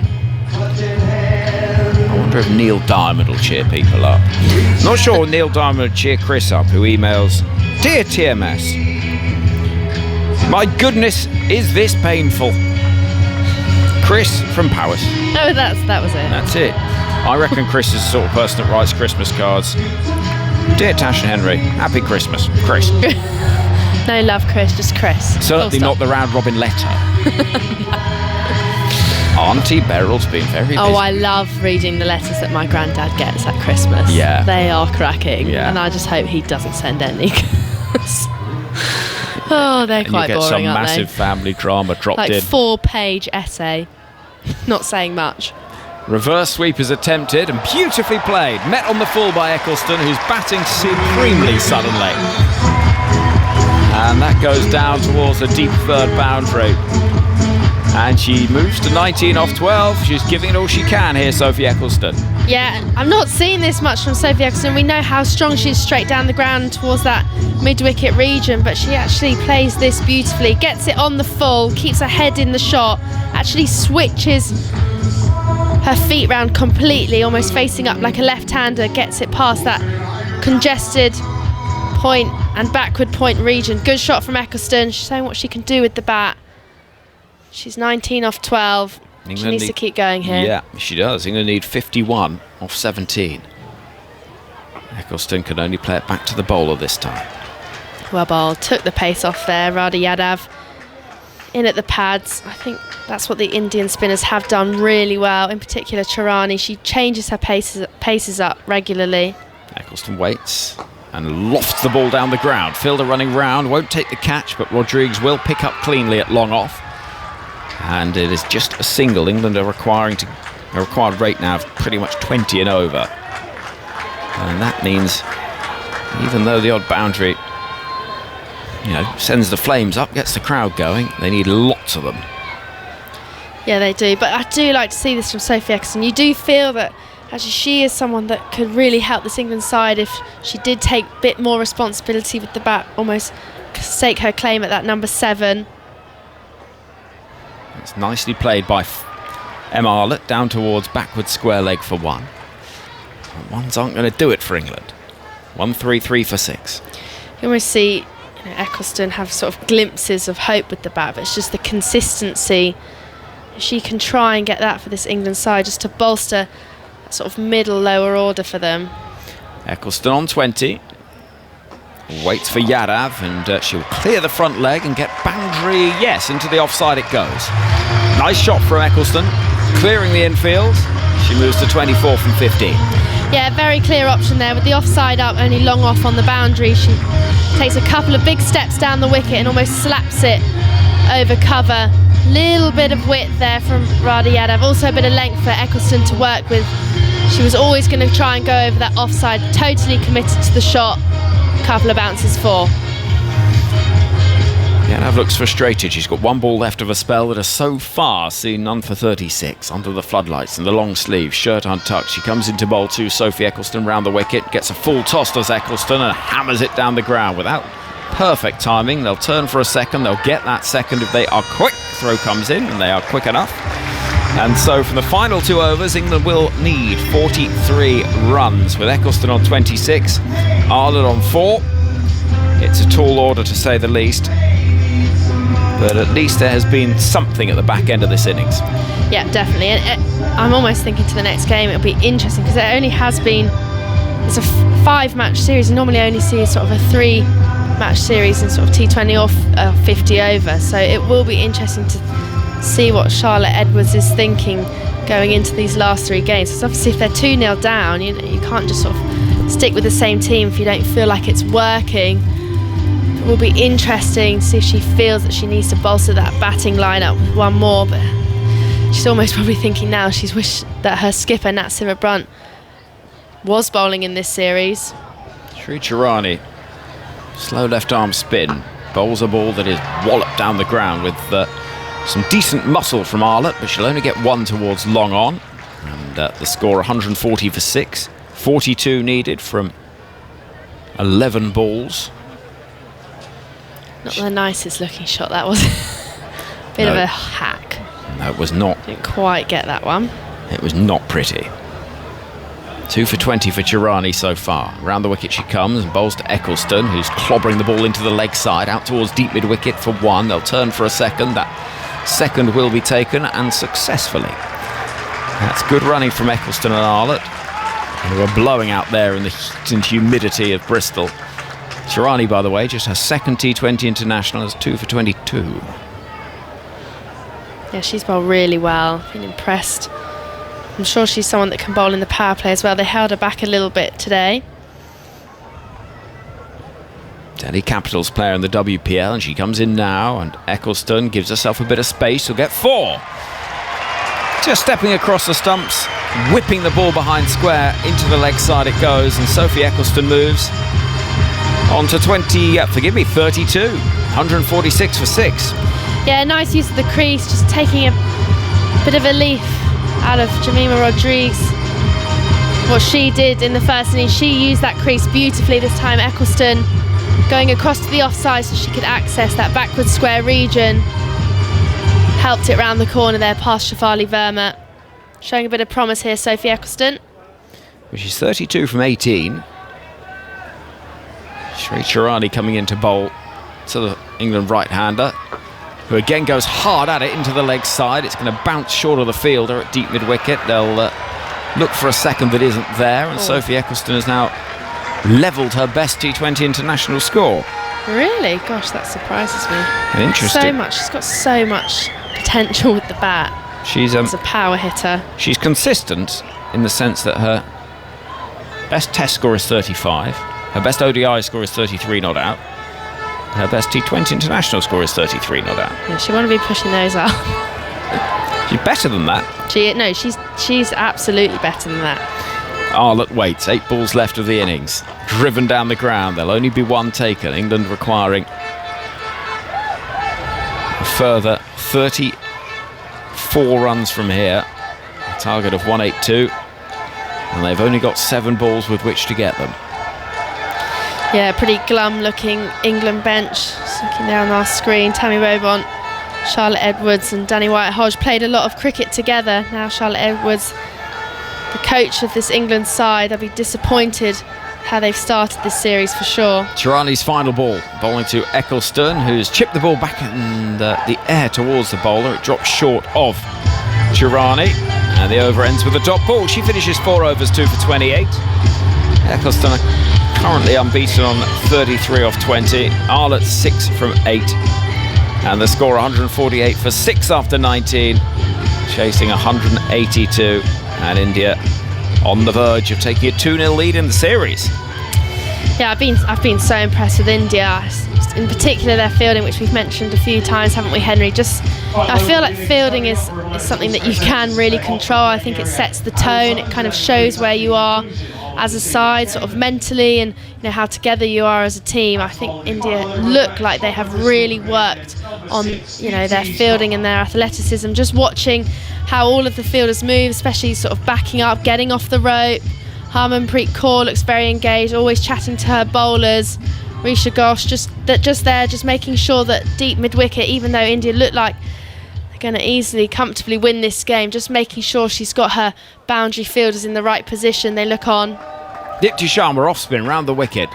I wonder if Neil Diamond will cheer people up. Not sure Neil Diamond will cheer Chris up, who emails, "Dear TMS, my goodness, is this painful?" Chris from Powys. Oh, that was it. That's it. I reckon Chris is the sort of person that writes Christmas cards. "Dear Tash and Henry, happy Christmas, Chris." No love, Chris, just Chris. Certainly not the round robin letter. Auntie Beryl's been very busy. Oh, I love reading the letters that my granddad gets at Christmas. Yeah. They are cracking. Yeah. And I just hope he doesn't send any. Oh, they're And quite you get boring, some aren't massive family drama dropped they? in. Like 4-page essay. Not saying much. Reverse sweep is attempted and beautifully played. Met on the full by Eccleston, who's batting supremely suddenly. And that goes down towards the deep third boundary. And she moves to 19 off 12. She's giving it all she can here, Sophie Eccleston. Yeah, I'm not seeing this much from Sophie Eccleston. We know how strong she is straight down the ground towards that mid-wicket region, but she actually plays this beautifully. Gets it on the full, keeps her head in the shot, actually switches her feet round completely, almost facing up like a left-hander, gets it past that congested point and backward point region. Good shot from Eccleston. She's showing what she can do with the bat. She's 19 off 12. She needs to keep going here. Yeah, she does. England need 51 off 17. Eccleston can only play it back to the bowler this time. Well bowled. Took the pace off there. Radha Yadav in at the pads. I think that's what the Indian spinners have done really well. In particular, Charani. She changes her paces up regularly. Eccleston waits and lofts the ball down the ground. Fielder running round, won't take the catch, but Rodrigues will pick up cleanly at long off. And it is just a single. England are required rate now of pretty much 20 and over. And that means, even though the odd boundary, sends the flames up, gets the crowd going, they need lots of them. Yeah, they do. But I do like to see this from Sophie Eccleston. You do feel that actually she is someone that could really help this England side if she did take a bit more responsibility with the bat, almost stake her claim at that number 7. It's nicely played by Emma Arlott down towards backward square leg for 1. But ones aren't going to do it for England. 1-3-3 for 6. You almost see Eccleston have sort of glimpses of hope with the bat, but it's just the consistency. She can try and get that for this England side, just to bolster that sort of middle lower order for them. Eccleston on 20. Waits for Yadav, and she'll clear the front leg and get boundary. Yes, into the offside it goes. Nice shot from Eccleston, clearing the infield. She moves to 24 from 15. Yeah, very clear option there with the offside up, only long off on the boundary. She takes a couple of big steps down the wicket and almost slaps it over cover. Little bit of width there from Radha Yadav, also a bit of length for Eccleston to work with. She was always going to try and go over that offside, totally committed to the shot. Couple of bounces for. Yadav looks frustrated. She's got 1 ball left of a spell that has so far seen none for 36. Under the floodlights and the long sleeves, shirt untucked. She comes into bowl to Sophie Eccleston round the wicket, gets a full toss to Eccleston and hammers it down the ground without perfect timing. They'll turn for a second. They'll get that second if they are quick. Throw comes in and they are quick enough. And so from the final 2 overs, England will need 43 runs with Eccleston on 26, Arlott on 4. It's a tall order to say the least, but at least there has been something at the back end of this innings. Yeah, definitely. And I'm almost thinking to the next game it'll be interesting because it only has been, it's a 5-match series. You normally only see sort of a 3-match series in sort of T20 or 50 over. So it will be interesting to see what Charlotte Edwards is thinking going into these last 3 games. Because obviously if they're 2-0 down, you can't just sort of stick with the same team if you don't feel like it's working. It will be interesting to see if she feels that she needs to bolster that batting lineup with 1 more, but she's almost probably thinking now she's wished that her skipper Nat Siva-Brunt was bowling in this series. Sri Charani, slow left arm spin, bowls a ball that is walloped down the ground with some decent muscle from Arlott, but she'll only get 1 towards long on. And the score 140 for 6. 42 needed from 11 balls. Not the nicest looking shot that was. Bit of a hack. No, it was not. Didn't quite get that one. It was not pretty. 2 for 20 for Charani so far. Round the wicket she comes and bowls to Eccleston, who's clobbering the ball into the leg side, out towards deep mid-wicket for 1. They'll turn for a second. That second will be taken, and successfully. That's good running from Eccleston and Arlott, who are blowing out there in the heat and humidity of Bristol. Charani, by the way, just her 2nd T20 international, is 2 for 22. Yeah, she's bowled really well. Been impressed. I'm sure she's someone that can bowl in the power play as well. They held her back a little bit today. Delhi Capitals player in the WPL, and she comes in now, and Eccleston gives herself a bit of space. She'll get 4. Just stepping across the stumps, whipping the ball behind square, into the leg side it goes, and Sophie Eccleston moves on to 32, 146 for 6. Yeah, nice use of the crease, just taking a bit of a leaf out of Jemima Rodrigues. What she did in the first innings, she used that crease beautifully this time. Eccleston going across to the offside so she could access that backward square region. Helped it round the corner there past Shafali Verma. Showing a bit of promise here, Sophie Eccleston. Well, she's 32 from 18. Shree coming in to bowl to the England right-hander, who again goes hard at it into the leg side. It's going to bounce short of the fielder at deep mid-wicket. They'll look for a second that isn't there, and Sophie Eccleston has now levelled her best T20 international score. Really? Gosh, that surprises me. Interesting. So much. She's got so much potential with the bat. She's a power hitter. She's consistent in the sense that her best Test score is 35, her best ODI score is 33 not out, her best T20 international score is 33 not out. Yeah, she won't be pushing those up. She's better than that. She's absolutely better than that. Arlott waits, 8 balls left of the innings. Driven down the ground, there'll only be 1 taken. England requiring a further 34 runs from here. A target of 182. And they've only got 7 balls with which to get them. Yeah, pretty glum looking England bench. Just looking there on our screen, Tammy Beaumont, Charlotte Edwards and Danny White-Hodge played a lot of cricket together. Now Charlotte Edwards, the coach of this England side, they'll be disappointed how they've started this series for sure. Chirani's final ball, bowling to Eccleston, who's chipped the ball back in the air towards the bowler. It drops short of Chirani, and the over ends with a dot ball. She finishes 4 overs, 2 for 28. Eccleston are currently unbeaten on 33 off 20. Arlott 6 from 8. And the score 148 for 6 after 19, chasing 182. And India on the verge of taking a 2-0 lead in the series. Yeah, I've been so impressed with India. In particular their fielding, which we've mentioned a few times, haven't we, Henry? I feel like fielding is something that you can really control. I think it sets the tone. It kind of shows where you are as a side, sort of mentally, and how together you are as a team. I think India look like they have really worked on their fielding and their athleticism. Just watching how all of the fielders move, especially sort of backing up, getting off the rope. Harmanpreet Kaur looks very engaged, always chatting to her bowlers. Risha Ghosh just making sure that deep mid-wicket, even though India look like they're going to easily, comfortably win this game, just making sure she's got her boundary fielders in the right position. They look on. Dipti Sharma off spin round the wicket.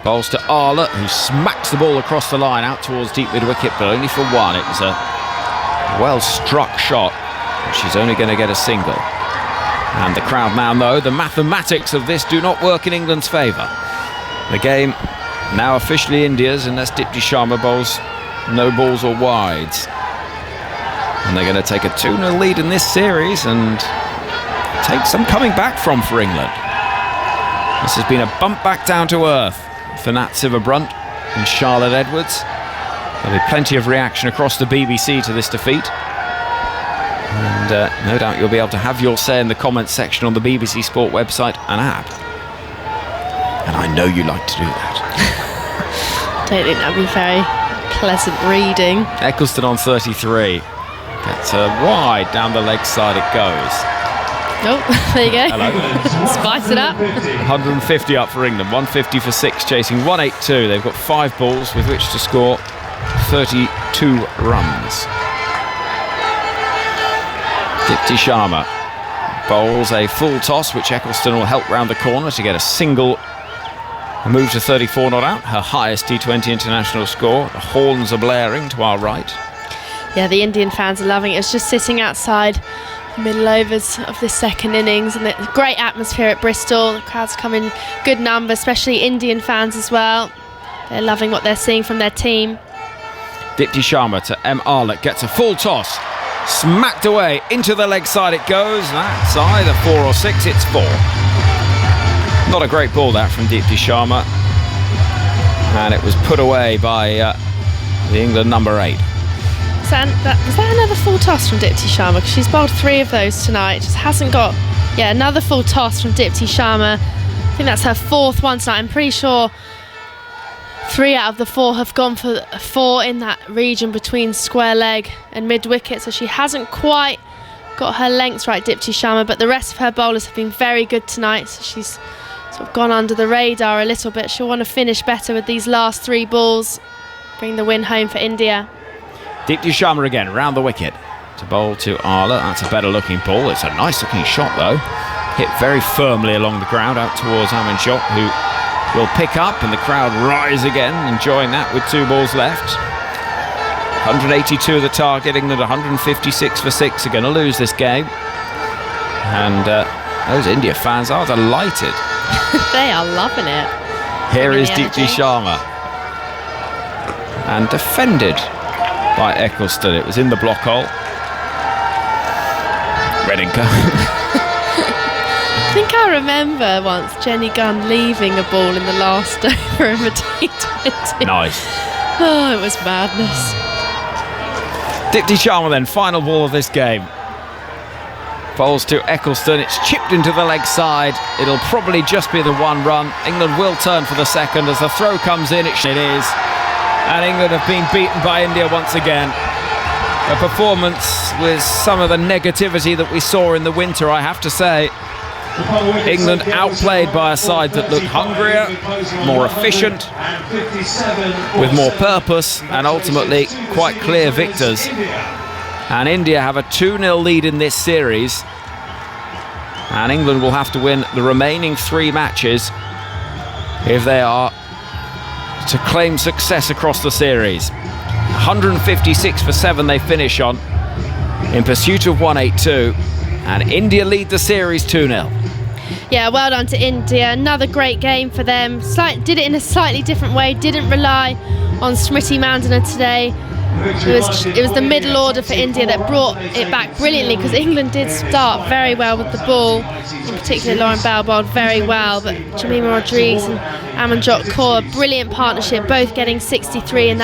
Bowls to Arlott, who smacks the ball across the line out towards deep mid-wicket, but only for 1. It was a well-struck shot. She's only going to get a single. And the crowd now know the mathematics of this do not work in England's favour. The game now officially India's unless Dipti Sharma bowls no balls or wides. And they're going to take a 2-0 lead in this series and take some coming back from for England. This has been a bump back down to earth for Nat Sivabrunt and Charlotte Edwards. There'll be plenty of reaction across the BBC to this defeat. And no doubt you'll be able to have your say in the comments section on the BBC Sport website and app. And I know you like to do that. Don't think that'd be very pleasant reading. Eccleston on 33. Gets wide down the leg side it goes. Oh, there you go. Hello. Spice it up. 150 up for England, 150 for 6, chasing 182. They've got 5 balls with which to score 32 runs. Dipti Sharma bowls a full toss, which Eccleston will help round the corner to get a single. A move to 34 not out, her highest T20 international score. The horns are blaring to our right. Yeah, the Indian fans are loving it. It's just sitting outside the middle overs of this second innings, and it's a great atmosphere at Bristol. The crowds come in good numbers, especially Indian fans as well. They're loving what they're seeing from their team. Dipti Sharma to M. Arlott, gets a full toss. Smacked away, into the leg side it goes. That's either 4 or 6, it's 4. Not a great ball that from Dipti Sharma. And it was put away by the England number 8. Was that another full toss from Dipti Sharma? Because she's bowled 3 of those tonight. Just hasn't got... Yeah, another full toss from Dipti Sharma. I think that's her 4th one tonight. I'm pretty sure 3 out of the 4 have gone for 4 in that region between square leg and mid-wicket. So she hasn't quite got her lengths right, Dipti Sharma, but the rest of her bowlers have been very good tonight. So she's sort of gone under the radar a little bit. She'll want to finish better with these last 3 balls. Bring the win home for India. Dipti Sharma again, round the wicket. To bowl to Arla. That's a better looking ball. It's a nice looking shot though. Hit very firmly along the ground out towards Amanjot, who will pick up and the crowd rise again, enjoying that with 2 balls left. 182 the target, England 156 for 6 are going to lose this game. And those India fans are delighted. They are loving it. Here is the Deepti energy. Sharma. And defended by Eccleston. It was in the block hole. Redinka. I think I remember once Jenny Gunn leaving a ball in the last over of a T20. Nice. Oh, it was madness. Deepti Sharma then, final ball of this game. Bowls to Eccleston, it's chipped into the leg side. It'll probably just be the 1 run. England will turn for the second as the throw comes in, it is. And England have been beaten by India once again. A performance with some of the negativity that we saw in the winter, I have to say. England outplayed by a side that looked hungrier, more efficient, with more purpose, and ultimately quite clear victors. And India have a 2-0 lead in this series, and England will have to win the remaining 3 matches if they are to claim success across the series. 156 for 7 they finish on, in pursuit of 182, and India lead the series 2-0. Yeah, well done to India. Another great game for them. Did it in a slightly different way. Didn't rely on Smriti Mandana today. It was the middle order for India that brought it back brilliantly, because England did start very well with the ball. In particular, Lauren Bell bowled very well, but Jemima Rodriguez and Amanjot Kaur, a brilliant partnership, both getting 63 in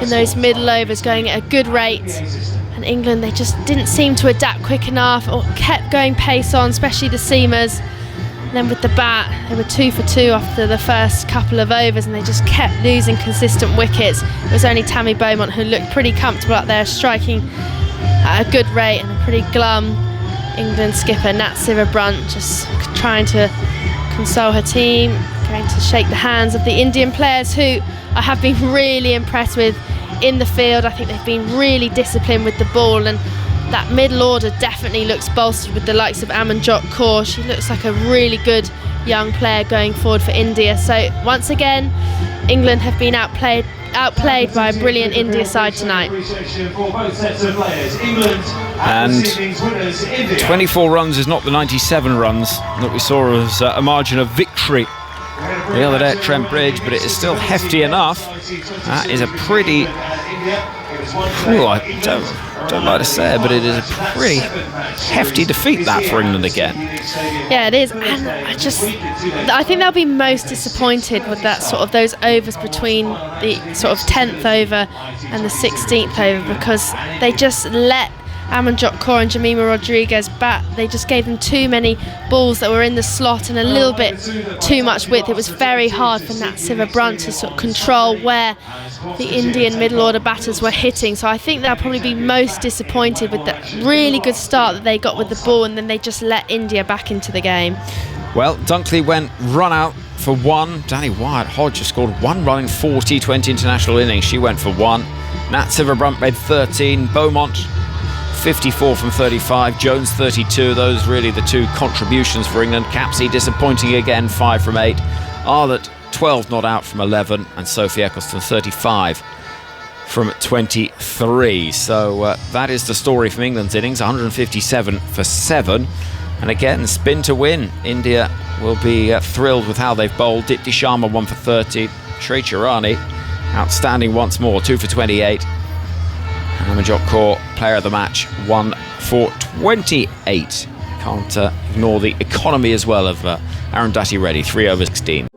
those middle overs, going at a good rate. And England, they just didn't seem to adapt quick enough, or kept going pace on, especially the seamers. And then with the bat, they were 2 for 2 after the first couple of overs, and they just kept losing consistent wickets. It was only Tammy Beaumont who looked pretty comfortable up there, striking at a good rate, and a pretty glum England skipper Nat Sivabrunt just trying to console her team, going to shake the hands of the Indian players, who I have been really impressed with in the field. I think they've been really disciplined with the ball, and that middle order definitely looks bolstered with the likes of Amanjot Kaur. She looks like a really good young player going forward for India. So once again, England have been outplayed by a brilliant India side tonight. And 24 runs is not the 97 runs that we saw as a margin of victory the other day at Trent Bridge, but it is still hefty enough. That is a pretty... I don't like to say it, but it is a pretty hefty defeat that for England again. Yeah, it is, and I think they'll be most disappointed with that sort of those overs between the sort of 10th over and the 16th over, because they just let Amanjot Kaur and Jemima Rodriguez bat. They just gave them too many balls that were in the slot and a little bit too much width. It was very hard for Nat Sivabrunt to sort of control where the Indian middle order batters were hitting. So I think they'll probably be most disappointed with the really good start that they got with the ball, and then they just let India back into the game. Well, Dunkley went run out for 1. Danny Wyatt-Hodge has scored 1 run in 4 T20 international innings. She went for 1. Nat Sivabrunt made 13. Beaumont 54 from 35, Jones 32. Those really the 2 contributions for England. Capsey disappointing again, 5 from 8. Arlott 12 not out from 11, and Sophie Eccleston 35 from 23. So that is the story from England's innings, 157 for 7. And again, spin to win. India will be thrilled with how they've bowled. Deepti Sharma 1 for 30. Shree Chirani outstanding once more, 2 for 28. Amanjot Kaur, player of the match, 1 for 28. Can't ignore the economy as well of Arundhati Reddy, 3 over 16.